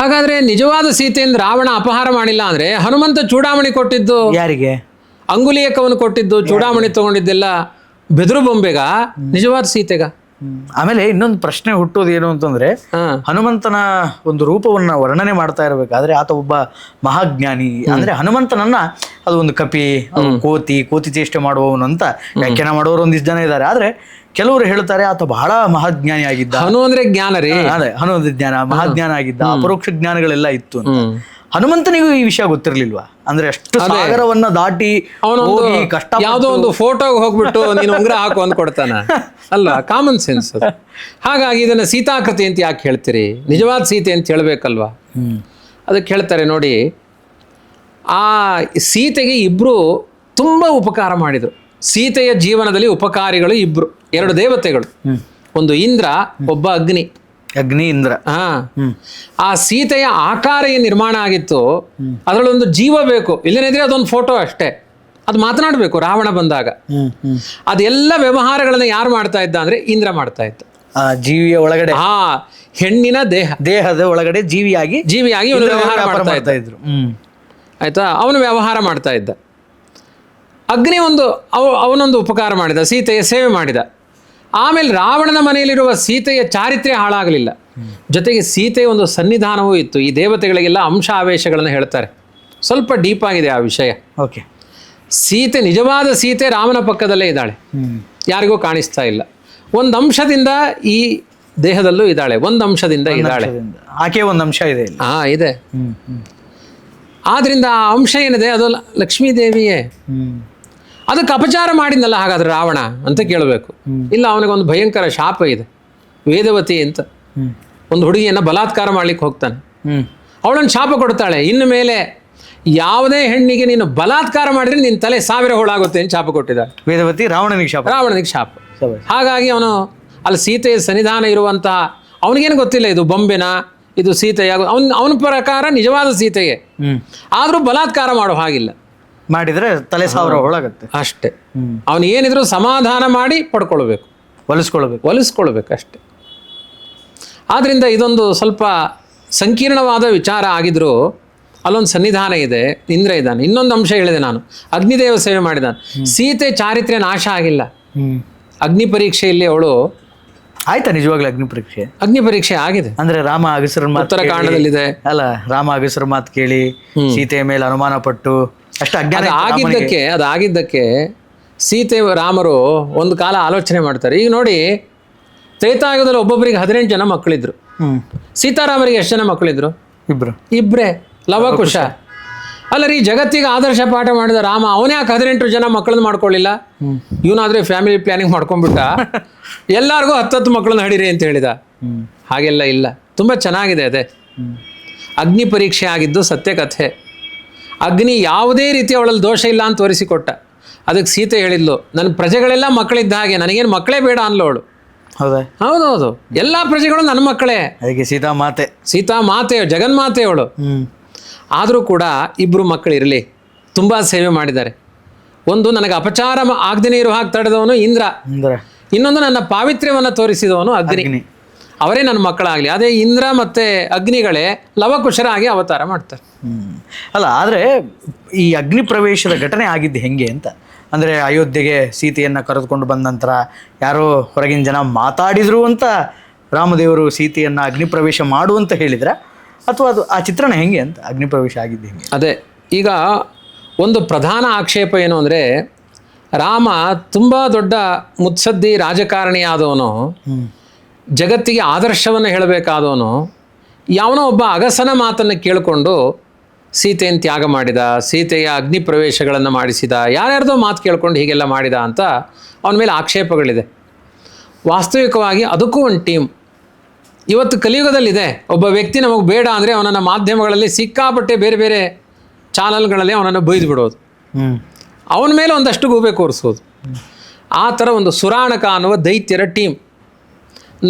ಹಾಗಾದರೆ ನಿಜವಾದ ಸೀತೆಯನ್ನು ರಾವಣ ಅಪಹಾರ ಮಾಡಿಲ್ಲ ಅಂದರೆ ಹನುಮಂತ ಚೂಡಾಮಣಿ ಕೊಟ್ಟಿದ್ದು ಯಾರಿಗೆ? ಅಂಗುಲಿಯಕವನ್ನು ಕೊಟ್ಟಿದ್ದು, ಚೂಡಾಮಣಿ ತೊಗೊಂಡಿದ್ದೆಲ್ಲ ಬೆದರು ಬೊಂಬೆಗ, ನಿಜವಾದ ಸೀತೆಗ? ಆಮೇಲೆ ಇನ್ನೊಂದು ಪ್ರಶ್ನೆ ಹುಟ್ಟೋದು ಏನು ಅಂತಂದ್ರೆ, ಹಾ ಹನುಮಂತನ ಒಂದು ರೂಪವನ್ನ ವರ್ಣನೆ ಮಾಡ್ತಾ ಇರಬೇಕಾದ್ರೆ ಆತ ಒಬ್ಬ ಮಹಾಜ್ಞಾನಿ. ಅಂದ್ರೆ ಹನುಮಂತನನ್ನ ಅದು ಒಂದು ಕಪಿ, ಕೋತಿ ಚೇಷ್ಟೆ ಮಾಡುವವನು ಅಂತ ವ್ಯಾಖ್ಯಾನ ಮಾಡೋರು ಒಂದಿಷ್ಟು ಜನ ಇದ್ದಾರೆ. ಆದ್ರೆ ಕೆಲವರು ಹೇಳ್ತಾರೆ ಆತ ಬಹಳ ಮಹಾಜ್ಞಾನಿ ಆಗಿದ್ದ. ಹನು ಅಂದ್ರೆ ಜ್ಞಾನ ರೀ. ಅದೇ ಹನುಮಂತ ಜ್ಞಾನ, ಮಹಾಜ್ಞಾನ ಆಗಿದ್ದ, ಅಪರೋಕ್ಷ ಜ್ಞಾನಗಳೆಲ್ಲ ಇತ್ತು ಅಂತ. ಹನುಮಂತನಿಗೂ ಈ ವಿಷಯ ಗೊತ್ತಿರ್ಲಿಲ್ವಾ? ಅಂದ್ರೆ ಅಷ್ಟು ಸಾಗರವನ್ನ ದಾಟಿ ಹೋಗಿ ಕಷ್ಟ ಯಾವುದೋ ಒಂದು ಫೋಟೋಗೆ ಹೋಗ್ಬಿಟ್ಟು ನೀನು ಉಂಗ್ರ ಹಾಕು ಅಂದ್ಕೊಡ್ತಾನ ಅಲ್ವಾ? ಕಾಮನ್ ಸೆನ್ಸ್ ಅದು. ಹಾಗಾಗಿ ಇದನ್ನ ಸೀತಾಕೃತಿ ಅಂತ ಯಾಕೆ ಹೇಳ್ತೀರಿ? ನಿಜವಾದ ಸೀತೆ ಅಂತ ಹೇಳ್ಬೇಕಲ್ವಾ? ಅದಕ್ಕೆ ಹೇಳ್ತಾರೆ ನೋಡಿ, ಆ ಸೀತೆಗೆ ಇಬ್ರು ತುಂಬಾ ಉಪಕಾರ ಮಾಡಿದ್ರು. ಸೀತೆಯ ಜೀವನದಲ್ಲಿ ಉಪಕಾರಿಗಳು ಇಬ್ರು, ಎರಡು ದೇವತೆಗಳು, ಒಂದು ಇಂದ್ರ, ಒಬ್ಬ ಅಗ್ನಿ. ಅಗ್ನಿ, ಇಂದ್ರ. ಹಾ, ಆ ಸೀತೆಯ ಆಕಾರ ಏನ್ ನಿರ್ಮಾಣ ಆಗಿತ್ತು, ಅದರಲ್ಲೊಂದು ಜೀವ ಬೇಕು. ಇಲ್ಲದಿದ್ರೆ ಅದೊಂದು ಫೋಟೋ ಅಷ್ಟೇ. ಅದು ಮಾತನಾಡಬೇಕು. ರಾವಣ ಬಂದಾಗ ಅದೆಲ್ಲ ವ್ಯವಹಾರಗಳನ್ನ ಯಾರು ಮಾಡ್ತಾ ಇದ್ದ ಅಂದ್ರೆ ಇಂದ್ರ ಮಾಡ್ತಾ ಇದ್ದ. ಆ ಜೀವಿಯ ಒಳಗಡೆ, ಹಾ, ಹೆಣ್ಣಿನ ದೇಹದ ಒಳಗಡೆ ಜೀವಿಯಾಗಿ ಇವನು ವ್ಯವಹಾರ ಮಾಡ್ತಾ ಇದ್ರು. ಆಯ್ತಾ? ಅವನು ವ್ಯವಹಾರ ಮಾಡ್ತಾ ಇದ್ದ. ಅಗ್ನಿ ಅವನೊಂದು ಉಪಕಾರ ಮಾಡಿದ, ಸೀತೆಯ ಸೇವೆ ಮಾಡಿದ. ಆಮೇಲೆ ರಾವಣನ ಮನೆಯಲ್ಲಿರುವ ಸೀತೆಯ ಚಾರಿತ್ರ್ಯ ಹಾಳಾಗಲಿಲ್ಲ. ಜೊತೆಗೆ ಸೀತೆಯ ಒಂದು ಸನ್ನಿಧಾನವೂ ಇತ್ತು. ಈ ದೇವತೆಗಳಿಗೆಲ್ಲ ಅಂಶ ಆವೇಶಗಳನ್ನು ಹೇಳ್ತಾರೆ. ಸ್ವಲ್ಪ ಡೀಪ್ ಆಗಿದೆ ಆ ವಿಷಯ. ಓಕೆ. ಸೀತೆ, ನಿಜವಾದ ಸೀತೆ ರಾಮನ ಪಕ್ಕದಲ್ಲೇ ಇದ್ದಾಳೆ, ಯಾರಿಗೂ ಕಾಣಿಸ್ತಾ ಇಲ್ಲ. ಒಂದು ಅಂಶದಿಂದ ಈ ದೇಹದಲ್ಲೂ ಇದ್ದಾಳೆ, ಒಂದು ಅಂಶದಿಂದ ಇದ್ದಾಳೆ. ಆಕೆ ಒಂದು ಅಂಶ ಇದೆ, ಇದೆ. ಆದ್ರಿಂದ ಆ ಅಂಶ ಏನಿದೆ ಅದು ಲಕ್ಷ್ಮೀ ದೇವಿಯೇ. ಅದಕ್ಕೆ ಅಪಚಾರ ಮಾಡಿದ್ನಲ್ಲ ಹಾಗಾದ್ರೆ ರಾವಣ ಅಂತ ಕೇಳಬೇಕು. ಇಲ್ಲ, ಅವನಿಗೊಂದು ಭಯಂಕರ ಶಾಪ ಇದೆ. ವೇದವತಿ ಅಂತ ಒಂದು ಹುಡುಗಿಯನ್ನ ಬಲಾತ್ಕಾರ ಮಾಡ್ಲಿಕ್ಕೆ ಹೋಗ್ತಾನೆ. ಅವಳನ್ನು ಶಾಪ ಕೊಡ್ತಾಳೆ, ಇನ್ನು ಮೇಲೆ ಯಾವುದೇ ಹೆಣ್ಣಿಗೆ ನೀನು ಬಲಾತ್ಕಾರ ಮಾಡಿದ್ರೆ ನಿನ್ನ ತಲೆ 1000 ಹೋಳಾಗುತ್ತೆ ಅಂತ ಶಾಪ ಕೊಟ್ಟಿದ್ದಾಳೆ ವೇದವತಿ. ರಾವಣನಿಗೆ ಶಾಪ. ಹಾಗಾಗಿ ಅವನು ಅಲ್ಲಿ ಸೀತೆಯ ಸನ್ನಿಧಾನ ಇರುವಂತಹ, ಅವನಿಗೇನು ಗೊತ್ತಿಲ್ಲ ಇದು ಬೊಂಬೆನ, ಇದು ಸೀತೆಯ. ಅವನ ಪ್ರಕಾರ ನಿಜವಾದ ಸೀತೆಯೇ. ಆದ್ರೂ ಬಲಾತ್ಕಾರ ಮಾಡೋ ಹಾಗಿಲ್ಲ. ಮಾಡಿದ್ರೆ ತಲೆ 1000 ಹೋಳಾಗುತ್ತೆ ಅಷ್ಟೇ. ಅವನು ಏನಿದ್ರು ಸಮಾಧಾನ ಮಾಡಿ ಪಡ್ಕೊಳ್ಬೇಕು, ಒಲಿಸ್ಕೊಳ್ಬೇಕು ಅಷ್ಟೆ. ಆದ್ರಿಂದ ಇದೊಂದು ಸ್ವಲ್ಪ ಸಂಕೀರ್ಣವಾದ ವಿಚಾರ ಆಗಿದ್ರು ಅಲ್ಲೊಂದು ಸನ್ನಿಧಾನ ಇದೆ. ಇಂದ್ರ ಇದ್ದಾನೆ. ಇನ್ನೊಂದು ಅಂಶ ಹೇಳಿದೆ ನಾನು, ಅಗ್ನಿದೇವ ಸೇವೆ ಮಾಡಿದಾನೆ. ಸೀತೆ ಚಾರಿತ್ರ್ಯ ನಾಶ ಆಗಿಲ್ಲ. ಅಗ್ನಿ ಪರೀಕ್ಷೆಯಲ್ಲಿ ಅವಳು ಆಯ್ತಾ? ನಿಜವಾಗ್ಲೂ ಅಗ್ನಿ ಪರೀಕ್ಷೆ ಆಗಿದೆ. ಅಂದ್ರೆ ರಾಮ ಅಗಸರ ಮಾತು, ಉತ್ತರಕಾಂಡದಲ್ಲಿದೆ ಅಲ್ಲ, ರಾಮ ಅಗಸರ ಮಾತು ಕೇಳಿ ಸೀತೆಯ ಮೇಲೆ ಅನುಮಾನ ಪಟ್ಟು ಅಷ್ಟು ಅಜ್ಞಾನ ಅದಾಗಿದ್ದಕ್ಕೆ ಸೀತೆ ರಾಮರು ಒಂದು ಕಾಲ ಆಲೋಚನೆ ಮಾಡ್ತಾರೆ. ಈಗ ನೋಡಿ, ತ್ರೇತಾಯುಗದಲ್ಲಿ ಒಬ್ಬೊಬ್ಬರಿಗೆ 18 ಜನ ಮಕ್ಕಳಿದ್ರು. ಸೀತಾರಾಮರಿಗೆ ಎಷ್ಟು ಜನ ಮಕ್ಕಳಿದ್ರು? ಇಬ್ರೇ, ಲವಕುಶ. ಅಲ್ಲ ರೀ, ಜಗತ್ತಿಗೆ ಆದರ್ಶ ಪಾಠ ಮಾಡಿದ ರಾಮ ಅವನೇ ಯಾಕೆ 18 ಜನ ಮಕ್ಕಳನ್ನ ಮಾಡ್ಕೊಳ್ಳಿಲ್ಲ? ಇವನಾದ್ರೆ ಫ್ಯಾಮಿಲಿ ಪ್ಲಾನಿಂಗ್ ಮಾಡ್ಕೊಂಡ್ಬಿಟ್ಟ, ಎಲ್ಲಾರ್ಗೂ 10 ಮಕ್ಕಳನ್ನ ಹಡಿರಿ ಅಂತ ಹೇಳಿದ. ಹಾಗೆಲ್ಲ ಇಲ್ಲ. ತುಂಬ ಚೆನ್ನಾಗಿದೆ ಅದೇ. ಅಗ್ನಿ ಪರೀಕ್ಷೆ ಆಗಿದ್ದು ಸತ್ಯಕಥೆ. ಅಗ್ನಿ ಯಾವುದೇ ರೀತಿ ಅವಳಲ್ಲಿ ದೋಷ ಇಲ್ಲ ಅಂತ ತೋರಿಸಿಕೊಟ್ಟ. ಅದಕ್ಕೆ ಸೀತೆ ಹೇಳಿದ್ಲು, ನನ್ನ ಪ್ರಜೆಗಳೆಲ್ಲ ಮಕ್ಕಳಿದ್ದ ಹಾಗೆ, ನನಗೇನು ಮಕ್ಕಳೇ ಬೇಡ ಅನ್ಲೋಳು. ಹೌದೌದು, ಎಲ್ಲ ಪ್ರಜೆಗಳು ನನ್ನ ಮಕ್ಕಳೇ. ಅದಕ್ಕೆ ಸೀತಾ ಮಾತೆ ಜಗನ್ಮಾತೆ ಅವಳು. ಆದರೂ ಕೂಡ ಇಬ್ಬರು ಮಕ್ಕಳಿರಲಿ, ತುಂಬ ಸೇವೆ ಮಾಡಿದ್ದಾರೆ. ಒಂದು, ನನಗೆ ಅಪಚಾರ ಆಗದೇನೆ ಇರೋ ಹಾಗೆ ತಡೆದವನು ಇಂದ್ರ. ಇನ್ನೊಂದು, ನನ್ನ ಪಾವಿತ್ರ್ಯವನ್ನು ತೋರಿಸಿದವನು ಅಗ್ನಿ. ಅವರೇ ನನ್ನ ಮಕ್ಕಳಾಗಲಿ. ಅದೇ ಇಂದ್ರ ಮತ್ತೆ ಅಗ್ನಿಗಳೇ ಲವಕುಶರಾಗಿ ಅವತಾರ ಮಾಡ್ತಾರೆ. ಅಲ್ಲ, ಆದರೆ ಈ ಅಗ್ನಿ ಪ್ರವೇಶದ ಘಟನೆ ಆಗಿದ್ದು ಹೆಂಗೆ ಅಂತ ಅಂದರೆ, ಅಯೋಧ್ಯೆಗೆ ಸೀತೆಯನ್ನು ಕರೆದುಕೊಂಡು ಬಂದ ನಂತರ ಯಾರೋ ಹೊರಗಿನ ಜನ ಮಾತಾಡಿದ್ರು ಅಂತ ರಾಮದೇವರು ಸೀತೆಯನ್ನು ಅಗ್ನಿ ಪ್ರವೇಶ ಮಾಡುವಂತ ಹೇಳಿದ್ರೆ, ಅಥವಾ ಅದು ಆ ಚಿತ್ರಣ ಹೆಂಗೆ ಅಂತ, ಅಗ್ನಿ ಪ್ರವೇಶ ಆಗಿದ್ದು ಹೆಂಗೆ? ಅದೇ, ಈಗ ಒಂದು ಪ್ರಧಾನ ಆಕ್ಷೇಪ ಏನು ಅಂದರೆ, ರಾಮ ತುಂಬ ದೊಡ್ಡ ಮುತ್ಸದ್ದಿ ರಾಜಕಾರಣಿಯಾದವನು, ಜಗತ್ತಿಗೆ ಆದರ್ಶವನ್ನು ಹೇಳಬೇಕಾದವನು, ಯಾವನೋ ಒಬ್ಬ ಅಗಸನ ಮಾತನ್ನು ಕೇಳಿಕೊಂಡು ಸೀತೆಯನ್ನು ತ್ಯಾಗ ಮಾಡಿದ, ಸೀತೆಯ ಅಗ್ನಿ ಪ್ರವೇಶಗಳನ್ನು ಮಾಡಿಸಿದ, ಯಾರ್ಯಾರ್ದೋ ಮಾತು ಕೇಳ್ಕೊಂಡು ಹೀಗೆಲ್ಲ ಮಾಡಿದ ಅಂತ ಅವನ ಮೇಲೆ ಆಕ್ಷೇಪಗಳಿದೆ. ವಾಸ್ತವಿಕವಾಗಿ ಅದಕ್ಕೂ ಒಂದು ಟೀಮ್. ಇವತ್ತು ಕಲಿಯುಗದಲ್ಲಿದೆ. ಒಬ್ಬ ವ್ಯಕ್ತಿ ನಮಗೆ ಬೇಡ ಅಂದರೆ ಅವನನ್ನು ಮಾಧ್ಯಮಗಳಲ್ಲಿ ಸಿಕ್ಕಾಪಟ್ಟೆ ಬೇರೆ ಬೇರೆ ಚಾನಲ್ಗಳಲ್ಲಿ ಅವನನ್ನು ಬೈದು ಬಿಡೋದು, ಅವನ ಮೇಲೆ ಒಂದಷ್ಟು ಗೂಬೆ ಕೂರಿಸೋದು. ಆ ಥರ ಒಂದು ಸುರಾಣಕ ಅನ್ನುವ ದೈತ್ಯರ ಟೀಮ್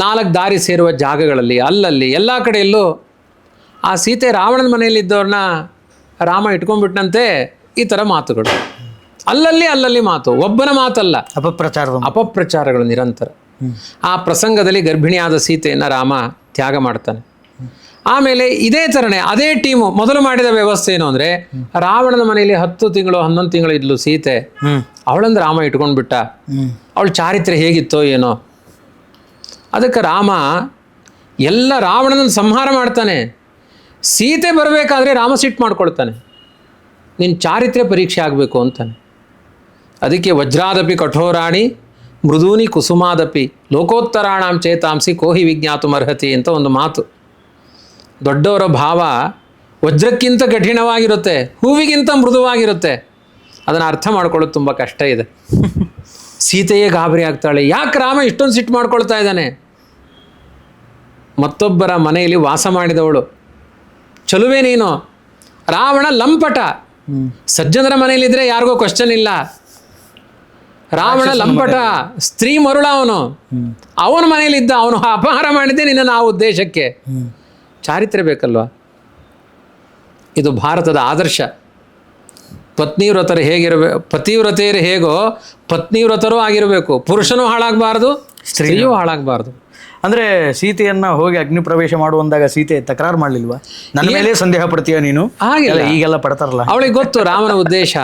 4 ದಾರಿ ಸೇರುವ ಜಾಗಗಳಲ್ಲಿ, ಅಲ್ಲಲ್ಲಿ ಎಲ್ಲ ಕಡೆಯಲ್ಲೂ ಆ ಸೀತೆ ರಾವಣನ ಮನೆಯಲ್ಲಿದ್ದವ್ರನ್ನ ರಾಮ ಇಟ್ಕೊಂಡ್ಬಿಟ್ಟಂತೆ. ಈ ಥರ ಮಾತುಗಳು ಅಲ್ಲಲ್ಲಿ ಮಾತು, ಒಬ್ಬನ ಮಾತಲ್ಲ, ಅಪಪ್ರಚಾರಗಳು ನಿರಂತರ. ಆ ಪ್ರಸಂಗದಲ್ಲಿ ಗರ್ಭಿಣಿಯಾದ ಸೀತೆಯನ್ನು ರಾಮ ತ್ಯಾಗ ಮಾಡ್ತಾನೆ. ಆಮೇಲೆ ಇದೇ ಥರನೇ ಅದೇ ಟೀಮು ಮೊದಲು ಮಾಡಿದ ವ್ಯವಸ್ಥೆ ಏನು ಅಂದರೆ, ರಾವಣನ ಮನೆಯಲ್ಲಿ 10 ತಿಂಗಳು 11 ತಿಂಗಳು ಇದ್ಲು ಸೀತೆ, ಅವಳಂದು ರಾಮ ಇಟ್ಕೊಂಡ್ಬಿಟ್ಟ. ಅವಳ ಚಾರಿತ್ರ್ಯ ಹೇಗಿತ್ತೋ ಏನೋ. ಅದಕ್ಕೆ ರಾಮ ಎಲ್ಲ ರಾವಣನ ಸಂಹಾರ ಮಾಡ್ತಾನೆ. ಸೀತೆ ಬರಬೇಕಾದ್ರೆ ರಾಮ ಸಿಟ್ಟು ಮಾಡ್ಕೊಳ್ತಾನೆ, ನಿನ್ನ ಚಾರಿತ್ರ್ಯ ಪರೀಕ್ಷೆ ಆಗಬೇಕು ಅಂತಾನೆ. ಅದಕ್ಕೆ ವಜ್ರಾದಪಿ ಕಠೋರಾಣಿ ಮೃದೂನಿ ಕುಸುಮಾದಪಿ ಲೋಕೋತ್ತರಾಣಾಂ ಚೇತಾಂಸಿ ಕೋಹಿ ವಿಜ್ಞಾತುಮರ್ಹತಿ ಅಂತ ಒಂದು ಮಾತು. ದೊಡ್ಡವರ ಭಾವ ವಜ್ರಕ್ಕಿಂತ ಕಠಿಣವಾಗಿರುತ್ತೆ, ಹೂವಿಗಿಂತ ಮೃದುವಾಗಿರುತ್ತೆ. ಅದನ್ನು ಅರ್ಥ ಮಾಡ್ಕೊಳ್ಳೋದು ತುಂಬ ಕಷ್ಟ ಇದೆ. ಸೀತೆಯೇ ಗಾಬರಿ ಆಗ್ತಾಳೆ, ಯಾಕೆ ರಾಮ ಇಷ್ಟೊಂದು ಸಿಟ್ಟು ಮಾಡ್ಕೊಳ್ತಾ ಇದ್ದಾನೆ? ಮತ್ತೊಬ್ಬರ ಮನೆಯಲ್ಲಿ ವಾಸ ಮಾಡಿದವಳು, ಚಲುವೆ ನೀನು. ರಾವಣ ಲಂಪಟ, ಸಜ್ಜನರ ಮನೆಯಲ್ಲಿದ್ದರೆ ಯಾರಿಗೋ ಕ್ವಶನ್ ಇಲ್ಲ. ರಾವಣ ಲಂಪಟ, ಸ್ತ್ರೀ ಮರುಳ ಅವನ ಮನೆಯಲ್ಲಿದ್ದ, ಅವನು ಅಪಹಾರ ಮಾಡಿದ್ದೆ ನಿನ್ನನ್ನು ಆ ಉದ್ದೇಶಕ್ಕೆ. ಚಾರಿತ್ರ್ಯ ಬೇಕಲ್ವ? ಇದು ಭಾರತದ ಆದರ್ಶ. ಪತ್ನಿವ್ರತರು ಹೇಗಿರಬೇಕು, ಪತಿವ್ರತೆಯರು ಹೇಗೋ ಪತ್ನಿವ್ರತರೂ ಆಗಿರಬೇಕು. ಪುರುಷನೂ ಹಾಳಾಗಬಾರ್ದು, ಸ್ತ್ರೀಯೂ ಹಾಳಾಗಬಾರ್ದು. ಅಂದ್ರೆ ಸೀತೆಯನ್ನ ಹೋಗಿ ಅಗ್ನಿ ಪ್ರವೇಶ ಮಾಡುವಂದಾಗ ಸೀತೆ ತಕರಾರು ಮಾಡ್ಲಿಲ್ವಾ? ನನ್ನ ಮೇಲೆ ಸಂದೇಹ ಪಡ್ತೀಯ ನೀನು? ಹಾಗಿಲ್ಲ, ಈಗೆಲ್ಲ ಪಡ್ತಾರಲ್ಲ. ಅವಳಿಗೆ ಗೊತ್ತು ರಾಮನ ಉದ್ದೇಶ.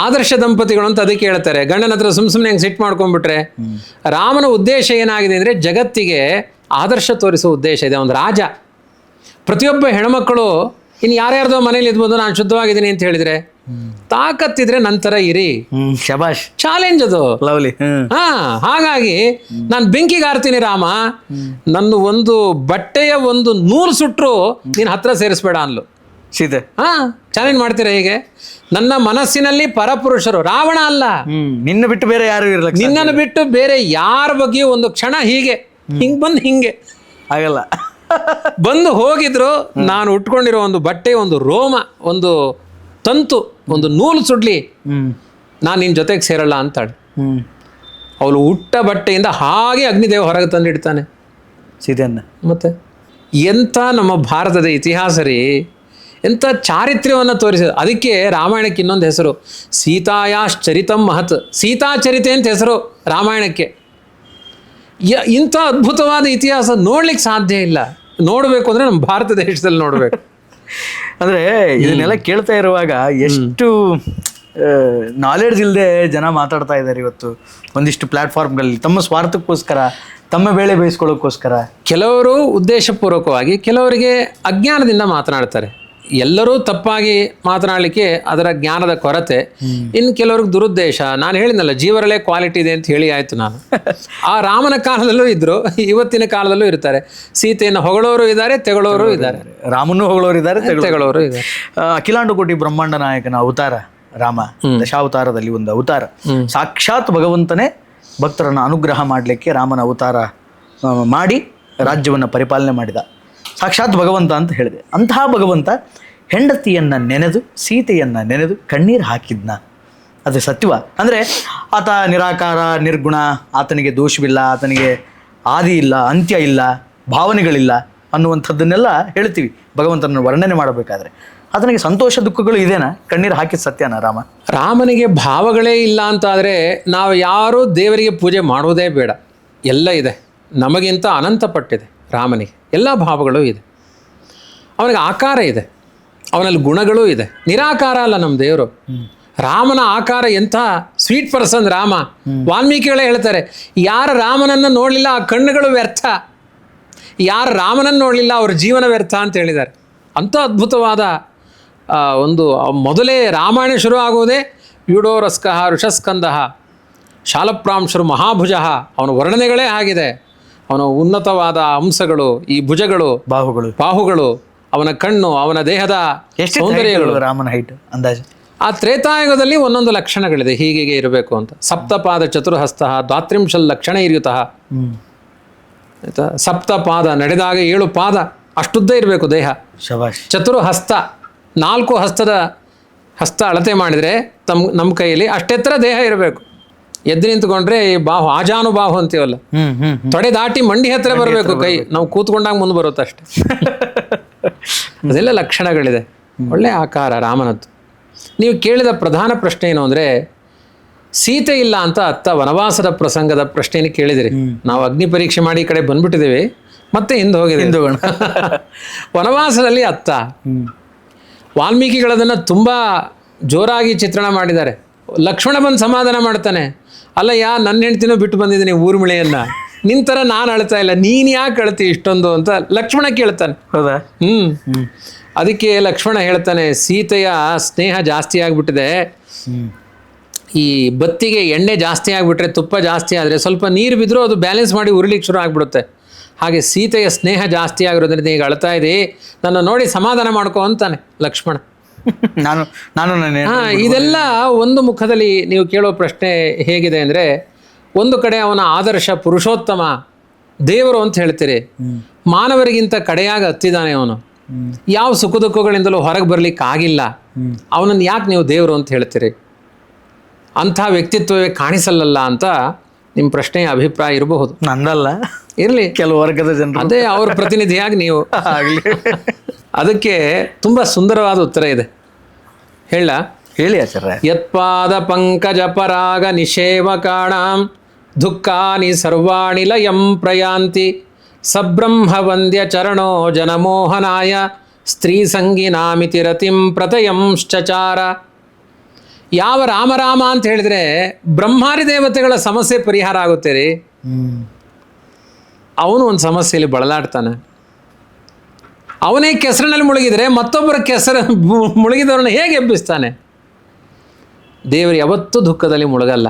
ಆದರ್ಶ ದಂಪತಿಗಳು ಅಂತ ಅದಕ್ಕೆ ಹೇಳ್ತಾರೆ. ಗಂಡನ ಹತ್ರ ಸುಮ್ಮನೆ ಹೆಂಗೆ ಸಿಟ್ಟು ಮಾಡ್ಕೊಂಡ್ಬಿಟ್ರೆ. ರಾಮನ ಉದ್ದೇಶ ಏನಾಗಿದೆ ಅಂದರೆ ಜಗತ್ತಿಗೆ ಆದರ್ಶ ತೋರಿಸೋ ಉದ್ದೇಶ ಇದೆ. ಒಂದು ರಾಜ, ಪ್ರತಿಯೊಬ್ಬ ಹೆಣ್ಮಕ್ಕಳು ಇನ್ನು ಯಾರ್ಯಾರ್ದೋ ಮನೇಲಿ ಇದ್ಬೋದು, ನಾನು ಶುದ್ಧವಾಗಿದ್ದೀನಿ ಅಂತ ಹೇಳಿದ್ರೆ ತಾಕತ್ತಿದ್ರೆ ನಂತರ ಇರಿ. ಶಬಾಷ್, ಚಾಲೆಂಜ್ ಅದು. ಲವ್ಲಿ. ಹಾಗಾಗಿ ನಾನು ಬೆಂಕಿಗೆ ಆರ್ತೀನಿ ರಾಮ, ನನ್ನ ಒಂದು ಬಟ್ಟೆಯ ಒಂದು ನೂಲು ಸುಟ್ಟರು ನೀನು ಹತ್ರ ಸೇರಿಸ್ಬೇಡ ಅನ್ಲು ಸೀತೆ. ಚಾಲೆಂಜ್ ಮಾಡ್ತೀರಾ ಹೀಗೆ? ನನ್ನ ಮನಸ್ಸಿನಲ್ಲಿ ಪರಪುರುಷರು, ರಾವಣ ಅಲ್ಲ. ನಿನ್ನ ಬಿಟ್ಟು ಬೇರೆ ಯಾರು ಇರಲ್ಲ, ನಿನ್ನನ್ನು ಬಿಟ್ಟು ಬೇರೆ ಯಾರ ಬಗ್ಗೆಯೂ ಒಂದು ಕ್ಷಣ ಹೀಗೆ ಹಿಂಗೆ ಬಂದು ಹಿಂಗೆ ಆಗಲ್ಲ. ಬಂದು ಹೋಗಿದ್ರು, ನಾನು ಉಟ್ಕೊಂಡಿರೋ ಒಂದು ಬಟ್ಟೆ, ಒಂದು ರೋಮ, ಒಂದು ತಂತು, ಒಂದು ನೂಲು ಸುಡ್ಲಿ, ನಾನು ನಿನ್ನ ಜೊತೆಗೆ ಸೇರಲ್ಲ ಅಂತಾಳೆ. ಅವಳು ಉಟ್ಟ ಬಟ್ಟೆಯಿಂದ ಹಾಗೆ ಅಗ್ನಿದೇವ ಹೊರಗೆ ತಂದಿಡ್ತಾನೆ ಸೀತೆಯನ್ನ. ಮತ್ತೆ ಎಂಥ ನಮ್ಮ ಭಾರತದ ಇತಿಹಾಸ ರೀ, ಎಂಥ ಚಾರಿತ್ರ್ಯವನ್ನು ತೋರಿಸಿದ. ಅದಕ್ಕೆ ರಾಮಾಯಣಕ್ಕೆ ಇನ್ನೊಂದು ಹೆಸರು ಸೀತಾಯಾಶ್ಚರಿತಂ ಮಹತ್, ಸೀತಾಚರಿತೆ ಅಂತ ಹೆಸರು ರಾಮಾಯಣಕ್ಕೆ. ಇಂಥ ಅದ್ಭುತವಾದ ಇತಿಹಾಸ ನೋಡ್ಲಿಕ್ಕೆ ಸಾಧ್ಯ ಇಲ್ಲ. ನೋಡಬೇಕು ಅಂದರೆ ನಮ್ಮ ಭಾರತ ದೇಶದಲ್ಲಿ ನೋಡಬೇಕು. ಅಂದರೆ ಇದನ್ನೆಲ್ಲ ಕೇಳ್ತಾ ಇರುವಾಗ ಎಷ್ಟು ನಾಲೆಡ್ಜ್ ಇಲ್ಲದೆ ಜನ ಮಾತಾಡ್ತಾ ಇದ್ದಾರೆ ಇವತ್ತು ಒಂದಿಷ್ಟು ಪ್ಲ್ಯಾಟ್ಫಾರ್ಮ್ಗಳಲ್ಲಿ, ತಮ್ಮ ಸ್ವಾರ್ಥಕ್ಕೋಸ್ಕರ, ತಮ್ಮ ಬೇಳೆ ಬೇಯಿಸ್ಕೊಳ್ಳೋಕ್ಕೋಸ್ಕರ. ಕೆಲವರು ಉದ್ದೇಶಪೂರ್ವಕವಾಗಿ, ಕೆಲವರಿಗೆ ಅಜ್ಞಾನದಿಂದ ಮಾತನಾಡ್ತಾರೆ. ಎಲ್ಲರೂ ತಪ್ಪಾಗಿ ಮಾತನಾಡಲಿಕ್ಕೆ ಅದರ ಜ್ಞಾನದ ಕೊರತೆ. ಇನ್ನು ಕೆಲವ್ರಿಗೆ ದುರುದ್ದೇಶ. ನಾನು ಹೇಳಿದ್ನಲ್ಲ, ಜೀವರಲ್ಲೇ ಕ್ವಾಲಿಟಿ ಇದೆ ಅಂತ ಹೇಳಿ ಆಯಿತು ನಾನು. ಆ ರಾಮನ ಕಾಲದಲ್ಲೂ ಇದ್ದರು, ಇವತ್ತಿನ ಕಾಲದಲ್ಲೂ ಇರ್ತಾರೆ. ಸೀತೆಯನ್ನು ಹೊಗಳೋರು ಇದ್ದಾರೆ, ತೆಗಳೋರು ಇದ್ದಾರೆ. ರಾಮನೂ ಹೊಗಳೋರು ಇದ್ದಾರೆ, ತೆಗಳೋರು ಇದ್ದಾರೆ. ಅಖಿಲಾಂಡ ಕೋಟಿ ಬ್ರಹ್ಮಾಂಡ ನಾಯಕನ ಅವತಾರ ರಾಮ, ದಶಾವತಾರದಲ್ಲಿ ಒಂದು ಅವತಾರ. ಸಾಕ್ಷಾತ್ ಭಗವಂತನೇ ಭಕ್ತರನ್ನು ಅನುಗ್ರಹ ಮಾಡಲಿಕ್ಕೆ ರಾಮನ ಅವತಾರ ಮಾಡಿ ರಾಜ್ಯವನ್ನು ಪರಿಪಾಲನೆ ಮಾಡಿದ ಸಾಕ್ಷಾತ್ ಭಗವಂತ ಅಂತ ಹೇಳಿದೆ. ಅಂತಹ ಭಗವಂತ ಹೆಂಡತಿಯನ್ನು ನೆನೆದು, ಸೀತೆಯನ್ನು ನೆನೆದು ಕಣ್ಣೀರು ಹಾಕಿದ್ನ, ಅದು ಸತ್ಯವ? ಅಂದರೆ ಆತ ನಿರಾಕಾರ, ನಿರ್ಗುಣ, ಆತನಿಗೆ ದೋಷವಿಲ್ಲ, ಆತನಿಗೆ ಆದಿ ಇಲ್ಲ, ಅಂತ್ಯ ಇಲ್ಲ, ಭಾವನೆಗಳಿಲ್ಲ ಅನ್ನುವಂಥದ್ದನ್ನೆಲ್ಲ ಹೇಳ್ತೀವಿ ಭಗವಂತನ ವರ್ಣನೆ ಮಾಡಬೇಕಾದ್ರೆ. ಆತನಿಗೆ ಸಂತೋಷ ದುಃಖಗಳು ಇದೇನಾ? ಕಣ್ಣೀರು ಹಾಕಿದ ಸತ್ಯನ ರಾಮ? ರಾಮನಿಗೆ ಭಾವಗಳೇ ಇಲ್ಲ ಅಂತಾದರೆ ನಾವು ಯಾರೂ ದೇವರಿಗೆ ಪೂಜೆ ಮಾಡೋದೇ ಬೇಡ. ಎಲ್ಲ ಇದೆ, ನಮಗಿಂತ ಅನಂತಪಟ್ಟಿದೆ ರಾಮನಿಗೆ. ಎಲ್ಲ ಭಾವಗಳು ಇದೆ. ಅವನಿಗೆ ಆಕಾರ ಇದೆ, ಅವನಲ್ಲಿ ಗುಣಗಳೂ ಇದೆ. ನಿರಾಕಾರ ಅಲ್ಲ ನಮ್ಮ ದೇವರು. ರಾಮನ ಆಕಾರ ಎಂಥ ಸ್ವೀಟ್ ಪರ್ಸನ್ ರಾಮ. ವಾಲ್ಮೀಕಿಗಳೇ ಹೇಳ್ತಾರೆ, ಯಾರ ರಾಮನನ್ನು ನೋಡಲಿಲ್ಲ ಆ ಕಣ್ಣುಗಳು ವ್ಯರ್ಥ, ಯಾರು ರಾಮನನ್ನು ನೋಡಲಿಲ್ಲ ಅವ್ರ ಜೀವನ ವ್ಯರ್ಥ ಅಂತ ಹೇಳಿದ್ದಾರೆ. ಅಂಥ ಅದ್ಭುತವಾದ ಒಂದು ಮೊದಲೇ ರಾಮಾಯಣ ಶುರು ಆಗುವುದೇ ವ್ಯೂಢೋರಸ್ಕಃ ಋಷಸ್ಕಂದಃ ಶಾಲಪ್ರಾಂಶರು ಮಹಾಭುಜಃ. ಅವನ ವರ್ಣನೆಗಳೇ ಆಗಿದೆ. ಅವನ ಉನ್ನತವಾದ ಅಂಶಗಳು, ಈ ಭುಜಗಳು, ಬಾಹುಗಳು, ಅವನ ಕಣ್ಣು, ಅವನ ದೇಹದ ಸೌಂದರ್ಯಗಳು. ರಾಮನ ಹೈಟ್ ಅಂದಾಜು ಆ ತ್ರೇತಾಯುಗದಲ್ಲಿ ಒಂದೊಂದು ಲಕ್ಷಣಗಳಿದೆ, ಹೀಗೆ ಇರಬೇಕು ಅಂತ. ಸಪ್ತಪಾದ ಚತುರ್ಹಸ್ತ ದ್ವಾತ್ರಿಂಶಲ್ ಲಕ್ಷಣ ಇರ್ಯುತಃ. ಆಯ್ತಾ? ಸಪ್ತಪಾದ ನಡೆದಾಗ 7 ಪಾದ ಅಷ್ಟುದ್ದ ಇರಬೇಕು ದೇಹ. ಶಬಾಷ್. ಚತುರ್ಹಸ್ತ 4 ಹಸ್ತದ ಹಸ್ತ ಅಳತೆ ಮಾಡಿದರೆ ನಮ್ಮ ಕೈಯಲ್ಲಿ ಅಷ್ಟೆತ್ತರ ದೇಹ ಇರಬೇಕು. ಎದ್ದು ನಿಂತ್ಕೊಂಡ್ರೆ ಈ ಬಾಹು, ಆಜಾನುಬಾಹು ಅಂತೀವಲ್ಲ, ತೊಡೆ ದಾಟಿ ಮಂಡಿ ಹತ್ತಿರ ಬರಬೇಕು ಕೈ. ನಾವು ಕೂತ್ಕೊಂಡಾಗ ಮುಂದೆ ಬರುತ್ತೆ ಅಷ್ಟೆ. ಅದೆಲ್ಲ ಲಕ್ಷಣಗಳಿದೆ. ಒಳ್ಳೆ ಆಕಾರ ರಾಮನದ್ದು. ನೀವು ಕೇಳಿದ ಪ್ರಧಾನ ಪ್ರಶ್ನೆ ಏನು ಅಂದರೆ, ಸೀತೆ ಇಲ್ಲ ಅಂತ ಅತ್ತ ವನವಾಸದ ಪ್ರಸಂಗದ ಪ್ರಶ್ನೆಯನ್ನು ಕೇಳಿದಿರಿ. ನಾವು ಅಗ್ನಿ ಪರೀಕ್ಷೆ ಮಾಡಿ ಈ ಕಡೆ ಬಂದ್ಬಿಟ್ಟಿದ್ದೀವಿ, ಮತ್ತೆ ಹಿಂದೆ ಹೋಗಿದ್ದೀವಿ. ವನವಾಸದಲ್ಲಿ ಅತ್ತ ವಾಲ್ಮೀಕಿಗಳದನ್ನು ತುಂಬ ಜೋರಾಗಿ ಚಿತ್ರಣ ಮಾಡಿದ್ದಾರೆ. ಲಕ್ಷ್ಮಣ ಬಂದು ಸಮಾಧಾನ ಮಾಡ್ತಾನೆ, ಅಲ್ಲಯ್ಯ ನನ್ನ ಹೆಂಡ್ತಿನೂ ಬಿಟ್ಟು ಬಂದಿದ್ದೀನಿ ಊರ್ಮಿಳೆಯನ್ನು, ನಿನ್ ಥರ ನಾನು ಅಳ್ತಾ ಇಲ್ಲ, ನೀನು ಯಾಕೆ ಅಳ್ತಿ ಇಷ್ಟೊಂದು ಅಂತ ಲಕ್ಷ್ಮಣ ಕೇಳ್ತಾನೆ. ಹೌದಾ? ಅದಕ್ಕೆ ಲಕ್ಷ್ಮಣ ಹೇಳ್ತಾನೆ, ಸೀತೆಯ ಸ್ನೇಹ ಜಾಸ್ತಿ ಆಗಿಬಿಟ್ಟಿದೆ. ಈ ಬತ್ತಿಗೆ ಎಣ್ಣೆ ಜಾಸ್ತಿ ಆಗಿಬಿಟ್ರೆ, ತುಪ್ಪ ಜಾಸ್ತಿ ಆದರೆ ಸ್ವಲ್ಪ ನೀರು ಬಿದ್ದರೂ ಅದು ಬ್ಯಾಲೆನ್ಸ್ ಮಾಡಿ ಉರುಳಿಕ್ಕೆ ಶುರು ಆಗಿಬಿಡುತ್ತೆ. ಹಾಗೆ ಸೀತೆಯ ಸ್ನೇಹ ಜಾಸ್ತಿ ಆಗಿರೋದ್ರಿಂದ ಈಗ ಅಳ್ತಾ ಇದೆ, ನನ್ನ ನೋಡಿ ಸಮಾಧಾನ ಮಾಡ್ಕೊ ಅಂತಾನೆ ಲಕ್ಷ್ಮಣ. ಇದೆಲ್ಲ ಒಂದು ಮುಖದಲ್ಲಿ ನೀವು ಕೇಳೋ ಪ್ರಶ್ನೆ ಹೇಗಿದೆ ಅಂದರೆ, ಒಂದು ಕಡೆ ಅವನ ಆದರ್ಶ ಪುರುಷೋತ್ತಮ ದೇವರು ಅಂತ ಹೇಳ್ತೀರಿ, ಮಾನವರಿಗಿಂತ ಕಡೆಯಾಗಿ ಹತ್ತಿದ್ದಾನೆ ಅವನು, ಯಾವ ಸುಖ ದುಃಖಗಳಿಂದಲೂ ಹೊರಗೆ ಬರ್ಲಿಕ್ಕೆ ಆಗಿಲ್ಲ, ಅವನನ್ನು ಯಾಕೆ ನೀವು ದೇವರು ಅಂತ ಹೇಳ್ತೀರಿ? ಅಂಥ ವ್ಯಕ್ತಿತ್ವವೇ ಕಾಣಿಸಲ್ಲ ಅಂತ ನಿಮ್ಮ ಪ್ರಶ್ನೆಯ ಅಭಿಪ್ರಾಯ ಇರಬಹುದು. ನಂದಲ್ಲ, ಇರಲಿ, ಕೆಲವು ವರ್ಗದ ಜನರು, ಅದೇ ಅವ್ರ ಪ್ರತಿನಿಧಿಯಾಗಿ ನೀವು ಆಗಲಿ. ಅದಕ್ಕೆ ತುಂಬ ಸುಂದರವಾದ ಉತ್ತರ ಇದೆ, ಹೇಳಿ ಆಚಾರ್ಯ. ಯತ್ಪಾದ ಪಂಕಜ ಪರಾಗ ನಿಷೇವಕಾಣಾಂ ದುಃಖಾನಿ ಸರ್ವಾಣಿ ಲಯಂ ಪ್ರಯಾಂತಿ ಸಬ್ರಹ್ಮ ವಂದ್ಯ ಚರಣೋ ಜನಮೋಹನಾಯ ಸ್ತ್ರೀ ಸಂಗಿನಾಮಿತಿ ರತಿಂ ಪ್ರತಯಂಶ್ಚಚಾರ. ಯಾವ ರಾಮ ಅಂತ ಹೇಳಿದ್ರೆ ಬ್ರಹ್ಮಾರಿ ದೇವತೆಗಳ ಸಮಸ್ಯೆ ಪರಿಹಾರ ಆಗುತ್ತೆ ರೀ. ಅವನು ಒಂದು ಸಮಸ್ಯೆಯಲ್ಲಿ ಬಳಲಾಡ್ತಾನೆ. ಅವನೇ ಕೆಸರಿನಲ್ಲಿ ಮುಳುಗಿದರೆ ಮತ್ತೊಬ್ಬರ ಕೆಸರು ಮುಳುಗಿದವ್ರನ್ನ ಹೇಗೆ ಎಬ್ಬಿಸ್ತಾನೆ? ದೇವರು ಯಾವತ್ತೂ ದುಃಖದಲ್ಲಿ ಮುಳುಗಲ್ಲ.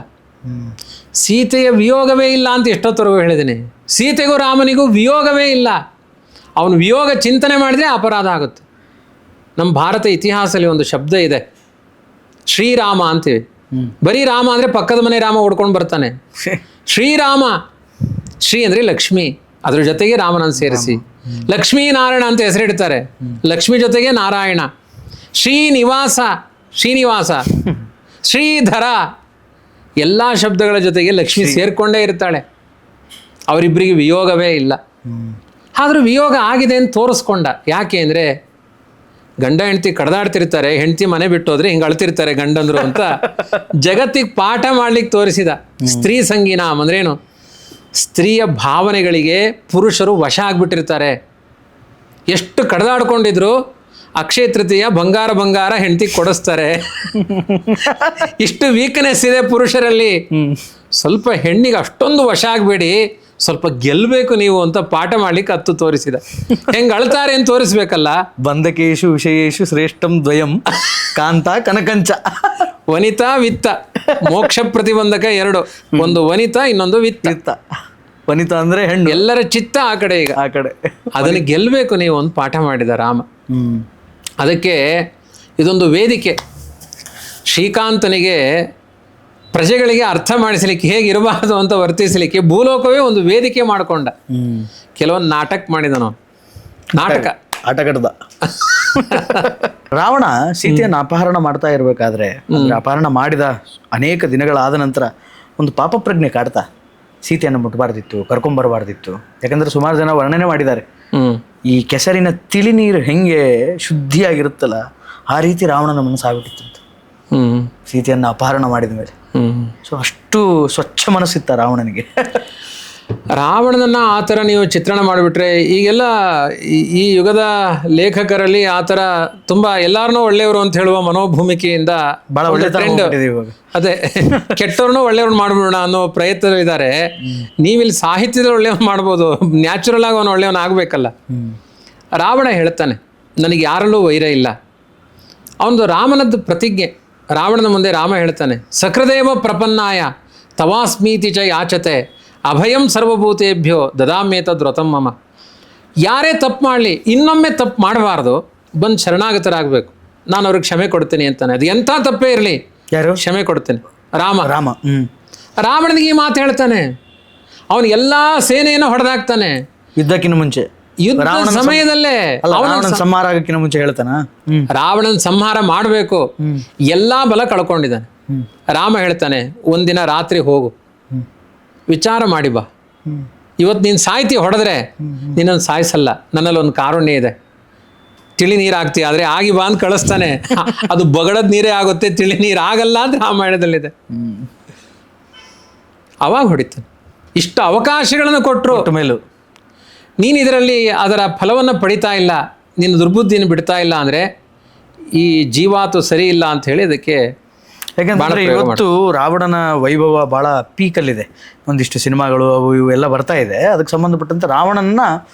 ಸೀತೆಯ ವಿಯೋಗವೇ ಇಲ್ಲ ಅಂತ ಎಷ್ಟೊತ್ತರೆಗೂ ಹೇಳಿದ್ದೀನಿ. ಸೀತೆಗೂ ರಾಮನಿಗೂ ವಿಯೋಗವೇ ಇಲ್ಲ. ಅವನು ವಿಯೋಗ ಚಿಂತನೆ ಮಾಡಿದರೆ ಅಪರಾಧ ಆಗುತ್ತೆ. ನಮ್ಮ ಭಾರತ ಇತಿಹಾಸದಲ್ಲಿ ಒಂದು ಶಬ್ದ ಇದೆ, ಶ್ರೀರಾಮ ಅಂತೀವಿ. ಬರೀ ರಾಮ ಅಂದರೆ ಪಕ್ಕದ ಮನೆ ರಾಮ ಓಡ್ಕೊಂಡು ಬರ್ತಾನೆ. ಶ್ರೀರಾಮ, ಶ್ರೀ ಅಂದರೆ ಲಕ್ಷ್ಮಿ, ಅದ್ರ ಜೊತೆಗೆ ರಾಮನನ್ನು ಸೇರಿಸಿ ಲಕ್ಷ್ಮೀನಾರಾಯಣ ಅಂತ ಹೆಸರಿಡ್ತಾರೆ. ಲಕ್ಷ್ಮಿ ಜೊತೆಗೆ ನಾರಾಯಣ. ಶ್ರೀನಿವಾಸ, ಶ್ರೀನಿವಾಸ, ಶ್ರೀಧರ, ಎಲ್ಲ ಶಬ್ದಗಳ ಜೊತೆಗೆ ಲಕ್ಷ್ಮಿ ಸೇರ್ಕೊಂಡೇ ಇರ್ತಾಳೆ. ಅವರಿಬ್ಬರಿಗೆ ವಿಯೋಗವೇ ಇಲ್ಲ. ಆದರೂ ವಿಯೋಗ ಆಗಿದೆ ಅಂತ ತೋರಿಸ್ಕೊಂಡ. ಯಾಕೆ ಅಂದರೆ ಗಂಡ ಹೆಂಡತಿ ಕಡ್ದಾಡ್ತಿರ್ತಾರೆ, ಹೆಂಡತಿ ಮನೆ ಬಿಟ್ಟು ಹೋದ್ರೆ ಹಿಂಗೆ ಅಳ್ತಿರ್ತಾರೆ ಗಂಡಂದ್ರು ಅಂತ ಜಗತ್ತಿಗೆ ಪಾಠ ಮಾಡ್ಲಿಕ್ಕೆ ತೋರಿಸಿದ. ಸ್ತ್ರೀ ಸಂಗೀನಾಂ ಅಂದ್ರೇನು? ಸ್ತ್ರೀಯ ಭಾವನೆಗಳಿಗೆ ಪುರುಷರು ವಶ ಆಗ್ಬಿಟ್ಟಿರ್ತಾರೆ. ಎಷ್ಟು ಕಡ್ದಾಡ್ಕೊಂಡಿದ್ರು ಅಕ್ಷಯ ತೃತೀಯ ಬಂಗಾರ ಹೆಂಡತಿ ಕೊಡಿಸ್ತಾರೆ. ಇಷ್ಟು ವೀಕ್ನೆಸ್ ಇದೆ ಪುರುಷರಲ್ಲಿ. ಸ್ವಲ್ಪ ಹೆಣ್ಣಿಗೆ ಅಷ್ಟೊಂದು ವಶ ಆಗಬೇಡಿ, ಸ್ವಲ್ಪ ಗೆಲ್ಲಬೇಕು ನೀವು ಅಂತ ಪಾಠ ಮಾಡ್ಲಿಕ್ಕೆ ಹತ್ತು ತೋರಿಸಿದ. ಹೆಂಗೆ ಅಳ್ತಾರೆ ಅಂತ ತೋರಿಸ್ಬೇಕಲ್ಲ. ಬಂಧಕೇಶು ವಿಷಯೇಶು ಶ್ರೇಷ್ಠಂ ದ್ವಯಂ ಕಾಂತ ಕನಕಂಚ. ವನಿತಾ ವಿತ್ತ, ಮೋಕ್ಷ ಪ್ರತಿಬಂಧಕ ಎರಡು, ಒಂದು ವನಿತಾ, ಇನ್ನೊಂದು ವಿತ್ತ. ವನಿತಾ ಅಂದ್ರೆ ಹೆಣ್ಣು, ಎಲ್ಲರ ಚಿತ್ತ ಆ ಕಡೆ. ಈಗ ಆ ಕಡೆ ಅದನ್ನು ಗೆಲ್ಲಬೇಕು ನೀವು ಒಂದು ಪಾಠ ಮಾಡಿದ ರಾಮ. ಅದಕ್ಕೆ ಇದೊಂದು ವೇದಿಕೆ. ಶ್ರೀಕಾಂತನಿಗೆ ಪ್ರಜೆಗಳಿಗೆ ಅರ್ಥ ಮಾಡಿಸಲಿಕ್ಕೆ, ಹೇಗಿರಬಾರ್ದು ಅಂತ ವರ್ತಿಸಲಿಕ್ಕೆ ಭೂಲೋಕವೇ ಒಂದು ವೇದಿಕೆ ಮಾಡಿಕೊಂಡ. ಕೆಲವೊಂದು ನಾಟಕ ಮಾಡಿದನು. ನಾಟಕ ಆಟಗಡ್ದ. ರಾವಣ ಸೀತೆಯನ್ನು ಅಪಹರಣ ಮಾಡ್ತಾ ಇರಬೇಕಾದ್ರೆ, ಅಪಹರಣ ಮಾಡಿದ ಅನೇಕ ದಿನಗಳಾದ ನಂತರ ಒಂದು ಪಾಪ ಪ್ರಜ್ಞೆ ಕಾಡ್ತಾ, ಸೀತೆಯನ್ನು ಮುಟ್ಟಬಾರ್ದಿತ್ತು, ಕರ್ಕೊಂಬರಬಾರ್ದಿತ್ತು. ಯಾಕಂದ್ರೆ ಸುಮಾರು ಜನ ವರ್ಣನೆ ಮಾಡಿದ್ದಾರೆ, ಈ ಕೆಸರಿನ ತಿಳಿ ನೀರು ಹೆಂಗೆ ಶುದ್ಧಿಯಾಗಿರುತ್ತಲ್ಲ ಆ ರೀತಿ ರಾವಣನ ಮನಸ್ಸಾಗ್ಬಿಟ್ಟಿತ್ತು ಸೀತೆಯನ್ನು ಅಪಹರಣ ಮಾಡಿದ ಮೇಲೆ. ಸೊ ಅಷ್ಟು ಸ್ವಚ್ಛ ಮನಸ್ಸಿತ್ತ ರಾವಣನಿಗೆ. ರಾವಣನನ್ನು ಆ ಥರ ನೀವು ಚಿತ್ರಣ ಮಾಡಿಬಿಟ್ರೆ, ಈಗೆಲ್ಲ ಈ ಯುಗದ ಲೇಖಕರಲ್ಲಿ ಆ ಥರ ತುಂಬ ಎಲ್ಲಾರನ್ನೂ ಒಳ್ಳೆಯವರು ಅಂತ ಹೇಳುವ ಮನೋಭೂಮಿಕೆಯಿಂದ ಭಾಳ ಒಳ್ಳೆ ಟ್ರೆಂಡ್. ಅದೇ ಕೆಟ್ಟವ್ರನ್ನೂ ಒಳ್ಳೆಯವ್ರನ್ನ ಮಾಡ್ಬಿಡೋಣ ಅನ್ನೋ ಪ್ರಯತ್ನದಲ್ಲಿದ್ದಾರೆ. ನೀವಿಲ್ಲಿ ಸಾಹಿತ್ಯದಲ್ಲಿ ಒಳ್ಳೆಯವನು ಮಾಡ್ಬೋದು, ನ್ಯಾಚುರಲ್ ಆಗಿ ಅವನು ಒಳ್ಳೆಯವನು ಆಗಬೇಕಲ್ಲ. ರಾವಣ ಹೇಳ್ತಾನೆ, ನನಗೆ ಯಾರಲ್ಲೂ ವೈರ ಇಲ್ಲ. ಅವನದು ರಾಮನದ್ದು ಪ್ರತಿಜ್ಞೆ. ರಾವಣನ ಮುಂದೆ ರಾಮ ಹೇಳ್ತಾನೆ, ಸಕೃದೇವ ಪ್ರಪನ್ನಾಯ ತವಾಸ್ಮೀತಿ ಚ ಯಾಚತೆ ಅಭಯಂ ಸರ್ವಭೂತೇಭ್ಯೋ ದದಾಮ್ಯೇತದ್ ವ್ರತಂ ಮಮ. ಯಾರೇ ತಪ್ಪು ಮಾಡಲಿ ಇನ್ನೊಮ್ಮೆ ತಪ್ಪು ಮಾಡಬಾರ್ದು, ಬಂದು ಶರಣಾಗತರಾಗಬೇಕು, ನಾನು ಅವ್ರಿಗೆ ಕ್ಷಮೆ ಕೊಡ್ತೀನಿ ಅಂತಾನೆ. ಅದು ಎಂಥ ತಪ್ಪೇ ಇರಲಿ, ಯಾರು ಕ್ಷಮೆ ಕೊಡ್ತೇನೆ. ರಾಮ. ರಾವಣನಿಗೆ ಈ ಮಾತು ಹೇಳ್ತಾನೆ. ಅವನು ಎಲ್ಲ ಸೇನೆಯನ್ನು ಹೊಡೆದಾಕ್ತಾನೆ ಯುದ್ಧಕ್ಕಿಂತ ಮುಂಚೆ. ಯುದ್ಧ ಸಮಯದಲ್ಲೇ ಸಂಹಾರ ಆಗಕ್ಕಿಂತ ಮುಂಚೆ ಹೇಳ್ತಾನ, ರಾವಣನ ಸಂಹಾರ ಮಾಡಬೇಕು, ಎಲ್ಲಾ ಬಲ ಕಳ್ಕೊಂಡಿದ್ದಾನೆ. ರಾಮ ಹೇಳ್ತಾನೆ, ಒಂದಿನ ರಾತ್ರಿ ಹೋಗು, ವಿಚಾರ ಮಾಡಿ ಬಾ. ಇವತ್ತು ನೀನು ಸಾಯ್ತಿ ಹೊಡೆದ್ರೆ ನಿನ್ನನ್ನು ಸಾಯಿಸಲ್ಲ, ನನ್ನಲ್ಲಿ ಒಂದು ಕಾರುಣ್ಯ ಇದೆ, ತಿಳಿ ನೀರು ಹಾಕ್ತೀಯ, ಆದರೆ ಆಗಿ ಬಾ ಅಂತ ಕಳಿಸ್ತಾನೆ. ಅದು ಬಗಡದ ನೀರೇ ಆಗುತ್ತೆ, ತಿಳಿ ನೀರು ಆಗಲ್ಲ ಅಂತ ರಾಮಾಯಣದಲ್ಲಿದೆ. ಅವಾಗ ಹೊಡಿತಾನೆ. ಇಷ್ಟು ಅವಕಾಶಗಳನ್ನು ಕೊಟ್ಟರು ಮೇಲೂ ನೀನು ಇದರಲ್ಲಿ ಅದರ ಫಲವನ್ನು ಪಡಿತಾ ಇಲ್ಲ, ನಿನ್ನ ದುರ್ಬುದ್ಧಿಯನ್ನು ಬಿಡ್ತಾ ಇಲ್ಲ ಅಂದರೆ ಈ ಜೀವಾತು ಸರಿ ಇಲ್ಲ ಅಂತ ಹೇಳಿ ಅದಕ್ಕೆ ಯಾಕಂದ್ರೆ ಇವತ್ತು ರಾವಣನ ವೈಭವ ಬಹಳ ಪೀಕಲ್ಲಿದೆ. ಒಂದಿಷ್ಟು ಸಿನಿಮಾಗಳು ಅವು ಇವು ಎಲ್ಲ ಬರ್ತಾ ಇದೆ, ಅದಕ್ಕೆ ಸಂಬಂಧಪಟ್ಟಂತೆ ರಾವಣನ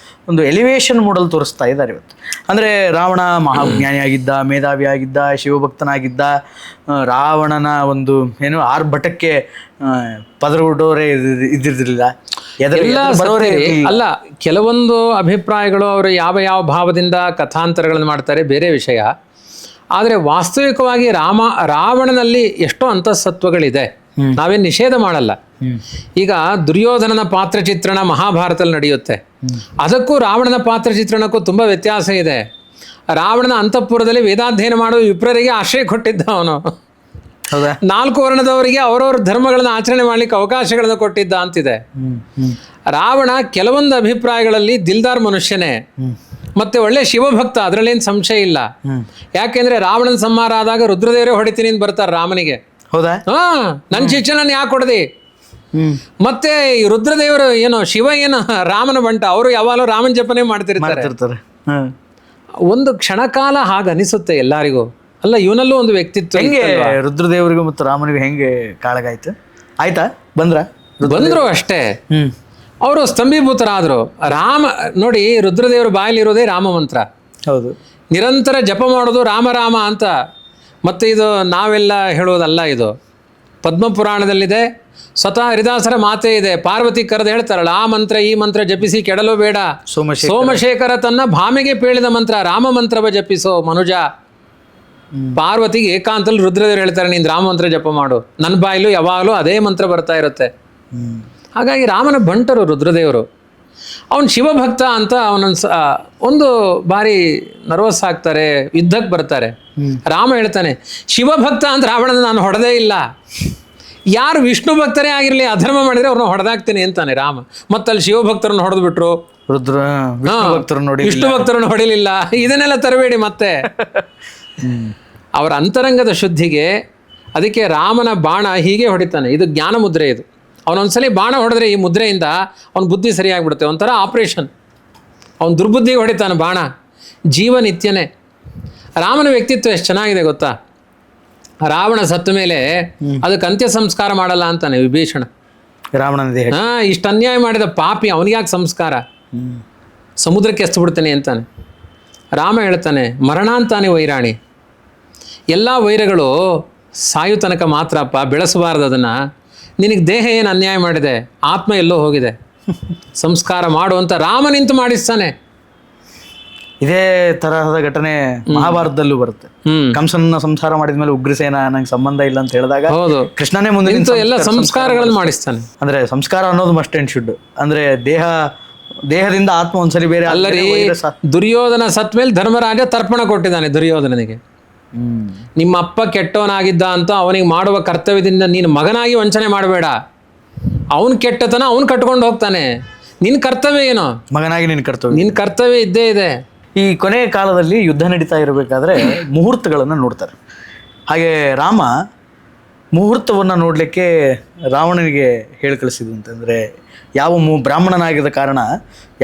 ಒಂದು ಎಲಿವೇಶನ್ ಮೂಡಲ್ ತೋರಿಸ್ತಾ ಇದ್ದಾರೆ ಇವತ್ತು. ಅಂದರೆ ರಾವಣ ಮಹಾಜ್ಞಾನಿಯಾಗಿದ್ದ, ಮೇಧಾವಿಯಾಗಿದ್ದ, ಶಿವಭಕ್ತನಾಗಿದ್ದ. ರಾವಣನ ಒಂದು ಏನು ಆರ್ಭಟಕ್ಕೆ ಪದರುಡೋರೇ ಇದ್ದಿರಲಿಲ್ಲ, ಬರೋರೇ ಅಲ್ಲ. ಕೆಲವೊಂದು ಅಭಿಪ್ರಾಯಗಳು ಅವರು ಯಾವ ಯಾವ ಭಾವದಿಂದ ಕಥಾಂತರಗಳನ್ನು ಮಾಡ್ತಾರೆ ಬೇರೆ ವಿಷಯ. ಆದರೆ ವಾಸ್ತವಿಕವಾಗಿ ರಾವಣನಲ್ಲಿ ಎಷ್ಟೋ ಅಂತಃಸತ್ವಗಳಿದೆ, ನಾವೇನು ನಿಷೇಧ ಮಾಡಲ್ಲ. ಈಗ ದುರ್ಯೋಧನನ ಪಾತ್ರ ಚಿತ್ರಣ ಮಹಾಭಾರತದಲ್ಲಿ ನಡೆಯುತ್ತೆ, ಅದಕ್ಕೂ ರಾವಣನ ಪಾತ್ರ ಚಿತ್ರಣಕ್ಕೂ ತುಂಬ ವ್ಯತ್ಯಾಸ ಇದೆ. ರಾವಣನ ಅಂತಃಪುರದಲ್ಲಿ ವೇದಾಧ್ಯಯನ ಮಾಡುವ ವಿಪ್ರರಿಗೆ ಆಶ್ರಯ ಕೊಟ್ಟಿದ್ದ ಅವನು. 4 ವರ್ಣದವರಿಗೆ ಅವರವ್ರ ಧರ್ಮಗಳನ್ನು ಆಚರಣೆ ಮಾಡ್ಲಿಕ್ಕೆ ಅವಕಾಶಗಳನ್ನು ಕೊಟ್ಟಿದ್ದ ಅಂತಿದೆ. ರಾವಣ ಕೆಲವೊಂದು ಅಭಿಪ್ರಾಯಗಳಲ್ಲಿ ದಿಲ್ದಾರ್ ಮನುಷ್ಯನೇ, ಮತ್ತೆ ಒಳ್ಳೆ ಶಿವಭಕ್ತ, ಅದರಲ್ಲೇನು ಸಂಶಯ ಇಲ್ಲ. ಯಾಕೆಂದ್ರೆ ರಾವಣನ ಸಂಹಾರ ಆದಾಗ ರುದ್ರದೇವರೇ ಹೊಡಿತೀನಿ ಅಂತ ಬರ್ತಾರೆ ರಾಮನಿಗೆ. ಹೌದಾ? ನನ್ನ ಶಿಷ್ಯನನ್ನು ಯಾಕೆ ಹೊಡೆದಿ? ಮತ್ತೆ ಈ ರುದ್ರದೇವರು ಏನೋ ಶಿವ ಏನು ರಾಮನ ಬಂಟ, ಅವರು ಯಾವಾಗಲೂ ರಾಮನ ಜಪನೆ ಮಾಡ್ತಿರ್ತಾರೆ. ಒಂದು ಕ್ಷಣಕಾಲ ಹಾಗೆ ಅನಿಸುತ್ತೆ ಎಲ್ಲರಿಗೂ. ಅಲ್ಲ, ಇವನಲ್ಲೂ ಒಂದು ವ್ಯಕ್ತಿತ್ವ. ಹೆಂಗೆ ರುದ್ರದೇವರಿಗೂ ಮತ್ತು ರಾಮನಿಗೂ ಹೆಂಗೆ ಕಾಳಗಾಯ್ತು? ಆಯ್ತಾ? ಬಂದ್ರು ಅಷ್ಟೇ. ಅವರು ಸ್ತಂಭೀಭೂತರಾದರು. ನೋಡಿ, ರುದ್ರದೇವರ ಬಾಯಲ್ಲಿರೋದೇ ರಾಮ ಮಂತ್ರ. ಹೌದು, ನಿರಂತರ ಜಪ ಮಾಡೋದು ರಾಮ ರಾಮ ಅಂತ. ಮತ್ತು ಇದು ನಾವೆಲ್ಲ ಹೇಳೋದಲ್ಲ, ಇದು ಪದ್ಮಪುರಾಣದಲ್ಲಿದೆ. ಸ್ವತಃ ಹರಿದಾಸರ ಮಾತೇ ಇದೆ. ಪಾರ್ವತಿ ಕರೆದು ಹೇಳ್ತಾರಲ್ಲ, ಆ ಮಂತ್ರ ಈ ಮಂತ್ರ ಜಪಿಸಿ ಕೆಡಲು ಬೇಡ. ಸೋಮಶೇಖರ ತನ್ನ ಭಾಮೆಗೆ ಪೇಳಿದ ಮಂತ್ರ ರಾಮ ಮಂತ್ರವ ಜಪಿಸೋ ಮನುಜ. ಪಾರ್ವತಿಗೆ ಏಕಾಂತಲ್ಲಿ ರುದ್ರದೇವರು ಹೇಳ್ತಾರೆ, ನೀನು ರಾಮ ಮಂತ್ರ ಜಪ ಮಾಡು. ನನ್ನ ಬಾಯಲ್ಲೂ ಯಾವಾಗಲೂ ಅದೇ ಮಂತ್ರ ಬರ್ತಾ ಇರುತ್ತೆ. ಹಾಗಾಗಿ ರಾಮನ ಬಂಟರು ರುದ್ರದೇವರು. ಅವನು ಶಿವಭಕ್ತ ಅಂತ ಒಂದು ಬಾರಿ ನರ್ವಸ್ ಆಗ್ತಾರೆ, ಯುದ್ಧಕ್ಕೆ ಬರ್ತಾರೆ. ರಾಮ ಹೇಳ್ತಾನೆ, ಶಿವಭಕ್ತ ಅಂತ ರಾವಣನ ನಾನು ಹೊಡೆದೇ ಇಲ್ಲ. ಯಾರು ವಿಷ್ಣು ಭಕ್ತರೇ ಆಗಿರಲಿ, ಅಧರ್ಮ ಮಾಡಿದ್ರೆ ಅವ್ರನ್ನ ಹೊಡೆದಾಕ್ತೀನಿ ಅಂತಾನೆ ರಾಮ. ಮತ್ತಲ್ಲಿ ಶಿವಭಕ್ತರನ್ನು ಹೊಡೆದು ಬಿಟ್ರು, ವಿಷ್ಣು ಭಕ್ತರನ್ನು ಹೊಡಿಲಿಲ್ಲ. ಇದನ್ನೆಲ್ಲ ತರಬೇಡಿ ಮತ್ತೆ. ಅವರ ಅಂತರಂಗದ ಶುದ್ಧಿಗೆ ಅದಕ್ಕೆ ರಾಮನ ಬಾಣ ಹೀಗೆ ಹೊಡಿತಾನೆ. ಇದು ಜ್ಞಾನ ಮುದ್ರೆ. ಇದು ಅವನೊಂದ್ಸಲಿ ಬಾಣ ಹೊಡೆದ್ರೆ ಈ ಮುದ್ರೆಯಿಂದ ಅವನ ಬುದ್ಧಿ ಸರಿಯಾಗಿಬಿಡುತ್ತೆ. ಒಂಥರ ಆಪ್ರೇಷನ್. ಅವನ ದುರ್ಬುದ್ಧಿಗೆ ಹೊಡಿತಾನೆ ಬಾಣ. ಜೀವನಿತ್ಯನೇ. ರಾಮನ ವ್ಯಕ್ತಿತ್ವ ಎಷ್ಟು ಚೆನ್ನಾಗಿದೆ ಗೊತ್ತಾ? ರಾವಣ ಸತ್ತ ಮೇಲೆ ಅದಕ್ಕೆ ಅಂತ್ಯ ಸಂಸ್ಕಾರ ಮಾಡಲ್ಲ ಅಂತಾನೆ ವಿಭೀಷಣ. ರಾವಣನ ಇಷ್ಟು ಅನ್ಯಾಯ ಮಾಡಿದ ಪಾಪಿ, ಅವನಿಗ್ಯಾಕೆ ಸಂಸ್ಕಾರ? ಸಮುದ್ರಕ್ಕೆ ಎಸ್ಬಿಡ್ತಾನೆ ಅಂತಾನೆ. ರಾಮ ಹೇಳ್ತಾನೆ, ಮರಣ ಅಂತಾನೆ ವೈರಾಣಿ. ಎಲ್ಲ ವೈರಗಳು ಸಾಯು ತನಕ ಮಾತ್ರಪ್ಪ, ಬೆಳೆಸಬಾರ್ದು ಅದನ್ನು. ನಿನಗೆ ದೇಹ ಏನು ಅನ್ಯಾಯ ಮಾಡಿದೆ, ಆತ್ಮ ಎಲ್ಲೋ ಹೋಗಿದೆ, ಸಂಸ್ಕಾರ ಮಾಡು ಅಂತ ರಾಮ ನಿಂತು ಮಾಡಿಸ್ತಾನೆ. ಇದೇ ತರಹದ ಘಟನೆ ಮಹಾಭಾರತದಲ್ಲೂ ಬರುತ್ತೆ. ಕಂಸನ ಸಂಸಾರ ಮಾಡಿದ ಮೇಲೆ ಉಗ್ರಸೇನ ನಂಗೆ ಸಂಬಂಧ ಇಲ್ಲ ಅಂತ ಹೇಳಿದಾಗ ಕೃಷ್ಣನೇ ಮುಂದೆ ಎಲ್ಲ ಸಂಸ್ಕಾರಗಳನ್ನು ಮಾಡಿಸ್ತಾನೆ. ಅಂದ್ರೆ ಸಂಸ್ಕಾರ ಅನ್ನೋದು ಮಸ್ಟ್ ಅಂಡ್ ಶುಡ್. ಅಂದ್ರೆ ದೇಹದಿಂದ ಆತ್ಮ ಒಂದ್ಸಲಿ ಬೇರೆ ಅಲ್ಲರಿ. ದುರ್ಯೋಧನ ಸತ್ ಮೇಲೆ ಧರ್ಮರಾಜ ತರ್ಪಣ ಕೊಟ್ಟಿದ್ದಾನೆ ದುರ್ಯೋಧನನಿಗೆ. ನಿಮ್ಮ ಅಪ್ಪ ಕೆಟ್ಟವನಾಗಿದ್ದ ಅಂತ ಅವನಿಗೆ ಮಾಡುವ ಕರ್ತವ್ಯದಿಂದ ನೀನು ಮಗನಾಗಿ ವಂಚನೆ ಮಾಡಬೇಡ. ಅವನು ಕೆಟ್ಟತನ ಅವನು ಕಟ್ಕೊಂಡು ಹೋಗ್ತಾನೆ. ನಿನ್ನ ಕರ್ತವ್ಯ ಏನು? ಮಗನಾಗಿ ನಿನ್ನ ಕರ್ತವ್ಯ ಇದ್ದೇ ಇದೆ. ಈ ಕೊನೆಯ ಕಾಲದಲ್ಲಿ ಯುದ್ಧ ನಡೀತಾ ಇರಬೇಕಾದ್ರೆ ಮುಹೂರ್ತಗಳನ್ನು ನೋಡ್ತಾರೆ. ಹಾಗೆ ರಾಮ ಮುಹೂರ್ತವನ್ನು ನೋಡಲಿಕ್ಕೆ ರಾವಣನಿಗೆ ಹೇಳಿ ಕಳಿಸಿದ್ದು ಅಂತಂದರೆ, ಯಾವ ಬ್ರಾಹ್ಮಣನಾಗಿದ್ದ ಕಾರಣ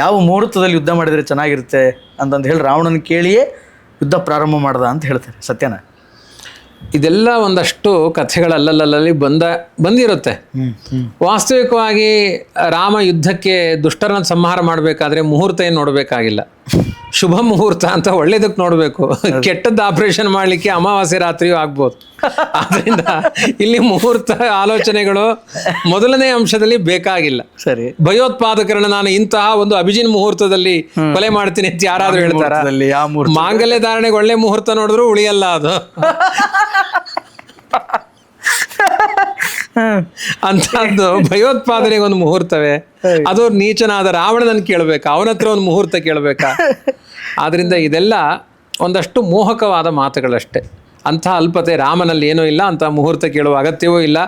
ಯಾವ ಮುಹೂರ್ತದಲ್ಲಿ ಯುದ್ಧ ಮಾಡಿದರೆ ಚೆನ್ನಾಗಿರುತ್ತೆ ಅಂತಂದು ಹೇಳಿ ರಾವಣನ ಕೇಳಿಯೇ ಯುದ್ಧ ಪ್ರಾರಂಭ ಮಾಡ್ದ ಅಂತ ಹೇಳ್ತಾರೆ. ಸತ್ಯನ? ಇದೆಲ್ಲ ಒಂದಷ್ಟು ಕಥೆಗಳಲ್ಲಲ್ಲಿ ಬಂದಿರುತ್ತೆ. ವಾಸ್ತವಿಕವಾಗಿ ರಾಮ ಯುದ್ಧಕ್ಕೆ ದುಷ್ಟರನ್ನ ಸಂಹಾರ ಮಾಡಬೇಕಾದ್ರೆ ಮುಹೂರ್ತ ಏನು ನೋಡಬೇಕಾಗಿಲ್ಲ. ಶುಭ ಮುಹೂರ್ತ ಅಂತ ಒಳ್ಳೇದಕ್ಕೆ ನೋಡಬೇಕು. ಕೆಟ್ಟದ್ದು ಆಪರೇಷನ್ ಮಾಡಲಿಕ್ಕೆ ಅಮಾವಾಸ್ಯೆ ರಾತ್ರಿಯೂ ಆಗ್ಬೋದು. ಆದ್ದರಿಂದ ಇಲ್ಲಿ ಮುಹೂರ್ತ ಆಲೋಚನೆಗಳು ಮೊದಲನೇ ಅಂಶದಲ್ಲಿ ಬೇಕಾಗಿಲ್ಲ. ಸರಿ, ಭಯೋತ್ಪಾದಕರನ್ನ ನಾನು ಇಂತಹ ಒಂದು ಅಭಿಜಿನ್ ಮುಹೂರ್ತದಲ್ಲಿ ಕೊಲೆ ಮಾಡ್ತೀನಿ ಅಂತ ಯಾರಾದ್ರೂ ಹೇಳ್ತಾರ? ಮಾಂಗಲ್ಯ ಧಾರಣೆಗೆ ಒಳ್ಳೆ ಮುಹೂರ್ತ ನೋಡಿದ್ರು ಉಳಿಯಲ್ಲ ಅದು. ಅಂತದ್ದು ಭಯೋತ್ಪಾದನೆಗೆ ಒಂದು ಮುಹೂರ್ತವೇ? ಅದು ನೀಚನಾದ ರಾವಣನನ್ನು ಕೇಳಬೇಕಾ? ಅವನ ಹತ್ರ ಒಂದು ಮುಹೂರ್ತ ಕೇಳಬೇಕಾ? ಆದ್ರಿಂದ ಇದೆಲ್ಲ ಒಂದಷ್ಟು ಮೋಹಕವಾದ ಮಾತುಗಳಷ್ಟೇ. ಅಂಥ ಅಲ್ಪತೆ ರಾಮನಲ್ಲಿ ಏನೂ ಇಲ್ಲ, ಅಂಥ ಮುಹೂರ್ತ ಕೇಳುವ ಅಗತ್ಯವೂ ಇಲ್ಲ.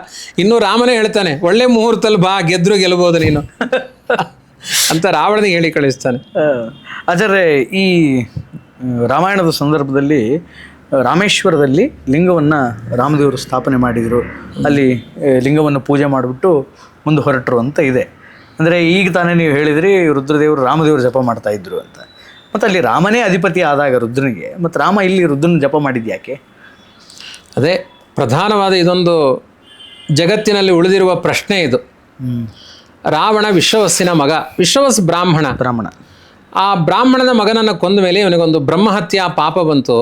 ಇನ್ನೂ ರಾಮನೇ ಹೇಳ್ತಾನೆ, ಒಳ್ಳೆ ಮುಹೂರ್ತಲ್ಲಿ ಬಾ, ಗೆದ್ರು ಗೆಲ್ಬೋದು ನೀನು ಅಂತ ರಾವಣನಿಗೆ ಹೇಳಿ ಕಳಿಸ್ತಾನೆ. ಆಚಾರ್ಯ, ಈ ರಾಮಾಯಣದ ಸಂದರ್ಭದಲ್ಲಿ ರಾಮೇಶ್ವರದಲ್ಲಿ ಲಿಂಗವನ್ನು ರಾಮದೇವರು ಸ್ಥಾಪನೆ ಮಾಡಿದರು. ಅಲ್ಲಿ ಲಿಂಗವನ್ನು ಪೂಜೆ ಮಾಡಿಬಿಟ್ಟು ಮುಂದೆ ಹೊರಟರು ಅಂತ ಇದೆ. ಅಂದರೆ ಈಗ ತಾನೇ ನೀವು ಹೇಳಿದ್ರಿ ರುದ್ರದೇವರು ರಾಮದೇವರು ಜಪ ಮಾಡ್ತಾ ಇದ್ರು ಅಂತ. ಮತ್ತು ಅಲ್ಲಿ ರಾಮನೇ ಅಧಿಪತಿ ಆದಾಗ ರುದ್ರನಿಗೆ, ಮತ್ತು ರಾಮ ಇಲ್ಲಿ ರುದ್ರನ ಜಪ ಮಾಡಿದ್ದು ಯಾಕೆ? ಅದೇ ಪ್ರಧಾನವಾದ ಇದೊಂದು ಜಗತ್ತಿನಲ್ಲಿ ಉಳಿದಿರುವ ಪ್ರಶ್ನೆ ಇದು. ರಾವಣ ವಿಶ್ವವಸ್ಸಿನ ಮಗ, ವಿಶ್ವವಸ್ ಬ್ರಾಹ್ಮಣ. ಆ ಬ್ರಾಹ್ಮಣನ ಮಗನನ್ನು ಕೊಂದ ಮೇಲೆ ಇವನಿಗೊಂದು ಬ್ರಹ್ಮಹತ್ಯಾ ಪಾಪ ಬಂತು.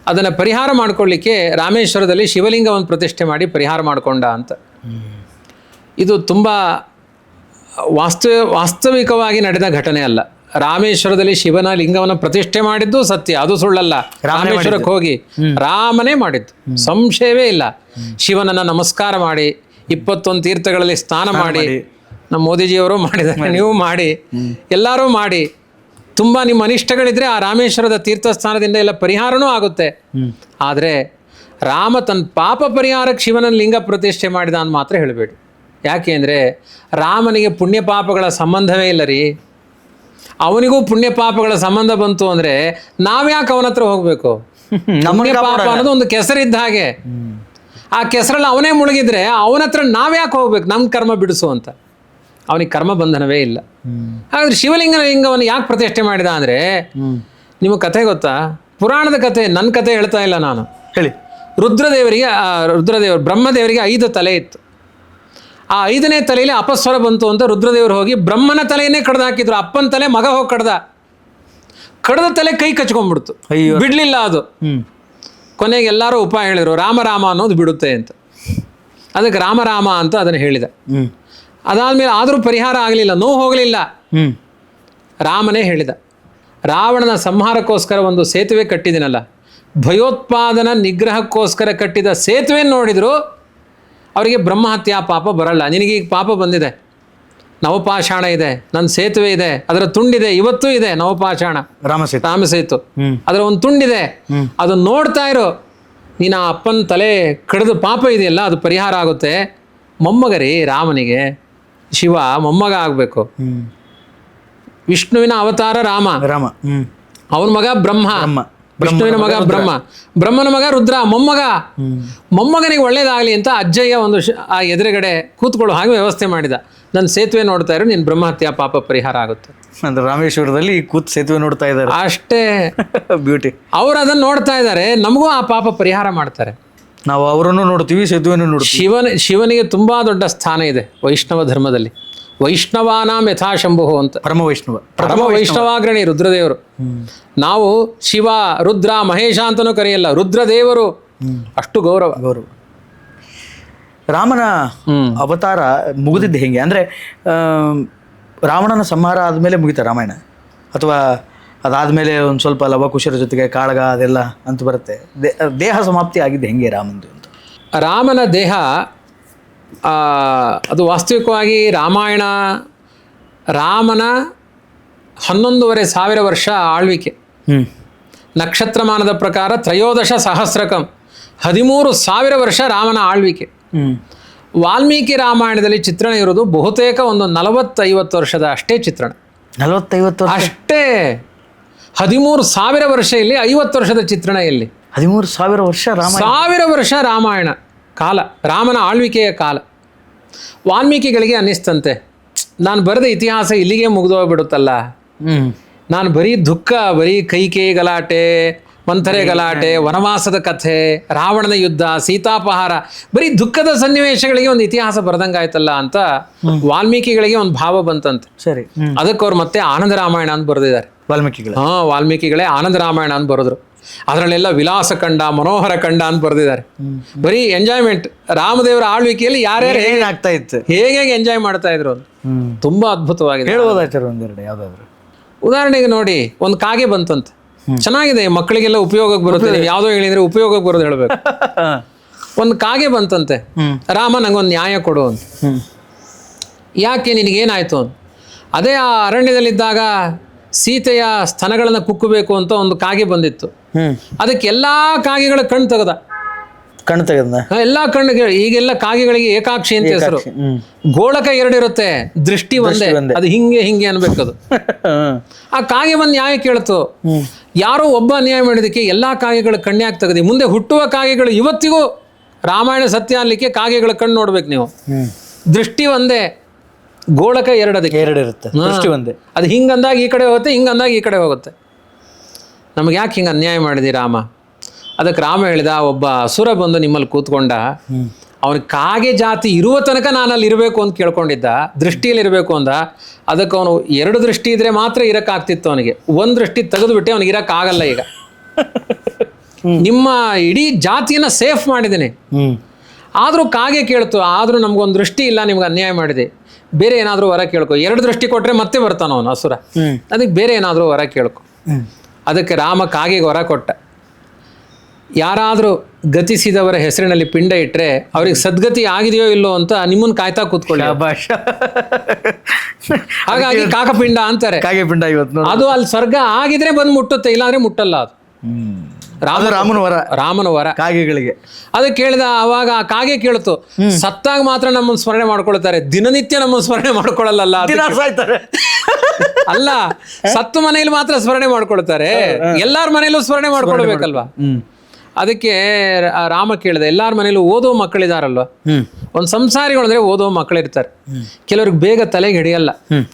ಅದನ್ನು ಪರಿಹಾರ ಮಾಡ್ಕೊಳ್ಳಿಕ್ಕೆ ರಾಮೇಶ್ವರದಲ್ಲಿ ಶಿವಲಿಂಗವನ್ನು ಪ್ರತಿಷ್ಠೆ ಮಾಡಿ ಪರಿಹಾರ ಮಾಡಿಕೊಂಡ ಅಂತ. ಇದು ತುಂಬ ವಾಸ್ತವಿಕವಾಗಿ ನಡೆದ ಘಟನೆ ಅಲ್ಲ. ರಾಮೇಶ್ವರದಲ್ಲಿ ಶಿವನ ಲಿಂಗವನ್ನು ಪ್ರತಿಷ್ಠೆ ಮಾಡಿದ್ದು ಸತ್ಯ, ಅದು ಸುಳ್ಳಲ್ಲ. ರಾಮೇಶ್ವರಕ್ಕೆ ಹೋಗಿ ರಾಮನೇ ಮಾಡಿದ್ದು, ಸಂಶಯವೇ ಇಲ್ಲ. ಶಿವನನ್ನು ನಮಸ್ಕಾರ ಮಾಡಿ 21 ತೀರ್ಥಗಳಲ್ಲಿ ಸ್ನಾನ ಮಾಡಿ, ನಮ್ಮ ಮೋದಿಜಿಯವರು ಮಾಡಿದ್ದಾರೆ, ನೀವು ಮಾಡಿ, ಎಲ್ಲರೂ ಮಾಡಿ, ತುಂಬ ನಿಮ್ಮ ಅನಿಷ್ಟಗಳಿದ್ರೆ ಆ ರಾಮೇಶ್ವರದ ತೀರ್ಥಸ್ಥಾನದಿಂದ ಎಲ್ಲ ಪರಿಹಾರನೂ ಆಗುತ್ತೆ. ಆದರೆ ರಾಮ ತನ್ನ ಪಾಪ ಪರಿಹಾರಕ್ಕೆ ಶಿವನ ಲಿಂಗ ಪ್ರತಿಷ್ಠೆ ಮಾಡಿದ ಅಂತ ಮಾತ್ರ ಹೇಳಬೇಡಿ. ಯಾಕೆ ಅಂದರೆ ರಾಮನಿಗೆ ಪುಣ್ಯ ಪಾಪಗಳ ಸಂಬಂಧವೇ ಇಲ್ಲ ರೀ. ಅವನಿಗೂ ಪುಣ್ಯ ಪಾಪಗಳ ಸಂಬಂಧ ಬಂತು ಅಂದರೆ ನಾವ್ಯಾಕೆ ಅವನ ಹತ್ರ ಹೋಗಬೇಕು? ಪುಣ್ಯ ಪಾಪ ಅನ್ನೋದು ಒಂದು ಕೆಸರಿದ್ದ ಹಾಗೆ. ಆ ಕೆಸರಲ್ಲಿ ಅವನೇ ಮುಳುಗಿದ್ರೆ ಅವನ ಹತ್ರ ನಾವ್ಯಾಕೆ ಹೋಗ್ಬೇಕು? ನಮ್ಮ ಕರ್ಮ ಬಿಡಿಸು ಅಂತ. ಅವನಿಗೆ ಕರ್ಮ ಬಂಧನವೇ ಇಲ್ಲ. ಹಾಗಾದ್ರೆ ಲಿಂಗವನ್ನು ಯಾಕೆ ಪ್ರತಿಷ್ಠೆ ಮಾಡಿದ ಅಂದರೆ, ನಿಮಗೆ ಕಥೆ ಗೊತ್ತಾ? ಪುರಾಣದ ಕಥೆ, ನನ್ನ ಕಥೆ ಹೇಳ್ತಾ ಇಲ್ಲ ನಾನು, ಹೇಳಿ. ರುದ್ರದೇವರು ಬ್ರಹ್ಮದೇವರಿಗೆ 5 ತಲೆ ಇತ್ತು. ಆ 5ನೇ ತಲೆಯಲ್ಲಿ ಅಪಸ್ವರ ಬಂತು ಅಂತ ರುದ್ರದೇವರು ಹೋಗಿ ಬ್ರಹ್ಮನ ತಲೆಯನ್ನೇ ಕಡ್ದು ಹಾಕಿದ್ರು. ಅಪ್ಪನ ತಲೆ ಮಗ ಹೋಗಿ ಕಡ್ದ ತಲೆ ಕೈ ಕಚ್ಕೊಂಡ್ಬಿಡ್ತು, ಬಿಡ್ಲಿಲ್ಲ ಅದು. ಕೊನೆಗೆ ಎಲ್ಲರೂ ಉಪಾಯ ಹೇಳಿದ್ರು, ರಾಮ ರಾಮ ಅನ್ನೋದು ಬಿಡುತ್ತೆ ಅಂತ. ಅದಕ್ಕೆ ರಾಮ ರಾಮ ಅಂತ ಅದನ್ನು ಹೇಳಿದ. ಅದಾದ್ಮೇಲೆ ಆದರೂ ಪರಿಹಾರ ಆಗಲಿಲ್ಲ, ನೋವು ಹೋಗಲಿಲ್ಲ. ರಾಮನೇ ಹೇಳಿದ, ರಾವಣನ ಸಂಹಾರಕ್ಕೋಸ್ಕರ ಒಂದು ಸೇತುವೆ ಕಟ್ಟಿದಿನಲ್ಲ, ಭಯೋತ್ಪಾದನ ನಿಗ್ರಹಕ್ಕೋಸ್ಕರ ಕಟ್ಟಿದ ಸೇತುವೆ ನೋಡಿದ್ರು ಅವರಿಗೆ ಬ್ರಹ್ಮಹತ್ಯಾ ಪಾಪ ಬರಲ್ಲ. ನಿನಗೀಗ ಪಾಪ ಬಂದಿದೆ, ನವಪಾಷಾಣ ಇದೆ, ನನ್ನ ಸೇತುವೆ ಇದೆ, ಅದರ ತುಂಡಿದೆ, ಇವತ್ತೂ ಇದೆ ನವಪಾಷಾಣ, ರಾಮಸೇತು, ಅದರ ಒಂದು ತುಂಡಿದೆ, ಅದನ್ನು ನೋಡ್ತಾ ಇರೋ. ನೀನು ಆ ಅಪ್ಪನ ತಲೆ ಕಡಿದ ಪಾಪ ಇದೆಯಲ್ಲ, ಅದು ಪರಿಹಾರ ಆಗುತ್ತೆ. ಮೊಮ್ಮಗರಿ ರಾಮನಿಗೆ, ಶಿವ ಮೊಮ್ಮಗ ಆಗಬೇಕು. ವಿಷ್ಣುವಿನ ಅವತಾರ ರಾಮ, ಅವನ ಮಗ ಬ್ರಹ್ಮ, ವಿಷ್ಣುವಿನ ಮಗ ಬ್ರಹ್ಮ, ಬ್ರಹ್ಮನ ಮಗ ರುದ್ರ, ಮೊಮ್ಮಗನಿಗೆ ಒಳ್ಳೇದಾಗಲಿ ಅಂತ ಅಜ್ಜಯ್ಯ ಒಂದು ಆ ಎದುರುಗಡೆ ಕೂತ್ಕೊಳ್ಳೋ ಹಾಗೆ ವ್ಯವಸ್ಥೆ ಮಾಡಿದ. ನನ್ನ ಸೇತುವೆ ನೋಡ್ತಾ ಇರೋ, ನಿನ್ನ ಬ್ರಹ್ಮಹತ್ಯಾ ಪಾಪ ಪರಿಹಾರ ಆಗುತ್ತೆ. ಅಂದ್ರೆ ರಾಮೇಶ್ವರದಲ್ಲಿ ಕೂತ್ ಸೇತುವೆ ನೋಡ್ತಾ ಇದ್ದಾರೆ ಅಷ್ಟೇ. ಬ್ಯೂಟಿ. ಅವ್ರು ಅದನ್ನು ನೋಡ್ತಾ ಇದ್ದಾರೆ, ನಮಗೂ ಆ ಪಾಪ ಪರಿಹಾರ ಮಾಡ್ತಾರೆ. ನಾವು ಅವರನ್ನು ನೋಡ್ತೀವಿ, ಸೇತುವೆಯನ್ನು ನೋಡ್ತೀವಿ. ಶಿವನಿಗೆ ತುಂಬಾ ದೊಡ್ಡ ಸ್ಥಾನ ಇದೆ ವೈಷ್ಣವ ಧರ್ಮದಲ್ಲಿ. ವೈಷ್ಣವಾನಾಂ ಯಥಾಶಂಭು ಅಂತ. ಪರಮ ವೈಷ್ಣವಾಗ್ರಣಿ ರುದ್ರದೇವರು. ನಾವು ಶಿವ, ರುದ್ರ, ಮಹೇಶ ಅಂತನೂ ಕರೆಯಲ್ಲ, ರುದ್ರದೇವರು. ಅಷ್ಟು ಗೌರವ. ರಾಮನ ಅವತಾರ ಮುಗಿದಿದ್ದು ಹೆಂಗೆ ಅಂದರೆ, ರಾವಣನ ಸಂಹಾರ ಆದಮೇಲೆ ಮುಗಿತಾ ರಾಮಾಯಣ, ಅಥವಾ ಅದಾದಮೇಲೆ ಒಂದು ಸ್ವಲ್ಪ ಲವಕುಶರ ಜೊತೆಗೆ ಕಾಳಗ ಅದೆಲ್ಲ ಅಂತ ಬರುತ್ತೆ? ದೇಹ ಸಮಾಪ್ತಿ ಆಗಿದ್ದು ಹೆಂಗೆ ರಾಮಂದು ಅಂತ? ರಾಮನ ದೇಹ ಅದು ವಾಸ್ತವಿಕವಾಗಿ ರಾಮನ 11,500 ವರ್ಷ ಆಳ್ವಿಕೆ. ನಕ್ಷತ್ರಮಾನದ ಪ್ರಕಾರ 13 ಸಹಸ್ರಕಂ, 13,000 ವರ್ಷ ರಾಮನ ಆಳ್ವಿಕೆ. ವಾಲ್ಮೀಕಿ ರಾಮಾಯಣದಲ್ಲಿ ಚಿತ್ರಣ ಇರೋದು ಬಹುತೇಕ ಒಂದು 40-50 ವರ್ಷದ ಅಷ್ಟೇ ಚಿತ್ರಣ. 40-50 ಅಷ್ಟೇ. 13,000 ವರ್ಷ ಇಲ್ಲಿ, 50 ವರ್ಷದ ಚಿತ್ರಣ ಇಲ್ಲಿ. 13,000 ವರ್ಷ 1000 ವರ್ಷ ರಾಮಾಯಣ ಕಾಲ, ರಾಮನ ಆಳ್ವಿಕೆಯ ಕಾಲ. ವಾಲ್ಮೀಕಿಗಳಿಗೆ ಅನ್ನಿಸ್ತಂತೆ, ನಾನು ಬರೆದ ಇತಿಹಾಸ ಇಲ್ಲಿಗೆ ಮುಗಿದೋಗ್ಬಿಡುತ್ತಲ್ಲ, ನಾನು ಬರೀ ದುಃಖ, ಬರೀ ಕೈಕೇಯಿ ಗಲಾಟೆ, ಮಂಥರೆ ಗಲಾಟೆ, ವನವಾಸದ ಕಥೆ, ರಾವಣನ ಯುದ್ಧ, ಸೀತಾಪಹಾರ, ಬರೀ ದುಃಖದ ಸನ್ನಿವೇಶಗಳಿಗೆ ಒಂದು ಇತಿಹಾಸ ಬರೆದಂಗಾಯ್ತಲ್ಲ ಅಂತ ವಾಲ್ಮೀಕಿಗಳಿಗೆ ಒಂದು ಭಾವ ಬಂತಂತೆ. ಸರಿ, ಅದಕ್ಕೆ ಅವ್ರು ಮತ್ತೆ ಆನಂದ ರಾಮಾಯಣ ಅಂತ ಬರೆದಿದ್ದಾರೆ. ವಾಲ್ಮೀಕಿಗಳೇ ಆನಂದ ರಾಮಾಯಣ ಅಂತ ಬರೆದ್ರು. ಅದರಲ್ಲೆಲ್ಲ ವಿಲಾಸ ಕಂಡ, ಮನೋಹರ ಕಂಡ ಅಂತ ಬರೆದಿದ್ದಾರೆ. ಬರೀ ಎಂಜಾಯ್ಮೆಂಟ್. ರಾಮದೇವರ ಆಳ್ವಿಕೆಯಲ್ಲಿ ಯಾರ್ಯಾರು ಆಗ್ತಾ ಇತ್ತು, ಹೇಗೆ ಎಂಜಾಯ್ ಮಾಡ್ತಾ ಇದ್ರು ಅಂತ ತುಂಬಾ ಅದ್ಭುತವಾಗಿದೆ. ಉದಾಹರಣೆಗೆ ನೋಡಿ, ಒಂದು ಕಾಗೆ ಬಂತಂತೆ, ಚೆನ್ನಾಗಿದೆ, ಮಕ್ಕಳಿಗೆಲ್ಲ ಉಪಯೋಗಕ್ಕೆ ಬರುತ್ತೆ. ನೀವು ಯಾವುದೋ ಹೇಳಿದ್ರೆ ಉಪಯೋಗಕ್ಕೆ ಬರೋದು ಹೇಳ್ಬೇಕು. ಒಂದು ಕಾಗೆ ಬಂತಂತೆ, ರಾಮ ನಂಗೊಂದು ನ್ಯಾಯ ಕೊಡು ಅಂತ. ಯಾಕೆ, ನಿನಗೇನಾಯ್ತು ಅಂತ. ಅದೇ ಆ ಅರಣ್ಯದಲ್ಲಿದ್ದಾಗ ಸೀತೆಯ ಸ್ತನಗಳನ್ನು ಕುಕ್ಕಬೇಕು ಅಂತ ಒಂದು ಕಾಗೆ ಬಂದಿತ್ತು. ಅದಕ್ಕೆ ಎಲ್ಲಾ ಕಾಗೆಗಳ ಕಣ್ಣು ತೆಗೆದ. ಎಲ್ಲಾ ಕಣ್ಣಿಗೆ, ಈಗೆಲ್ಲ ಕಾಗೆಗಳಿಗೆ ಏಕಾಕ್ಷಿ ಅಂತ ಹೆಸರು. ಗೋಳಕ 2 ಇರುತ್ತೆ, ದೃಷ್ಟಿ ಒಂದೇ. ಅದು ಹಿಂಗೆ ಅನ್ಬೇಕದು. ಆ ಕಾಗೆ ಒಂದು ನ್ಯಾಯ ಕೇಳ್ತು. ಯಾರೋ ಒಬ್ಬ ಅನ್ಯಾಯ ಮಾಡಿದಕ್ಕೆ ಎಲ್ಲಾ ಕಾಗೆಗಳ ಕಣ್ಣ್ಯಾಕೆ ತೆಗೆದಿ. ಮುಂದೆ ಹುಟ್ಟುವ ಕಾಗೆಗಳು ಇವತ್ತಿಗೂ ರಾಮಾಯಣ ಸತ್ಯ ಅನ್ಲಿಕ್ಕೆ ಕಾಗೆಗಳ ಕಣ್ಣು ನೋಡ್ಬೇಕು ನೀವು. ದೃಷ್ಟಿ ಒಂದೇ, ಗೋಳಕ 2 ಅದಕ್ಕೆ 2 ಇರುತ್ತೆ, ದೃಷ್ಟಿ ಒಂದೇ. ಅದು ಹಿಂಗಂದಾಗ ಈ ಕಡೆ ಹೋಗುತ್ತೆ, ಹಿಂಗಂದಾಗ ಈ ಕಡೆ ಹೋಗುತ್ತೆ. ನಮಗೆ ಯಾಕೆ ಹಿಂಗೆ ಅನ್ಯಾಯ ಮಾಡಿದಿ ರಾಮ? ಅದಕ್ಕೆ ರಾಮ ಹೇಳಿದ, ಒಬ್ಬ ಅಸುರ ಬಂದು ನಿಮ್ಮಲ್ಲಿ ಕೂತ್ಕೊಂಡ, ಅವನಿಗೆ ಕಾಗೆ ಜಾತಿ ಇರುವ ತನಕ ನಾನು ಅಲ್ಲಿ ಇರಬೇಕು ಅಂತ ಕೇಳ್ಕೊಂಡಿದ್ದ, ದೃಷ್ಟಿಯಲ್ಲಿ ಇರಬೇಕು ಅಂದ. ಅದಕ್ಕೆ ಅವನು 2 ದೃಷ್ಟಿ ಇದ್ರೆ ಮಾತ್ರ ಇರೋಕ್ಕಾಗ್ತಿತ್ತು ಅವನಿಗೆ. 1 ದೃಷ್ಟಿ ತೆಗೆದುಬಿಟ್ಟೆ ಅವನಿಗೆ ಇರೋಕ್ಕಾಗಲ್ಲ ಈಗ. ನಿಮ್ಮ ಇಡೀ ಜಾತಿಯನ್ನು ಸೇಫ್ ಮಾಡಿದ್ದೀನಿ. ಆದರೂ ಕಾಗೆ ಕೇಳ್ತು, ಆದರೂ ನಮಗೊಂದು ದೃಷ್ಟಿ ಇಲ್ಲ, ನಿಮ್ಗೆ ಅನ್ಯಾಯ ಮಾಡಿದೆ, ಬೇರೆ ಏನಾದರೂ ವರ ಕೇಳ್ಕೊ. 2 ದೃಷ್ಟಿ ಕೊಟ್ಟರೆ ಮತ್ತೆ ಬರ್ತಾನ ಅವನು ಅಸುರ, ಅದಕ್ಕೆ ಬೇರೆ ಏನಾದರೂ ವರ ಕೇಳ್ಕೊ. ಅದಕ್ಕೆ ರಾಮ ಕಾಗೆಗೆ ವರ ಕೊಟ್ಟ, ಯಾರಾದರೂ ಗತಿಸಿದವರ ಹೆಸರಿನಲ್ಲಿ ಪಿಂಡ ಇಟ್ಟರೆ ಅವ್ರಿಗೆ ಸದ್ಗತಿ ಆಗಿದೆಯೋ ಇಲ್ಲೋ ಅಂತ ನಿಮ್ಮನ್ನು ಕಾಯ್ತಾ ಕೂತ್ಕೊಳ್ಳಿ. ಹಾಗಾಗಿ ಕಾಕಪಿಂಡ ಅಂತಾರೆ. ಕಾಗೆ ಪಿಂಡ ಇವತ್ತು ಅದು ಅಲ್ಲಿ ಸ್ವರ್ಗ ಆಗಿದ್ರೆ ಬಂದು ಮುಟ್ಟುತ್ತೆ, ಇಲ್ಲಾಂದ್ರೆ ಮುಟ್ಟಲ್ಲ. ಅದು ರಾಮನ ವರ ಕಾಗೆಗಳಿಗೆ. ಅದಕ್ಕೆ ಕೇಳಿದ, ಅವಾಗ ಕಾಗೆ ಕೇಳ್ತು, ಸತ್ತಾಗ ಮಾತ್ರ ನಮ್ಮನ್ನು ಸ್ಮರಣೆ ಮಾಡ್ಕೊಳ್ತಾರೆ, ದಿನನಿತ್ಯ ನಮ್ಮನ್ನು ಸ್ಮರಣೆ ಮಾಡ್ಕೊಳ್ಳಲ್ಲ. ಅಲ್ಲ, ಸತ್ತು ಮನೆಯಲ್ಲಿ ಮಾತ್ರ ಸ್ಮರಣೆ ಮಾಡ್ಕೊಳ್ತಾರೆ, ಎಲ್ಲಾರ ಮನೆಯಲ್ಲೂ ಸ್ಮರಣೆ ಮಾಡ್ಕೊಳ್ಬೇಕಲ್ವಾ. ಅದಕ್ಕೆ ರಾಮ ಕೇಳಿದ, ಎಲ್ಲಾರ ಮನೇಲೂ ಓದೋ ಮಕ್ಕಳಿದಾರಲ್ವ, ಒಂದು ಸಂಸಾರಿಗಳು ಅಂದ್ರೆ ಓದೋ ಮಕ್ಕಳಿರ್ತಾರೆ, ಕೆಲವ್ರಿಗೆ ಬೇಗ ತಲೆಗೆ ಹಿಡಿಯಲ್ಲ,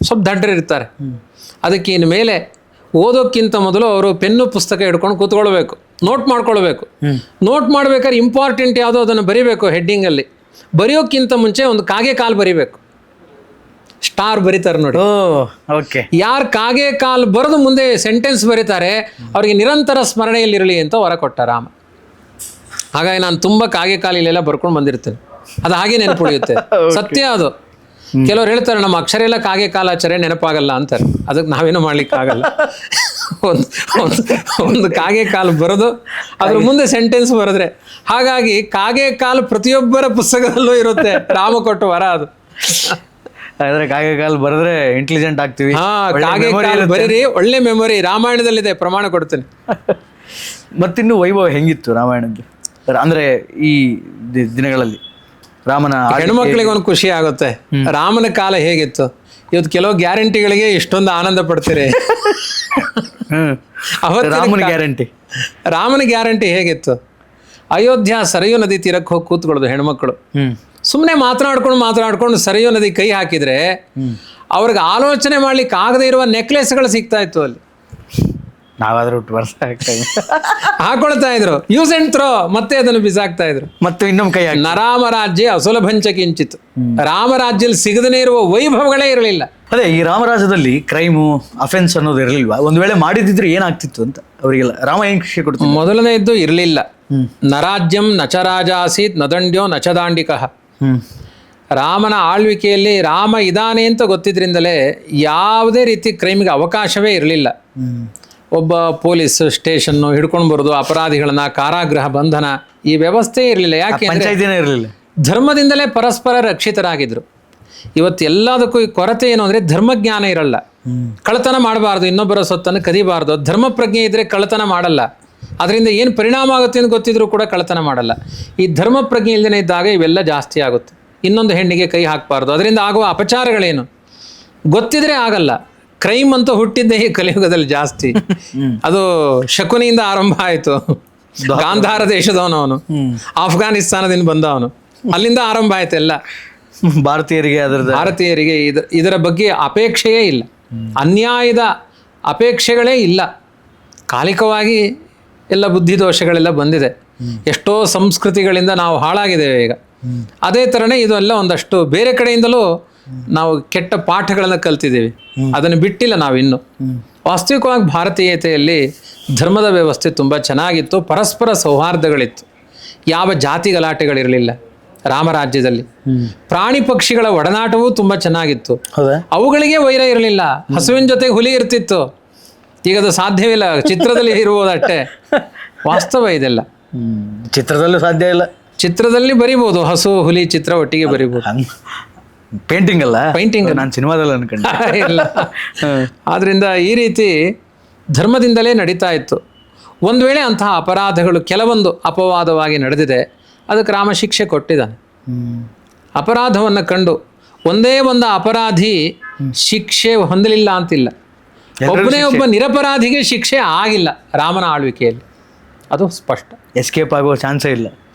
ಸ್ವಲ್ಪ ದಡ್ಡರಿರ್ತಾರೆ. ಅದಕ್ಕೆ ಇನ್ನು ಮೇಲೆ ಓದೋಕ್ಕಿಂತ ಮೊದಲು ಅವರು ಪೆನ್ನು ಪುಸ್ತಕ ಹಿಡ್ಕೊಂಡು ಕೂತ್ಕೊಳ್ಬೇಕು, ನೋಟ್ ಮಾಡ್ಕೊಳ್ಬೇಕು. ನೋಟ್ ಮಾಡ್ಬೇಕಾದ್ರೆ ಇಂಪಾರ್ಟೆಂಟ್ ಯಾವುದೋ ಅದನ್ನು ಬರಿಬೇಕು ಹೆಡ್ಡಿಂಗಲ್ಲಿ. ಬರೆಯೋಕ್ಕಿಂತ ಮುಂಚೆ ಒಂದು ಕಾಗೆ ಕಾಲು ಬರಿಬೇಕು, ಸ್ಟಾರ್ ಬರೀತಾರೆ ನೋಡಿ. ಯಾರು ಕಾಗೆ ಕಾಲು ಬರೆದು ಮುಂದೆ ಸೆಂಟೆನ್ಸ್ ಬರೀತಾರೆ ಅವ್ರಿಗೆ ನಿರಂತರ ಸ್ಮರಣೆಯಲ್ಲಿರಲಿ ಅಂತ ವರ ಕೊಟ್ಟ ರಾಮ. ಹಾಗಾಗಿ ನಾನು ತುಂಬ ಕಾಗೆ ಕಾಲಿಲೆಲ್ಲ ಬರ್ಕೊಂಡು ಬಂದಿರ್ತೇನೆ, ಅದು ಹಾಗೆ ನೆನಪುಳಿಯುತ್ತೆ. ಸತ್ಯ ಅದು. ಕೆಲವ್ರು ಹೇಳ್ತಾರೆ ನಮ್ಮ ಅಕ್ಷರ ಎಲ್ಲ ಕಾಗೆ ಕಾಲಾಚರೆ ನೆನಪಾಗಲ್ಲ ಅಂತಾರೆ, ಅದಕ್ಕೆ ನಾವೇನು ಮಾಡ್ಲಿಕ್ಕಾಗಲ್ಲ. ಒಂದು ಕಾಗೆ ಕಾಲು ಬರೋದು ಅದ್ರ ಮುಂದೆ ಸೆಂಟೆನ್ಸ್ ಬರೆದ್ರೆ. ಹಾಗಾಗಿ ಕಾಗೆ ಕಾಲು ಪ್ರತಿಯೊಬ್ಬರ ಪುಸ್ತಕದಲ್ಲೂ ಇರುತ್ತೆ, ರಾಮ ಕೊಟ್ಟು ವರ ಅದು. ಕಾಗೆ ಕಾಲು ಬರೆದ್ರೆ ಇಂಟೆಲಿಜೆಂಟ್ ಆಗ್ತೀವಿ. ಕಾಗೆ ಕಾಲು ಬರೀರಿ, ಒಳ್ಳೆ ಮೆಮೊರಿ. ರಾಮಾಯಣದಲ್ಲಿದೆ, ಪ್ರಮಾಣ ಕೊಡ್ತೇನೆ. ಮತ್ತಿನ್ನು ವೈಭವ ಹೆಂಗಿತ್ತು ರಾಮಾಯಣದ್ದು ಅಂದ್ರೆ ಈ ದಿನಗಳಲ್ಲಿ? ರಾಮನ ಹೆಣ್ಮಕ್ಳಿಗೆ ಒಂದು ಖುಷಿ ಆಗುತ್ತೆ, ರಾಮನ ಕಾಲ ಹೇಗಿತ್ತು. ಇವತ್ತು ಕೆಲವು ಗ್ಯಾರಂಟಿಗಳಿಗೆ ಇಷ್ಟೊಂದು ಆನಂದ ಪಡ್ತೀರಿ, ರಾಮನ ಗ್ಯಾರಂಟಿ ಹೇಗಿತ್ತು? ಅಯೋಧ್ಯ ಸರಯೂ ನದಿ ತೀರಕ್ಕೆ ಹೋಗಿ ಕೂತ್ಕೊಳ್ಳೋದು ಹೆಣ್ಮಕ್ಳು. ಸುಮ್ಮನೆ ಮಾತನಾಡ್ಕೊಂಡು ಸರಯೂ ನದಿ ಕೈ ಹಾಕಿದ್ರೆ ಅವ್ರಿಗೆ ಆಲೋಚನೆ ಮಾಡ್ಲಿಕ್ಕೆ ಆಗದೆ ಇರುವ ನೆಕ್ಲೆಸ್ಗಳು ಸಿಗ್ತಾ ಇತ್ತು ಅಲ್ಲಿ. ನಾವಾದ್ರೂ ಹಾಕೊಳ್ತಾ ಇದ್ರು, ಯೂಸ್ ಅಂಡ್ ಥ್ರೋ, ಮತ್ತೆ ಅದನ್ನು ಬಿಸಾಕ್ತಾ ಇದ್ರು. ಮತ್ತೆ ಇನ್ನೊಂದು ಕೈ ನರಾಮ ರಾಜ್ಯ ಅಸುಲಭಂಚ ಕಿಂಚಿತ್. ರಾಮರಾಜ್ಯದಲ್ಲಿ ಸಿಗದೇ ಇರುವ ವೈಭವಗಳೇ ಇರಲಿಲ್ಲ. ಅದೇ ಈ ರಾಮರಾಜ್ಯದಲ್ಲಿ ಕ್ರೈಮು ಅಫೆನ್ಸ್ ಅನ್ನೋದು ಇರಲಿಲ್ವಾ? ಒಂದು ವೇಳೆ ಮಾಡಿದಿದ್ರೆ ಏನಾಗ್ತಿತ್ತು ಅಂತ ಅವರಿಗೆಲ್ಲ ರಾಮ ಏನು ಶಿಕ್ಷೆ ಕೊಡ್ತಾರೆ? ಮೊದಲನೇದ್ದು ಇರಲಿಲ್ಲ. ನರಾಜ್ಯಂ ನಚರಾಜ ಆಸೀತ್ ನದಂಡ್ಯೋ ನಚದಾಂಡಿಕಃ. ರಾಮನ ಆಳ್ವಿಕೆಯಲ್ಲಿ ರಾಮ ಇದಾನೆ ಅಂತ ಗೊತ್ತಿದ್ರಿಂದಲೇ ಯಾವುದೇ ರೀತಿ ಕ್ರೈಮಿಗೆ ಅವಕಾಶವೇ ಇರಲಿಲ್ಲ. ಒಬ್ಬ ಪೊಲೀಸ್ ಸ್ಟೇಷನ್ನು ಹಿಡ್ಕೊಂಡು ಬರೋದು, ಅಪರಾಧಿಗಳನ್ನ ಕಾರಾಗೃಹ ಬಂಧನ, ಈ ವ್ಯವಸ್ಥೆ ಇರಲಿಲ್ಲ. ಯಾಕೆ ಇರಲಿಲ್ಲ. ಧರ್ಮದಿಂದಲೇ ಪರಸ್ಪರ ರಕ್ಷಿತರಾಗಿದ್ರು. ಇವತ್ತು ಎಲ್ಲದಕ್ಕೂ ಈ ಕೊರತೆ ಏನು ಅಂದರೆ ಧರ್ಮಜ್ಞಾನ ಇರಲ್ಲ. ಕಳ್ಳತನ ಮಾಡಬಾರ್ದು, ಇನ್ನೊಬ್ಬರ ಸೊತ್ತನ್ನು ಕದಿಬಾರ್ದು. ಧರ್ಮ ಪ್ರಜ್ಞೆ ಇದ್ದರೆ ಕಳ್ಳತನ ಮಾಡಲ್ಲ. ಅದರಿಂದ ಏನು ಪರಿಣಾಮ ಆಗುತ್ತೆ ಅಂತ ಗೊತ್ತಿದ್ರೂ ಕೂಡ ಕಳ್ಳತನ ಮಾಡಲ್ಲ. ಈ ಧರ್ಮ ಪ್ರಜ್ಞೆ ಇಲ್ಲದೇ ಇದ್ದಾಗ ಇವೆಲ್ಲ ಜಾಸ್ತಿ ಆಗುತ್ತೆ. ಇನ್ನೊಂದು ಹೆಣ್ಣಿಗೆ ಕೈ ಹಾಕಬಾರ್ದು, ಅದರಿಂದ ಆಗುವ ಅಪಚಾರಗಳೇನು ಗೊತ್ತಿದ್ರೆ ಆಗಲ್ಲ. ಕ್ರೈಮ್ ಅಂತ ಹುಟ್ಟಿದ್ದೇ ಈ ಕಲಿಯುಗದಲ್ಲಿ ಜಾಸ್ತಿ. ಅದು ಶಕುನಿಯಿಂದ ಆರಂಭ ಆಯಿತು. ಗಾಂಧಾರ ದೇಶದವನವನು, ಆಫ್ಘಾನಿಸ್ತಾನದಿಂದ ಬಂದವನು, ಅಲ್ಲಿಂದ ಆರಂಭ ಆಯ್ತು ಎಲ್ಲ. ಭಾರತೀಯರಿಗೆ ಇದರ ಬಗ್ಗೆ ಅಪೇಕ್ಷೆಯೇ ಇಲ್ಲ, ಅನ್ಯಾಯದ ಅಪೇಕ್ಷೆಗಳೇ ಇಲ್ಲ. ಕಾಲಿಕವಾಗಿ ಎಲ್ಲ ಬುದ್ಧಿದೋಷಗಳೆಲ್ಲ ಬಂದಿದೆ. ಎಷ್ಟೋ ಸಂಸ್ಕೃತಿಗಳಿಂದ ನಾವು ಹಾಳಾಗಿದ್ದೇವೆ ಈಗ. ಅದೇ ಥರನೇ ಇದು ಎಲ್ಲ ಒಂದಷ್ಟು ಬೇರೆ ಕಡೆಯಿಂದಲೂ ನಾವು ಕೆಟ್ಟ ಪಾಠಗಳನ್ನು ಕಲ್ತಿದ್ದೀವಿ, ಅದನ್ನು ಬಿಟ್ಟಿಲ್ಲ ನಾವಿನ್ನು. ವಾಸ್ತವಿಕವಾಗಿ ಭಾರತೀಯತೆಯಲ್ಲಿ ಧರ್ಮದ ವ್ಯವಸ್ಥೆ ತುಂಬ ಚೆನ್ನಾಗಿತ್ತು, ಪರಸ್ಪರ ಸೌಹಾರ್ದಗಳಿತ್ತು, ಯಾವ ಜಾತಿ ಗಲಾಟೆಗಳಿರಲಿಲ್ಲ ರಾಮರಾಜ್ಯದಲ್ಲಿ. ಪ್ರಾಣಿ ಪಕ್ಷಿಗಳ ಒಡನಾಟವೂ ತುಂಬ ಚೆನ್ನಾಗಿತ್ತು, ಅವುಗಳಿಗೆ ವೈರ ಇರಲಿಲ್ಲ. ಹಸುವಿನ ಜೊತೆಗೆ ಹುಲಿ ಇರ್ತಿತ್ತು, ಈಗ ಅದು ಸಾಧ್ಯವಿಲ್ಲ. ಚಿತ್ರದಲ್ಲಿ ಇರುವುದಷ್ಟೇ, ವಾಸ್ತವ ಇದೆಲ್ಲ. ಚಿತ್ರದಲ್ಲೂ ಸಾಧ್ಯ ಇಲ್ಲ. ಚಿತ್ರದಲ್ಲಿ ಬರಿಬೋದು, ಹಸು ಹುಲಿ ಚಿತ್ರ ಒಟ್ಟಿಗೆ ಬರಿಬೋದು. ಪೇಂಟಿಂಗ್ ಅಲ್ಲ, ಪೇಂಟಿಂಗ್ ನಾನು ಸಿನಿಮಾದಲ್ಲಿ ಅನ್ಕೊಂಡೆ ಇಲ್ಲ. ಆದ್ರಿಂದ ಈ ರೀತಿ ಧರ್ಮದಿಂದಲೇ ನಡೀತಾ ಇತ್ತು. ಒಂದು ವೇಳೆ ಅಂತಹ ಅಪರಾಧಗಳು ಕೆಲವೊಂದು ಅಪವಾದವಾಗಿ ನಡೆದಿದೆ, ಅದಕ್ಕೆ ರಾಮ ಶಿಕ್ಷೆ ಕೊಟ್ಟಿದ್ದಾನೆ. ಅಪರಾಧವನ್ನು ಕಂಡು ಒಂದೇ ಒಂದು ಅಪರಾಧಿ ಶಿಕ್ಷೆ ಹೊಂದಲಿಲ್ಲ ಅಂತಿಲ್ಲ. ಒಬ್ಬನೇ ಒಬ್ಬ ನಿರಪರಾಧಿಗೆ ಶಿಕ್ಷೆ ಆಗಿಲ್ಲ ರಾಮನ ಆಳ್ವಿಕೆಯಲ್ಲಿ, ಅದು ಸ್ಪಷ್ಟ. ಎಸ್ಕೇಪ್ ಆಗುವ ಚಾನ್ಸೇ ಇಲ್ಲ,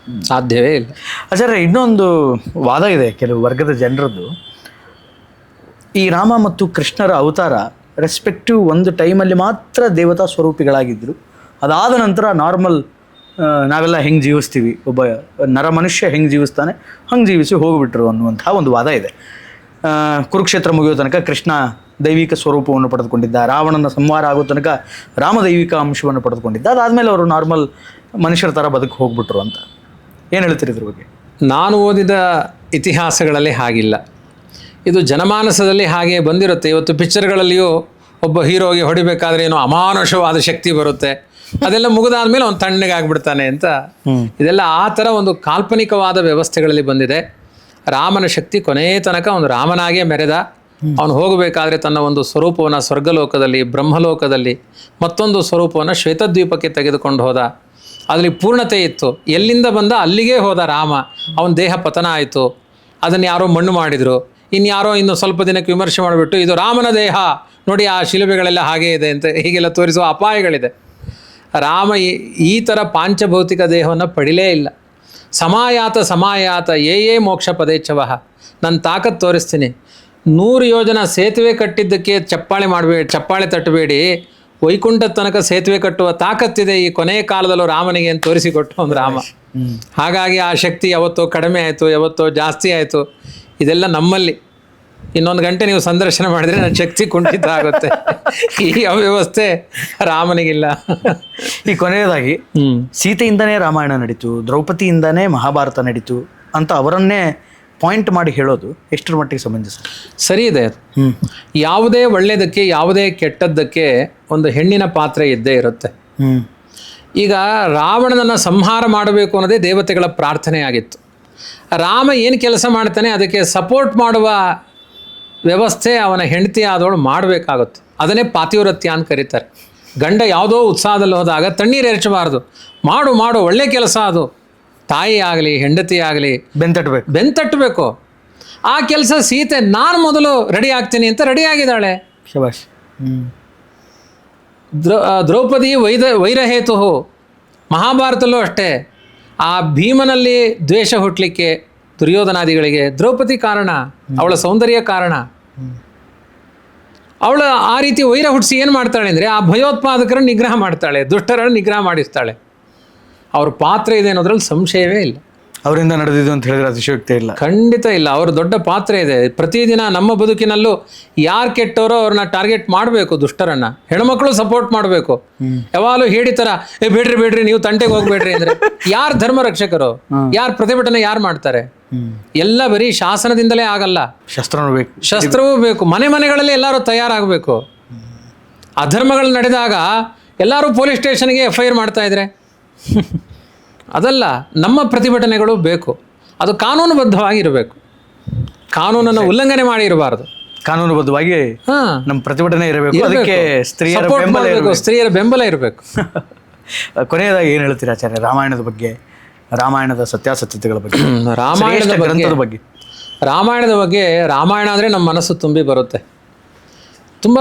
ಸಾಧ್ಯವೇ ಇಲ್ಲ. ಆಚಾರ್ಯ, ಇನ್ನೊಂದು ವಾದ ಇದೆ ಕೆಲವು ವರ್ಗದ ಜನರದ್ದು. ಈ ರಾಮ ಮತ್ತು ಕೃಷ್ಣರ ಅವತಾರ ರೆಸ್ಪೆಕ್ಟಿವ್ ಒಂದು ಟೈಮಲ್ಲಿ ಮಾತ್ರ ದೇವತಾ ಸ್ವರೂಪಿಗಳಾಗಿದ್ದರು, ಅದಾದ ನಂತರ ನಾರ್ಮಲ್ ನಾವೆಲ್ಲ ಹೆಂಗೆ ಜೀವಿಸ್ತೀವಿ, ಒಬ್ಬ ನರ ಮನುಷ್ಯ ಹೆಂಗೆ ಜೀವಿಸ್ತಾನೆ ಹಂಗೆ ಜೀವಿಸಿ ಹೋಗಿಬಿಟ್ರು ಅನ್ನುವಂಥ ಒಂದು ವಾದ ಇದೆ. ಕುರುಕ್ಷೇತ್ರ ಮುಗಿಯೋ ತನಕ ಕೃಷ್ಣ ದೈವಿಕ ಸ್ವರೂಪವನ್ನು ಪಡೆದುಕೊಂಡಿದ್ದ, ರಾವಣನ ಸಂಹಾರ ಆಗೋ ತನಕ ರಾಮ ದೈವಿಕ ಅಂಶವನ್ನು ಪಡೆದುಕೊಂಡಿದ್ದ, ಅದಾದಮೇಲೆ ಅವರು ನಾರ್ಮಲ್ ಮನುಷ್ಯರ ಥರ ಬದುಕು ಹೋಗ್ಬಿಟ್ರು ಅಂತ. ಏನು ಹೇಳ್ತೀರಿ ಇದ್ರ ಬಗ್ಗೆ? ನಾನು ಓದಿದ ಇತಿಹಾಸಗಳಲ್ಲಿ ಹಾಗಿಲ್ಲ, ಇದು ಜನಮಾನಸದಲ್ಲಿ ಹಾಗೆ ಬಂದಿರುತ್ತೆ. ಇವತ್ತು ಪಿಕ್ಚರ್ಗಳಲ್ಲಿಯೂ ಒಬ್ಬ ಹೀರೋಗೆ ಹೊಡಿಬೇಕಾದ್ರೆ ಏನೋ ಅಮಾನುಷವಾದ ಶಕ್ತಿ ಬರುತ್ತೆ, ಅದೆಲ್ಲ ಮುಗಿದಾದ್ಮೇಲೆ ಅವ್ನು ತಣ್ಣಗಾಗ್ಬಿಡ್ತಾನೆ ಅಂತ. ಇದೆಲ್ಲ ಆ ಥರ ಒಂದು ಕಾಲ್ಪನಿಕವಾದ ವ್ಯವಸ್ಥೆಗಳಲ್ಲಿ ಬಂದಿದೆ. ರಾಮನ ಶಕ್ತಿ ಕೊನೆಯ ತನಕ ಅವನು ರಾಮನಾಗೇ ಮೆರೆದ. ಅವನು ಹೋಗಬೇಕಾದ್ರೆ ತನ್ನ ಒಂದು ಸ್ವರೂಪವನ್ನು ಸ್ವರ್ಗಲೋಕದಲ್ಲಿ, ಬ್ರಹ್ಮಲೋಕದಲ್ಲಿ ಮತ್ತೊಂದು ಸ್ವರೂಪವನ್ನು ಶ್ವೇತದ್ವೀಪಕ್ಕೆ ತೆಗೆದುಕೊಂಡು ಹೋದ. ಅದರಲ್ಲಿ ಪೂರ್ಣತೆ ಇತ್ತು. ಎಲ್ಲಿಂದ ಬಂದ ಅಲ್ಲಿಗೇ ಹೋದ ರಾಮ. ಅವನ ದೇಹ ಪತನ ಆಯಿತು, ಅದನ್ನು ಯಾರೋ ಮಣ್ಣು ಮಾಡಿದರು. ಇನ್ಯಾರೋ ಇನ್ನು ಸ್ವಲ್ಪ ದಿನಕ್ಕೆ ವಿಮರ್ಶೆ ಮಾಡಿಬಿಟ್ಟು ಇದು ರಾಮನ ದೇಹ ನೋಡಿ, ಆ ಶಿಲುಬೆಗಳೆಲ್ಲ ಹಾಗೇ ಇದೆ ಅಂತ ಹೀಗೆಲ್ಲ ತೋರಿಸುವ ಅಪಾಯಗಳಿದೆ. ರಾಮ ಈ ಥರ ಪಾಂಚಭೌತಿಕ ದೇಹವನ್ನು ಪಡಿಲೇ ಇಲ್ಲ. ಸಮಾಯಾತ ಏ ಮೋಕ್ಷ ಪದೇಚ್ಛವಃ, ನನ್ನ ತಾಕತ್ತು ತೋರಿಸ್ತೀನಿ. 100 ಯೋಜನ ಸೇತುವೆ ಕಟ್ಟಿದ್ದಕ್ಕೆ ಚಪ್ಪಾಳೆ ತಟ್ಟಬೇಡಿ, ವೈಕುಂಠದ ತನಕ ಸೇತುವೆ ಕಟ್ಟುವ ತಾಕತ್ತಿದೆ ಈ ಕೊನೆಯ ಕಾಲದಲ್ಲೂ ರಾಮನಿಗೆ ಅಂತ ತೋರಿಸಿಕೊಟ್ಟು ಒಂದು ರಾಮ. ಹಾಗಾಗಿ ಆ ಶಕ್ತಿ ಯಾವತ್ತೋ ಕಡಿಮೆ ಆಯಿತು, ಯಾವತ್ತೋ ಜಾಸ್ತಿ ಆಯಿತು, ಇದೆಲ್ಲ ನಮ್ಮಲ್ಲಿ. ಇನ್ನೊಂದು ಗಂಟೆ ನೀವು ಸಂದರ್ಶನ ಮಾಡಿದರೆ ನನ್ನ ಶಕ್ತಿ ಕುಂಠಿತ ಆಗುತ್ತೆ. ಈ ಅವ್ಯವಸ್ಥೆ ರಾಮನಿಗಿಲ್ಲ. ಈ ಕೊನೆಯದಾಗಿ ಸೀತೆಯಿಂದನೇ ರಾಮಾಯಣ ನಡೀತು, ದ್ರೌಪದಿಯಿಂದನೇ ಮಹಾಭಾರತ ನಡೀತು ಅಂತ ಅವರನ್ನೇ ಪಾಯಿಂಟ್ ಮಾಡಿ ಹೇಳೋದು ಎಷ್ಟರ ಮಟ್ಟಿಗೆ ಸಮಂಜಸ? ಸರಿ ಇದೆ. ಯಾವುದೇ ಒಳ್ಳೆಯದಕ್ಕೆ ಯಾವುದೇ ಕೆಟ್ಟದ್ದಕ್ಕೆ ಒಂದು ಹೆಣ್ಣಿನ ಪಾತ್ರ ಇದ್ದೇ ಇರುತ್ತೆ. ಈಗ ರಾವಣನನ್ನು ಸಂಹಾರ ಮಾಡಬೇಕು ಅನ್ನೋದೇ ದೇವತೆಗಳ ಪ್ರಾರ್ಥನೆ ಆಗಿತ್ತು. ರಾಮ ಏನು ಕೆಲಸ ಮಾಡ್ತಾನೆ ಅದಕ್ಕೆ ಸಪೋರ್ಟ್ ಮಾಡುವ ವ್ಯವಸ್ಥೆ ಅವನ ಹೆಂಡತಿ ಆದವಳು ಮಾಡಬೇಕಾಗುತ್ತೆ. ಅದನ್ನೇ ಪಾತಿವ್ರತ್ಯ ಅಂತ ಕರೀತಾರೆ. ಗಂಡ ಯಾವುದೋ ಉತ್ಸಾಹದಲ್ಲಿ ಹೋದಾಗ ತಣ್ಣೀರು ಎರಚಬಾರ್ದು, ಮಾಡು ಒಳ್ಳೆ ಕೆಲಸ ಅದು. ತಾಯಿ ಆಗಲಿ ಹೆಂಡತಿ ಆಗಲಿ ಬೆಂತಟ್ಟಬೇಕು. ಆ ಕೆಲಸ ಸೀತೆ ನಾನು ಮೊದಲು ರೆಡಿ ಆಗ್ತೀನಿ ಅಂತ ರೆಡಿ ಆಗಿದ್ದಾಳೆ. ಶಬಾಷ್. ದ್ರೌಪದಿ ವೈರಹೇತು. ಮಹಾಭಾರತಲ್ಲೂ ಅಷ್ಟೇ, ಆ ಭೀಮನಲ್ಲಿ ದ್ವೇಷ ಹುಟ್ಟಲಿಕ್ಕೆ ದುರ್ಯೋಧನಾದಿಗಳಿಗೆ ದ್ರೌಪದಿ ಕಾರಣ, ಅವಳ ಸೌಂದರ್ಯ ಕಾರಣ. ಅವಳು ಆ ರೀತಿ ವೈರ ಹುಟ್ಟಿಸಿ ಏನು ಮಾಡ್ತಾಳೆ ಅಂದರೆ ಆ ಭಯೋತ್ಪಾದಕರನ್ನು ನಿಗ್ರಹ ಮಾಡ್ತಾಳೆ, ದುಷ್ಟರನ್ನು ನಿಗ್ರಹ ಮಾಡಿಸ್ತಾಳೆ. ಅವ್ರ ಪಾತ್ರ ಇದೆ ಅನ್ನೋದ್ರಲ್ಲಿ ಸಂಶಯವೇ ಇಲ್ಲ. ಅವರಿಂದ ನಡೆದಿದ್ದು ಅಂತ ಹೇಳಿದ್ರೆ ಅತಿಶಯೋಕ್ತಿ ಇಲ್ಲ, ಖಂಡಿತ ಇಲ್ಲ. ಅವ್ರ ದೊಡ್ಡ ಪಾತ್ರ ಇದೆ. ಪ್ರತಿದಿನ ನಮ್ಮ ಬದುಕಿನಲ್ಲೂ ಯಾರು ಕೆಟ್ಟವರೋ ಅವ್ರನ್ನ ಟಾರ್ಗೆಟ್ ಮಾಡಬೇಕು, ದುಷ್ಟರನ್ನ. ಹೆಣ್ಮಕ್ಳು ಸಪೋರ್ಟ್ ಮಾಡಬೇಕು. ಯಾವಾಗಲೂ ಹೇಳಿತರ ಬೇಡ್ರಿ ನೀವು ತಂಟೆಗೆ ಹೋಗ್ಬೇಡ್ರಿ ಅಂದ್ರೆ ಯಾರು ಧರ್ಮ ರಕ್ಷಕರು, ಯಾರು ಪ್ರತಿಭಟನೆ ಯಾರು ಮಾಡ್ತಾರೆ? ಎಲ್ಲ ಬರೀ ಶಾಸನದಿಂದಲೇ ಆಗಲ್ಲ, ಶಸ್ತ್ರವೂ ಬೇಕು. ಮನೆಗಳಲ್ಲಿ ಎಲ್ಲರೂ ತಯಾರಾಗಬೇಕು. ಅಧರ್ಮಗಳು ನಡೆದಾಗ ಎಲ್ಲರೂ ಪೊಲೀಸ್ ಸ್ಟೇಷನ್ಗೆ FIR ಮಾಡ್ತಾ ಇದ್ರೆ ಅದಲ್ಲ. ನಮ್ಮ ಪ್ರತಿಭಟನೆಗಳು ಬೇಕು, ಅದು ಕಾನೂನುಬದ್ಧವಾಗಿರಬೇಕು. ಕಾನೂನನ್ನು ಉಲ್ಲಂಘನೆ ಮಾಡಿ ಇರಬಾರ್ದು, ಕಾನೂನುಬದ್ಧವಾಗಿ ನಮ್ಮ ಪ್ರತಿಭಟನೆ ಇರಬೇಕು. ಅದಕ್ಕೆ ಸ್ತ್ರೀಯರ ಬೆಂಬಲ ಇರಬೇಕು. ಕೊನೆಯದಾಗಿ ಏನು ಹೇಳ್ತೀರಾ ಆಚಾರ್ಯ ರಾಮಾಯಣದ ಬಗ್ಗೆ, ರಾಮಾಯಣದ ಸತ್ಯಾಸತ್ಯತೆಗಳ ಬಗ್ಗೆ, ರಾಮಾಯಣದ ಬಗ್ಗೆ? ರಾಮಾಯಣ ಅಂದರೆ ನಮ್ಮ ಮನಸ್ಸು ತುಂಬಿ ಬರುತ್ತೆ. ತುಂಬ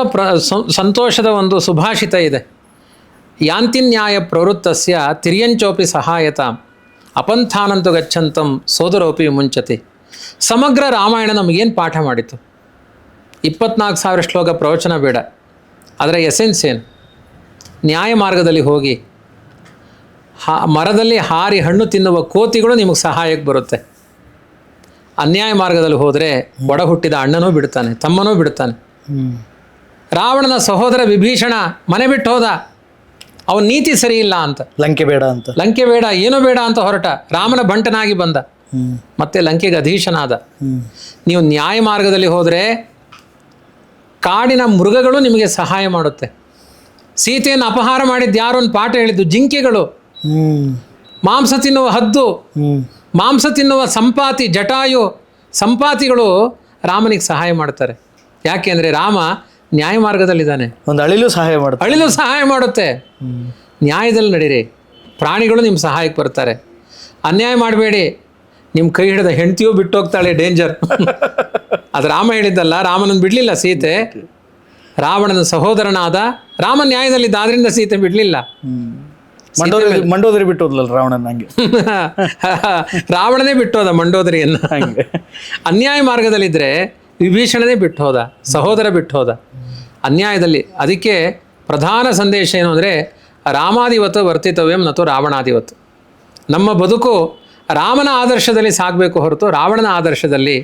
ಸಂತೋಷದ ಒಂದು ಸುಭಾಷಿತ ಇದೆ. ಯಾಂತಿನ್ಯಾಯ ಪ್ರವೃತ್ತಸ್ಯ ತಿರ್ಯಂಚೋಪಿ ಸಹಾಯತಾಂ ಅಪಂಥಾನಂತು ಗಚ್ಚಂತಂ ಸೋದರೋಪಿ ಮುಂಚತಿ. ಸಮಗ್ರ ರಾಮಾಯಣ ನಮಗೇನು ಪಾಠ ಮಾಡಿತು? 24,000 ಶ್ಲೋಕ ಪ್ರವಚನ ಬೇಡ, ಅದರ ಎಸೆನ್ಸ್ ಏನು? ನ್ಯಾಯ ಮಾರ್ಗದಲ್ಲಿ ಹೋಗಿ ಮರದಲ್ಲಿ ಹಾರಿ ಹಣ್ಣು ತಿನ್ನುವ ಕೋತಿಗಳು ನಿಮಗೆ ಸಹಾಯಕ್ಕೆ ಬರುತ್ತೆ. ಅನ್ಯಾಯ ಮಾರ್ಗದಲ್ಲಿ ಹೋದರೆ ಒಡ ಹುಟ್ಟಿದ ಅಣ್ಣನೂ ಬಿಡ್ತಾನೆ, ತಮ್ಮನೂ ಬಿಡ್ತಾನೆ. ರಾವಣನ ಸಹೋದರ ವಿಭೀಷಣ ಮನೆ ಬಿಟ್ಟು ಹೋದ, ಅವನ ನೀತಿ ಸರಿ ಇಲ್ಲ ಅಂತ. ಲಂಕೆ ಬೇಡ ಏನೂ ಬೇಡ ಅಂತ ಹೊರಟ, ರಾಮನ ಬಂಟನಾಗಿ ಬಂದ, ಮತ್ತೆ ಲಂಕೆಗೆ ಅಧೀಶನಾದ. ನೀವು ನ್ಯಾಯ ಮಾರ್ಗದಲ್ಲಿ ಹೋದರೆ ಕಾಡಿನ ಮೃಗಗಳು ನಿಮಗೆ ಸಹಾಯ ಮಾಡುತ್ತೆ. ಸೀತೆಯನ್ನು ಅಪಹಾರ ಮಾಡಿದ್ದು ಯಾರು ಒಂದು ಪಾಠ ಹೇಳಿದ್ದು ಜಿಂಕೆಗಳು. ಮಾಂಸ ತಿನ್ನುವ ಹದ್ದು, ಮಾಂಸ ತಿನ್ನುವ ಸಂಪಾತಿ ಜಟಾಯು, ಸಂಪಾತಿಗಳು ರಾಮನಿಗೆ ಸಹಾಯ ಮಾಡ್ತಾರೆ. ಯಾಕೆಂದರೆ ರಾಮ ನ್ಯಾಯ ಮಾರ್ಗದಲ್ಲಿದ್ದಾನೆ. ಒಂದು ಅಳಿಲು ಸಹಾಯ ಮಾಡುತ್ತೆ. ನ್ಯಾಯದಲ್ಲಿ ನಡೀರಿ, ಪ್ರಾಣಿಗಳು ನಿಮ್ಮ ಸಹಾಯಕ್ಕೆ ಬರ್ತಾರೆ. ಅನ್ಯಾಯ ಮಾಡಬೇಡಿ, ನಿಮ್ಮ ಕೈ ಹಿಡಿದ ಹೆಂಡತಿಯೂ ಬಿಟ್ಟೋಗ್ತಾಳೆ, ಡೇಂಜರ್. ಅದು ರಾಮ ಹೇಳಿದ್ದಲ್ಲ, ರಾಮನನ್ನು ಬಿಡಲಿಲ್ಲ ಸೀತೆ. ರಾವಣನ ಸಹೋದರನಾದ ರಾಮ ನ್ಯಾಯದಲ್ಲಿದ್ದ, ಆದ್ರಿಂದ ಸೀತೆ ಬಿಡಲಿಲ್ಲ. ಮಂಡೋದರಿ ಬಿಟ್ಟೋದ್ಲಲ್ಲ ರಾವಣನ, ಹಂಗೆ ರಾವಣನೇ ಬಿಟ್ಟೋದ ಮಂಡೋದರಿಯನ್ನು. ಅನ್ಯಾಯ ಮಾರ್ಗದಲ್ಲಿದ್ದರೆ ವಿಭೀಷಣನೇ ಬಿಟ್ಟು ಹೋದ, ಸಹೋದರ ಬಿಟ್ಟು ಹೋದ ಅನ್ಯಾಯದಲ್ಲಿ. ಅದಕ್ಕೆ ಪ್ರಧಾನ ಸಂದೇಶ ಏನು ಅಂದರೆ ರಾಮಾದಿವತ್ತು ವರ್ತಿತವ್ಯಂ ನತು ರಾವಣಾದಿವತ್ತು. ನಮ್ಮ ಬದುಕು ರಾಮನ ಆದರ್ಶದಲ್ಲಿ ಸಾಗಬೇಕು ಹೊರತು ರಾವಣನ ಆದರ್ಶದಲ್ಲಿ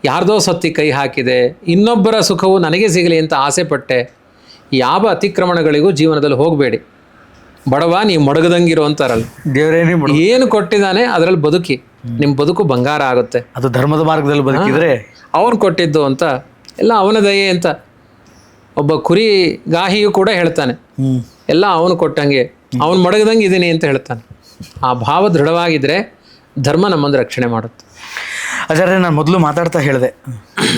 ಯಾರ್ದೋ ಸೊತ್ತಿ ಕೈ ಹಾಕಿದೆ, ಇನ್ನೊಬ್ಬರ ಸುಖವು ನನಗೆ ಸಿಗಲಿ ಅಂತ ಆಸೆ ಪಟ್ಟೆ ಯಾವ ಅತಿಕ್ರಮಣಗಳಿಗೂ ಜೀವನದಲ್ಲಿ ಹೋಗಬೇಡಿ. ಬಡವ ನೀವು ಮಡಗದಂಗಿರೋ ಅಂತಾರಲ್ಲ, ದೇವರೇನೇ ಏನು ಕೊಟ್ಟಿದ್ದಾನೆ ಅದರಲ್ಲಿ ಬದುಕಿ, ನಿಮ್ಮ ಬದುಕು ಬಂಗಾರ ಆಗುತ್ತೆ. ಅದು ಧರ್ಮದ ಮಾರ್ಗದಲ್ಲಿ ಬದುಕಿದ್ರೆ ಅವನು ಕೊಟ್ಟಿದ್ದು ಅಂತ ಎಲ್ಲ ಅವನ ದಯೆ ಅಂತ ಒಬ್ಬ ಕುರಿ ಗಾಹಿಯು ಕೂಡ ಹೇಳ್ತಾನೆ, ಎಲ್ಲ ಅವನು ಕೊಟ್ಟಂಗೆ, ಅವನು ಮಡಗದಂಗೆ ಇದ್ದೀನಿ ಅಂತ ಹೇಳ್ತಾನೆ. ಆ ಭಾವ ದೃಢವಾಗಿದ್ದರೆ ಧರ್ಮ ನಮ್ಮನ್ನು ರಕ್ಷಣೆ ಮಾಡುತ್ತೆ. ಆಚಾರ್ಯ, ನಾನು ಮೊದಲು ಮಾತಾಡ್ತಾ ಹೇಳಿದೆ,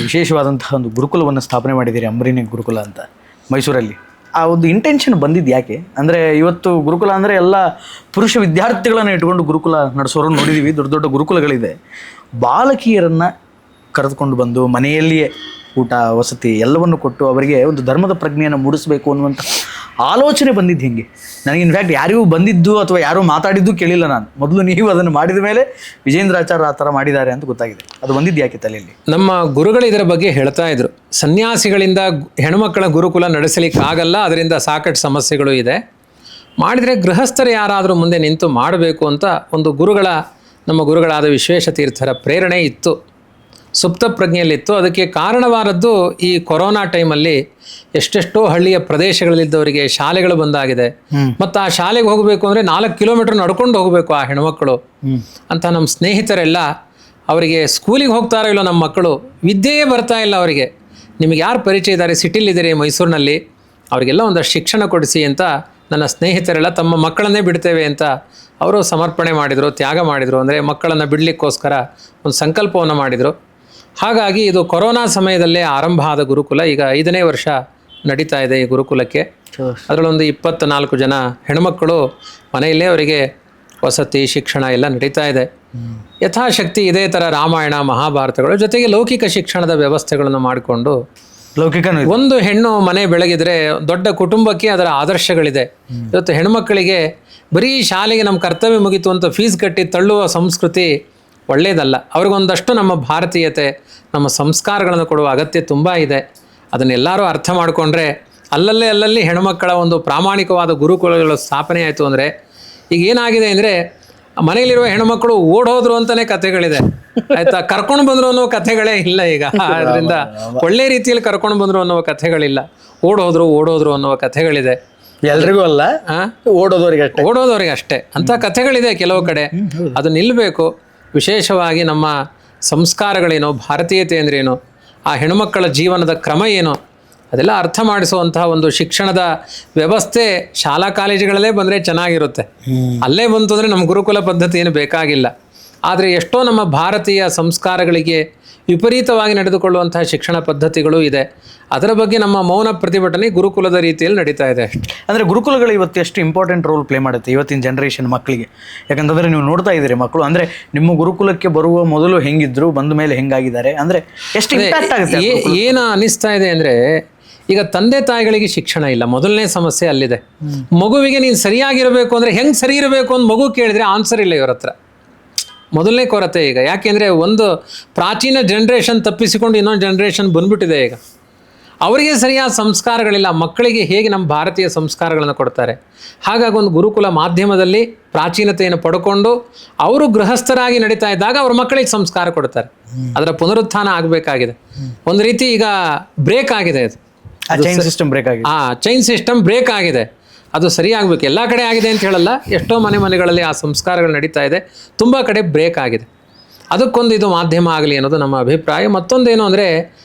ವಿಶೇಷವಾದಂತಹ ಒಂದು ಗುರುಕುಲವನ್ನು ಸ್ಥಾಪನೆ ಮಾಡಿದ್ದೀರಿ, ಅಂಬರೀನಿ ಗುರುಕುಲ ಅಂತ ಮೈಸೂರಲ್ಲಿ. ಆ ಒಂದು ಇಂಟೆನ್ಷನ್ ಬಂದಿದ್ದು ಯಾಕೆ? ಅಂದರೆ ಇವತ್ತು ಗುರುಕುಲ ಅಂದರೆ ಎಲ್ಲ ಪುರುಷ ವಿದ್ಯಾರ್ಥಿಗಳನ್ನು ಇಟ್ಕೊಂಡು ಗುರುಕುಲ ನಡೆಸೋರು ನೋಡಿದ್ದೀವಿ, ದೊಡ್ಡ ದೊಡ್ಡ ಗುರುಕುಲಗಳಿದೆ. ಬಾಲಕಿಯರನ್ನು ಕರೆದುಕೊಂಡು ಬಂದು ಮನೆಯಲ್ಲಿಯೇ ಊಟ ವಸತಿ ಎಲ್ಲವನ್ನು ಕೊಟ್ಟು ಅವರಿಗೆ ಒಂದು ಧರ್ಮದ ಪ್ರಜ್ಞೆಯನ್ನು ಮೂಡಿಸಬೇಕು ಅನ್ನುವಂಥ ಆಲೋಚನೆ ಬಂದಿದ್ದು ಹೆಂಗೆ? ನನಗೆ ಇನ್ಫ್ಯಾಕ್ಟ್ ಯಾರಿಗೂ ಬಂದಿದ್ದು ಅಥವಾ ಯಾರೂ ಮಾತಾಡಿದ್ದು ಕೇಳಿಲ್ಲ. ನಾನು ಮೊದಲು ನೀವು ಅದನ್ನು ಮಾಡಿದ ಮೇಲೆ ವಿಜೇಂದ್ರಾಚಾರ್ಯ ಆ ಥರ ಮಾಡಿದ್ದಾರೆ ಅಂತ ಗೊತ್ತಾಗಿದೆ. ಅದು ಬಂದಿದ್ದು ಯಾಕೆ ತಲೆಯಲ್ಲಿ? ನಮ್ಮ ಗುರುಗಳು ಇದರ ಬಗ್ಗೆ ಹೇಳ್ತಾ ಇದ್ರು, ಸನ್ಯಾಸಿಗಳಿಂದ ಹೆಣ್ಮಕ್ಕಳ ಗುರುಕುಲ ನಡೆಸಲಿಕ್ಕಾಗಲ್ಲ, ಅದರಿಂದ ಸಾಕಷ್ಟು ಸಮಸ್ಯೆಗಳು ಇದೆ, ಮಾಡಿದರೆ ಗೃಹಸ್ಥರು ಯಾರಾದರೂ ಮುಂದೆ ನಿಂತು ಮಾಡಬೇಕು ಅಂತ ಒಂದು ನಮ್ಮ ಗುರುಗಳಾದ ವಿಶ್ವೇಶತೀರ್ಥರ ಪ್ರೇರಣೆ ಇತ್ತು, ಸುಪ್ತ ಪ್ರಜ್ಞೆಯಲ್ಲಿತ್ತು. ಅದಕ್ಕೆ ಕಾರಣವಾದದ್ದು ಈ ಕೊರೋನಾ ಟೈಮಲ್ಲಿ ಎಷ್ಟೆಷ್ಟೋ ಹಳ್ಳಿಯ ಪ್ರದೇಶಗಳಲ್ಲಿದ್ದವರಿಗೆ ಶಾಲೆಗಳು ಬಂದಾಗಿದೆ, ಮತ್ತು ಆ ಶಾಲೆಗೆ ಹೋಗಬೇಕು ಅಂದರೆ 4 ಕಿಲೋಮೀಟರ್ ನಡ್ಕೊಂಡು ಹೋಗಬೇಕು ಆ ಹೆಣ್ಮಕ್ಕಳು ಅಂತ. ನಮ್ಮ ಸ್ನೇಹಿತರೆಲ್ಲ ಅವರಿಗೆ ಸ್ಕೂಲಿಗೆ ಹೋಗ್ತಾರೋ ಇಲ್ಲೋ ನಮ್ಮ ಮಕ್ಕಳು, ವಿದ್ಯೆಯೇ ಬರ್ತಾ ಇಲ್ಲ ಅವರಿಗೆ, ನಿಮಗೆ ಯಾರು ಪರಿಚಯ ಇದ್ದಾರೆ, ಸಿಟಿಲಿದ್ದೀರಿ ಮೈಸೂರಿನಲ್ಲಿ, ಅವರಿಗೆಲ್ಲ ಒಂದಷ್ಟು ಶಿಕ್ಷಣ ಕೊಡಿಸಿ ಅಂತ ನನ್ನ ಸ್ನೇಹಿತರೆಲ್ಲ ತಮ್ಮ ಮಕ್ಕಳನ್ನೇ ಬಿಡ್ತೇವೆ ಅಂತ ಅವರು ಸಮರ್ಪಣೆ ಮಾಡಿದರು, ತ್ಯಾಗ ಮಾಡಿದರು. ಅಂದರೆ ಮಕ್ಕಳನ್ನು ಬಿಡಲಿಕ್ಕೋಸ್ಕರ ಒಂದು ಸಂಕಲ್ಪವನ್ನು ಮಾಡಿದರು. ಹಾಗಾಗಿ ಇದು ಕೊರೋನಾ ಸಮಯದಲ್ಲೇ ಆರಂಭ ಆದ ಗುರುಕುಲ. ಈಗ 5ನೇ ವರ್ಷ ನಡೀತಾ ಇದೆ ಈ ಗುರುಕುಲಕ್ಕೆ. ಅದರಲ್ಲೊಂದು 24 ಜನ ಹೆಣ್ಮಕ್ಕಳು ಮನೆಯಲ್ಲೇ ಅವರಿಗೆ ವಸತಿ ಶಿಕ್ಷಣ ಎಲ್ಲ ನಡೀತಾ ಇದೆ. ಯಥಾಶಕ್ತಿ ಇದೇ ಥರ ರಾಮಾಯಣ ಮಹಾಭಾರತಗಳು ಜೊತೆಗೆ ಲೌಕಿಕ ಶಿಕ್ಷಣದ ವ್ಯವಸ್ಥೆಗಳನ್ನು ಮಾಡಿಕೊಂಡು, ಒಂದು ಹೆಣ್ಣು ಮನೆ ಬೆಳಗಿದ್ರೆ ದೊಡ್ಡ ಕುಟುಂಬಕ್ಕೆ ಅದರ ಆದರ್ಶಗಳಿದೆ. ಇವತ್ತು ಹೆಣ್ಮಕ್ಕಳಿಗೆ ಬರೀ ಶಾಲೆಗೆ ನಮ್ಮ ಕರ್ತವ್ಯ ಮುಗಿತು ಅಂತ ಫೀಸ್ ಕಟ್ಟಿ ತಳ್ಳುವ ಸಂಸ್ಕೃತಿ ಒಳ್ಳೆಯದಲ್ಲ. ಅವ್ರಿಗೊಂದಷ್ಟು ನಮ್ಮ ಭಾರತೀಯತೆ, ನಮ್ಮ ಸಂಸ್ಕಾರಗಳನ್ನು ಕೊಡುವ ಅಗತ್ಯ ತುಂಬ ಇದೆ. ಅದನ್ನೆಲ್ಲರೂ ಅರ್ಥ ಮಾಡಿಕೊಂಡ್ರೆ ಅಲ್ಲಲ್ಲಿ ಹೆಣ್ಮಕ್ಕಳ ಒಂದು ಪ್ರಾಮಾಣಿಕವಾದ ಗುರುಕುಲಗಳು ಸ್ಥಾಪನೆ ಆಯಿತು ಅಂದರೆ, ಈಗ ಏನಾಗಿದೆ ಅಂದರೆ ಮನೆಯಲ್ಲಿರುವ ಹೆಣ್ಮಕ್ಕಳು ಓಡೋದ್ರು ಅಂತಲೇ ಕಥೆಗಳಿದೆ, ಆಯಿತಾ, ಕರ್ಕೊಂಡು ಬಂದರು ಅನ್ನೋ ಕಥೆಗಳೇ ಇಲ್ಲ ಈಗ. ಅದರಿಂದ ಒಳ್ಳೆ ರೀತಿಯಲ್ಲಿ ಕರ್ಕೊಂಡು ಬಂದರು ಅನ್ನೋ ಕಥೆಗಳಿಲ್ಲ, ಓಡೋದ್ರು ಅನ್ನೋ ಕಥೆಗಳಿದೆ. ಎಲ್ರಿಗೂ ಅಲ್ಲ, ಓಡೋದವರಿಗೆ ಅಷ್ಟೇ ಅಂಥ ಕಥೆಗಳಿದೆ ಕೆಲವು ಕಡೆ. ಅದು ನಿಲ್ಲಬೇಕು. ವಿಶೇಷವಾಗಿ ನಮ್ಮ ಸಂಸ್ಕಾರಗಳೇನು, ಭಾರತೀಯತೆ ಅಂದ್ರೇನು, ಆ ಹೆಣ್ಣುಮಕ್ಕಳ ಜೀವನದ ಕ್ರಮ ಏನು, ಅದೆಲ್ಲ ಅರ್ಥ ಮಾಡಿಸುವಂತಹ ಒಂದು ಶಿಕ್ಷಣದ ವ್ಯವಸ್ಥೆ ಶಾಲಾ ಕಾಲೇಜುಗಳಲ್ಲೇ ಬಂದರೆ ಚೆನ್ನಾಗಿರುತ್ತೆ. ಅಲ್ಲೇ ಬಂತು ಅಂದರೆ ನಮ್ಮ ಗುರುಕುಲ ಪದ್ಧತಿ ಏನು ಬೇಕಾಗಿಲ್ಲ. ಆದರೆ ಎಷ್ಟೋ ನಮ್ಮ ಭಾರತೀಯ ಸಂಸ್ಕಾರಗಳಿಗೆ ವಿಪರೀತವಾಗಿ ನಡೆದುಕೊಳ್ಳುವಂತಹ ಶಿಕ್ಷಣ ಪದ್ಧತಿಗಳು ಇದೆ. ಅದರ ಬಗ್ಗೆ ನಮ್ಮ ಮೌನ ಪ್ರತಿಭಟನೆ ಗುರುಕುಲದ ರೀತಿಯಲ್ಲಿ ನಡೀತಾ ಇದೆ ಅಷ್ಟೇ. ಅಂದರೆ ಗುರುಕುಲಗಳು ಇವತ್ತು ಎಷ್ಟು ಇಂಪಾರ್ಟೆಂಟ್ ರೋಲ್ ಪ್ಲೇ ಮಾಡುತ್ತೆ ಇವತ್ತಿನ ಜನ್ರೇಷನ್ ಮಕ್ಕಳಿಗೆ? ಯಾಕಂತಂದರೆ ನೀವು ನೋಡ್ತಾ ಇದ್ದೀರಿ ಮಕ್ಕಳು, ಅಂದರೆ ನಿಮ್ಮ ಗುರುಕುಲಕ್ಕೆ ಬರುವ ಮೊದಲು ಹೆಂಗಿದ್ರು, ಬಂದ ಮೇಲೆ ಹೆಂಗಾಗಿದ್ದಾರೆ, ಅಂದರೆ ಎಷ್ಟು ಇಂಪ್ಯಾಕ್ಟ್ ಆಗುತ್ತೆ. ಏನು ಅನಿಸ್ತಾ ಇದೆ ಅಂದರೆ, ಈಗ ತಂದೆ ತಾಯಿಗಳಿಗೆ ಶಿಕ್ಷಣ ಇಲ್ಲ, ಮೊದಲನೇ ಸಮಸ್ಯೆ ಅಲ್ಲಿದೆ. ಮಗುವಿಗೆ ನೀನು ಸರಿಯಾಗಿರಬೇಕು ಅಂದರೆ ಹೆಂಗೆ ಸರಿ ಇರಬೇಕು ಅಂತ ಮಗು ಕೇಳಿದರೆ ಆನ್ಸರ್ ಇಲ್ಲ ಇವ್ರ ಹತ್ರ. ಮೊದಲನೇ ಕೊರತೆ ಈಗ. ಯಾಕೆಂದರೆ ಒಂದು ಪ್ರಾಚೀನ ಜನ್ರೇಷನ್ ತಪ್ಪಿಸಿಕೊಂಡು ಇನ್ನೊಂದು ಜನ್ರೇಷನ್ ಬಂದ್ಬಿಟ್ಟಿದೆ ಈಗ. ಅವರಿಗೆ ಸರಿಯಾದ ಸಂಸ್ಕಾರಗಳಿಲ್ಲ. ಮಕ್ಕಳಿಗೆ ಹೇಗೆ ನಮ್ಮ ಭಾರತೀಯ ಸಂಸ್ಕಾರಗಳನ್ನು ಕೊಡ್ತಾರೆ? ಹಾಗಾಗಿ ಒಂದು ಗುರುಕುಲ ಮಾಧ್ಯಮದಲ್ಲಿ ಪ್ರಾಚೀನತೆಯನ್ನು ಪಡ್ಕೊಂಡು ಅವರು ಗೃಹಸ್ಥರಾಗಿ ನಡೀತಾ ಇದ್ದಾಗ ಅವ್ರ ಮಕ್ಕಳಿಗೆ ಸಂಸ್ಕಾರ ಕೊಡ್ತಾರೆ. ಅದರ ಪುನರುತ್ಥಾನ ಆಗಬೇಕಾಗಿದೆ. ಒಂದು ರೀತಿ ಈಗ ಬ್ರೇಕ್ ಆಗಿದೆ ಅದು. ಚೈನ್ ಸಿಸ್ಟಮ್ ಬ್ರೇಕ್ ಆಗಿದೆ. ಚೈನ್ ಸಿಸ್ಟಮ್ ಬ್ರೇಕ್ ಆಗಿದೆ. ಅದು ಸರಿಯಾಗಬೇಕು. ಎಲ್ಲ ಕಡೆ ಆಗಿದೆ ಅಂತ ಹೇಳಲ್ಲ, ಎಷ್ಟೋ ಮನೆಗಳಲ್ಲಿ ಆ ಸಂಸ್ಕಾರಗಳು ನಡೀತಾ ಇದೆ. ತುಂಬ ಕಡೆ ಬ್ರೇಕ್ ಆಗಿದೆ. ಅದಕ್ಕೊಂದು ಇದು ಮಾಧ್ಯಮ ಆಗಲಿ ಅನ್ನೋದು ನಮ್ಮ ಅಭಿಪ್ರಾಯ. ಮತ್ತೊಂದೇನು ಅಂದರೆ,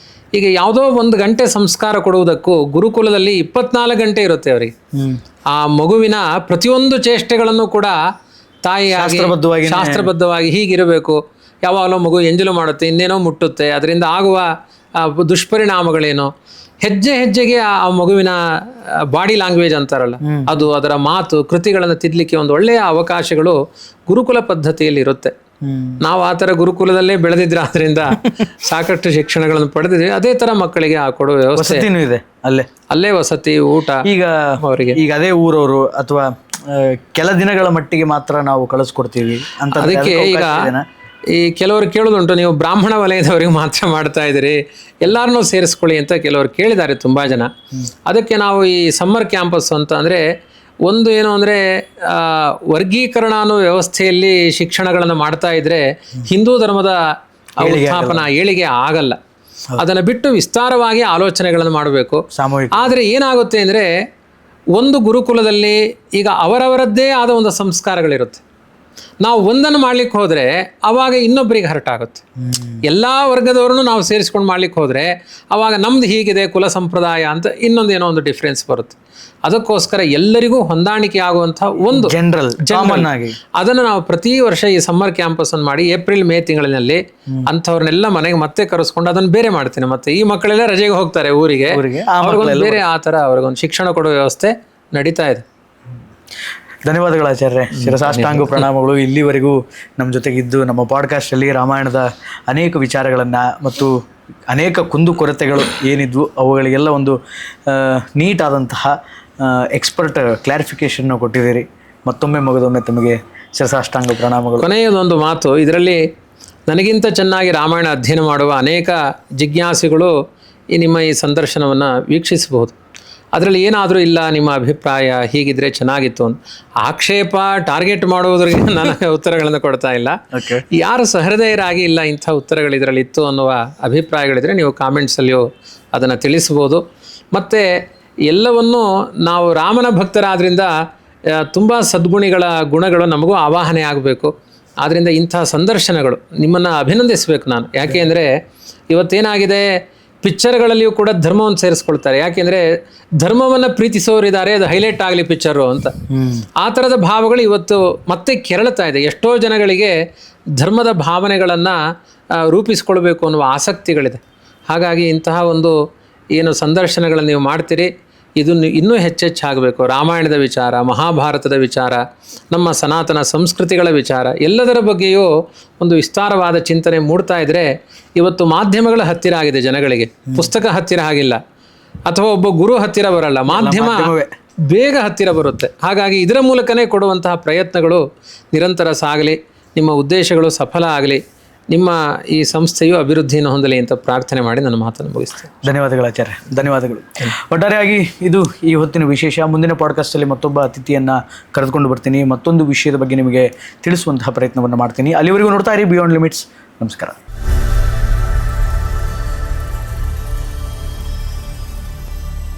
ಈಗ ಯಾವುದೋ 1 ಗಂಟೆ ಸಂಸ್ಕಾರ ಕೊಡುವುದಕ್ಕೂ ಗುರುಕುಲದಲ್ಲಿ 24 ಗಂಟೆ ಇರುತ್ತೆ ಅವರಿಗೆ. ಆ ಮಗುವಿನ ಪ್ರತಿಯೊಂದು ಚೇಷ್ಟೆಗಳನ್ನು ಕೂಡ ತಾಯಿಯಾಗಿ ಶಾಸ್ತ್ರಬದ್ಧವಾಗಿ ಹೀಗಿರಬೇಕು, ಯಾವಾಗಲೂ ಮಗು ಎಂಜಲು ಮಾಡುತ್ತೆ, ಇನ್ನೇನೋ ಮುಟ್ಟುತ್ತೆ, ಅದರಿಂದ ಆಗುವ ದುಷ್ಪರಿಣಾಮಗಳೇನು, ಹೆಜ್ಜೆಗೆ ಆ ಮಗುವಿನ ಬಾಡಿ ಲ್ಯಾಂಗ್ವೇಜ್ ಅಂತಾರಲ್ಲ ಅದು, ಅದರ ಮಾತು ಕೃತಿಗಳನ್ನು ತಿದ್ದಲಿಕ್ಕೆ ಒಂದು ಒಳ್ಳೆಯ ಅವಕಾಶಗಳು ಗುರುಕುಲ ಪದ್ಧತಿಯಲ್ಲಿ ಇರುತ್ತೆ. ನಾವು ಆ ಥರ ಗುರುಕುಲದಲ್ಲೇ ಬೆಳೆದಿದ್ರೆ ಅದರಿಂದ ಸಾಕಷ್ಟು ಶಿಕ್ಷಣಗಳನ್ನು ಪಡೆದಿದ್ವಿ. ಅದೇ ಥರ ಮಕ್ಕಳಿಗೆ ಆ ಕೊಡುವ ವ್ಯವಸ್ಥೆ ಇದೆ. ಅಲ್ಲೇ ವಸತಿ, ಊಟ. ಈಗ ಅವರಿಗೆ ಈಗ ಅದೇ ಊರವರು ಅಥವಾ ಕೆಲ ದಿನಗಳ ಮಟ್ಟಿಗೆ ಮಾತ್ರ ನಾವು ಕಳಿಸ್ಕೊಡ್ತೀವಿ ಅಂತ. ಅದಕ್ಕೆ ಈಗ ಈ ಕೆಲವರು ಕೇಳೋದುಂಟು, ನೀವು ಬ್ರಾಹ್ಮಣ ವಲಯದವರಿಗೆ ಮಾತ್ರ ಮಾಡ್ತಾ ಇದ್ದೀರಿ, ಎಲ್ಲರನ್ನೂ ಸೇರಿಸ್ಕೊಳ್ಳಿ ಅಂತ ಕೆಲವರು ಕೇಳಿದ್ದಾರೆ ತುಂಬ ಜನ. ಅದಕ್ಕೆ ನಾವು ಈ ಸಮ್ಮರ್ ಕ್ಯಾಂಪಸ್ ಅಂತ ಅಂದರೆ ಒಂದು ಏನು ಅಂದರೆ ವರ್ಗೀಕರಣ ಅನ್ನೋ ವ್ಯವಸ್ಥೆಯಲ್ಲಿ ಶಿಕ್ಷಣಗಳನ್ನು ಮಾಡ್ತಾ ಇದ್ರೆ ಹಿಂದೂ ಧರ್ಮದ ಉತ್ಥಾಪನ ಏಳಿಗೆ ಆಗಲ್ಲ. ಅದನ್ನು ಬಿಟ್ಟು ವಿಸ್ತಾರವಾಗಿ ಆಲೋಚನೆಗಳನ್ನು ಮಾಡಬೇಕು. ಸಾಮೂಹಿಕ. ಆದರೆ ಏನಾಗುತ್ತೆ ಅಂದರೆ ಒಂದು ಗುರುಕುಲದಲ್ಲಿ ಈಗ ಅವರವರದ್ದೇ ಆದ ಒಂದು ಸಂಸ್ಕಾರಗಳಿರುತ್ತೆ. ನಾವು ಒಂದನ್ನು ಮಾಡ್ಲಿಕ್ಕೆ ಹೋದರೆ ಅವಾಗ ಇನ್ನೊಬ್ಬರಿಗೆ ಹರ್ಟ್ ಆಗುತ್ತೆ. ಎಲ್ಲ ವರ್ಗದವರನ್ನು ನಾವು ಸೇರಿಸ್ಕೊಂಡು ಮಾಡ್ಲಿಕ್ಕೆ ಹೋದರೆ ಅವಾಗ ನಮ್ದು ಹೀಗಿದೆ ಕುಲ ಸಂಪ್ರದಾಯ ಅಂತ ಇನ್ನೊಂದೇನೋ ಒಂದು ಡಿಫ್ರೆನ್ಸ್ ಬರುತ್ತೆ. ಅದಕ್ಕೋಸ್ಕರ ಎಲ್ಲರಿಗೂ ಹೊಂದಾಣಿಕೆ ಆಗುವಂಥ ಒಂದು ಜನರಲ್ ಆಗಿ ಅದನ್ನು ನಾವು ಪ್ರತಿ ವರ್ಷ ಈ ಸಮ್ಮರ್ ಕ್ಯಾಂಪಸನ್ನು ಮಾಡಿ ಏಪ್ರಿಲ್ ಮೇ ತಿಂಗಳಿನಲ್ಲಿ ಅಂಥವ್ರನ್ನೆಲ್ಲ ಮನೆಗೆ ಮತ್ತೆ ಕರೆಸ್ಕೊಂಡು ಅದನ್ನು ಬೇರೆ ಮಾಡ್ತೀನಿ. ಮತ್ತೆ ಈ ಮಕ್ಕಳೆಲ್ಲ ರಜೆಗೆ ಹೋಗ್ತಾರೆ ಊರಿಗೆ, ಅವ್ರಿಗೊಂದು ಬೇರೆ ಆ ಥರ ಅವ್ರಿಗೊಂದು ಶಿಕ್ಷಣ ಕೊಡೋ ವ್ಯವಸ್ಥೆ ನಡೀತಾ ಇದೆ. ಧನ್ಯವಾದಗಳು ಆಚಾರ್ಯ. ಶಿರಸಾಷ್ಟಾಂಗ ಪ್ರಣಾಮಗಳು. ಇಲ್ಲಿವರೆಗೂ ನಮ್ಮ ಜೊತೆಗಿದ್ದು ನಮ್ಮ ಪಾಡ್ಕಾಸ್ಟಲ್ಲಿ ರಾಮಾಯಣದ ಅನೇಕ ವಿಚಾರಗಳನ್ನು ಮತ್ತು ಅನೇಕ ಕುಂದುಕೊರತೆಗಳು ಏನಿದ್ವು ಅವುಗಳಿಗೆಲ್ಲ ಒಂದು ನೀಟಾದಂತಹ ಎಕ್ಸ್ಪರ್ಟ್ ಕ್ಲಾರಿಫಿಕೇಷನ್ನು ಕೊಟ್ಟಿದ್ದೀರಿ. ಮತ್ತೊಮ್ಮೆ ಮಗದೊಮ್ಮೆ ತಮಗೆ ಶಿರಸಾಷ್ಟಾಂಗ ಪ್ರಣಾಮಗಳು. ಕೊನೆಯದೊಂದು ಮಾತು, ಇದರಲ್ಲಿ ನನಗಿಂತ ಚೆನ್ನಾಗಿ ರಾಮಾಯಣ ಅಧ್ಯಯನ ಮಾಡುವ ಅನೇಕ ಜಿಜ್ಞಾಸಿಗಳು ನಿಮ್ಮ ಈ ಸಂದರ್ಶನವನ್ನು ವೀಕ್ಷಿಸಬಹುದು. ಅದರಲ್ಲಿ ಏನಾದರೂ ಇಲ್ಲ ನಿಮ್ಮ ಅಭಿಪ್ರಾಯ ಹೀಗಿದ್ರೆ ಚೆನ್ನಾಗಿತ್ತು ಅಂತ ಆಕ್ಷೇಪ ಟಾರ್ಗೆಟ್ ಮಾಡುವುದರಿಗೆ ನನಗೆ ಉತ್ತರಗಳನ್ನು ಕೊಡ್ತಾ ಇಲ್ಲ. ಯಾರು ಸಹೃದಯರಾಗಿ ಇಲ್ಲ ಇಂಥ ಉತ್ತರಗಳು ಇದರಲ್ಲಿ ಇತ್ತು ಅನ್ನುವ ಅಭಿಪ್ರಾಯಗಳಿದ್ರೆ ನೀವು ಕಾಮೆಂಟ್ಸಲ್ಲಿಯೂ ಅದನ್ನು ತಿಳಿಸ್ಬೋದು. ಮತ್ತು ಎಲ್ಲವನ್ನೂ ನಾವು ರಾಮನ ಭಕ್ತರಾದ್ರಿಂದ ತುಂಬ ಗುಣಗಳು ನಮಗೂ ಆವಾಹನೆ ಆಗಬೇಕು. ಆದ್ದರಿಂದ ಇಂಥ ಸಂದರ್ಶನಗಳು ನಿಮ್ಮನ್ನು ಅಭಿನಂದಿಸಬೇಕು ನಾನು. ಯಾಕೆ ಅಂದರೆ ಇವತ್ತೇನಾಗಿದೆ, ಪಿಕ್ಚರ್ಗಳಲ್ಲಿಯೂ ಕೂಡ ಧರ್ಮವನ್ನು ಸೇರಿಸ್ಕೊಳ್ತಾರೆ. ಯಾಕೆಂದರೆ ಧರ್ಮವನ್ನು ಪ್ರೀತಿಸೋರಿದ್ದಾರೆ, ಅದು ಹೈಲೈಟ್ ಆಗಲಿ ಪಿಕ್ಚರು ಅಂತ. ಆ ಥರದ ಭಾವಗಳು ಇವತ್ತು ಮತ್ತೆ ಕೆರಳುತ್ತಾ ಇದೆ. ಎಷ್ಟೋ ಜನಗಳಿಗೆ ಧರ್ಮದ ಭಾವನೆಗಳನ್ನು ರೂಪಿಸ್ಕೊಳ್ಬೇಕು ಅನ್ನುವ ಆಸಕ್ತಿಗಳಿದೆ. ಹಾಗಾಗಿ ಇಂತಹ ಒಂದು ಏನು ಸಂದರ್ಶನಗಳನ್ನು ನೀವು ಮಾಡ್ತೀರಿ ಇದನ್ನು ಇನ್ನೂ ಹೆಚ್ಚೆಚ್ಚಾಗಬೇಕು. ರಾಮಾಯಣದ ವಿಚಾರ, ಮಹಾಭಾರತದ ವಿಚಾರ, ನಮ್ಮ ಸನಾತನ ಸಂಸ್ಕೃತಿಗಳ ವಿಚಾರ ಎಲ್ಲದರ ಬಗ್ಗೆಯೂ ಒಂದು ವಿಸ್ತಾರವಾದ ಚಿಂತನೆ ಮೂಡ್ತಾ ಇದ್ದರೆ ಇವತ್ತು ಮಾಧ್ಯಮಗಳ ಹತ್ತಿರ ಆಗಿದೆ ಜನಗಳಿಗೆ, ಪುಸ್ತಕ ಹತ್ತಿರ ಆಗಿಲ್ಲ ಅಥವಾ ಒಬ್ಬ ಗುರು ಹತ್ತಿರ ಬರಲ್ಲ, ಮಾಧ್ಯಮ ಬೇಗ ಹತ್ತಿರ ಬರುತ್ತೆ. ಹಾಗಾಗಿ ಇದರ ಮೂಲಕನೇ ಕೊಡುವಂತಹ ಪ್ರಯತ್ನಗಳು ನಿರಂತರ ಸಾಗಲಿ, ನಿಮ್ಮ ಉದ್ದೇಶಗಳು ಸಫಲ ಆಗಲಿ, ನಿಮ್ಮ ಈ ಸಂಸ್ಥೆಯು ಅಭಿವೃದ್ಧಿಯನ್ನು ಹೊಂದಲಿ ಅಂತ ಪ್ರಾರ್ಥನೆ ಮಾಡಿ ನನ್ನ ಮಾತನ್ನು ಮುಗಿಸ್ತೇನೆ. ಧನ್ಯವಾದಗಳು ಆಚಾರ್ಯ, ಧನ್ಯವಾದಗಳು. ಒಟ್ಟಾರೆಯಾಗಿ ಇದು ಈ ಹೊತ್ತಿನ ವಿಶೇಷ. ಮುಂದಿನ ಪಾಡ್ಕಾಸ್ಟಲ್ಲಿ ಮತ್ತೊಬ್ಬ ಅತಿಥಿಯನ್ನು ಕರೆದುಕೊಂಡು ಬರ್ತೀನಿ, ಮತ್ತೊಂದು ವಿಷಯದ ಬಗ್ಗೆ ನಿಮಗೆ ತಿಳಿಸುವಂತಹ ಪ್ರಯತ್ನವನ್ನು ಮಾಡ್ತೀನಿ. ಅಲ್ಲಿವರೆಗೂ ನೋಡ್ತಾ ಇರಿ ಬಿಯಾಂಡ್ ಲಿಮಿಟ್ಸ್. ನಮಸ್ಕಾರ.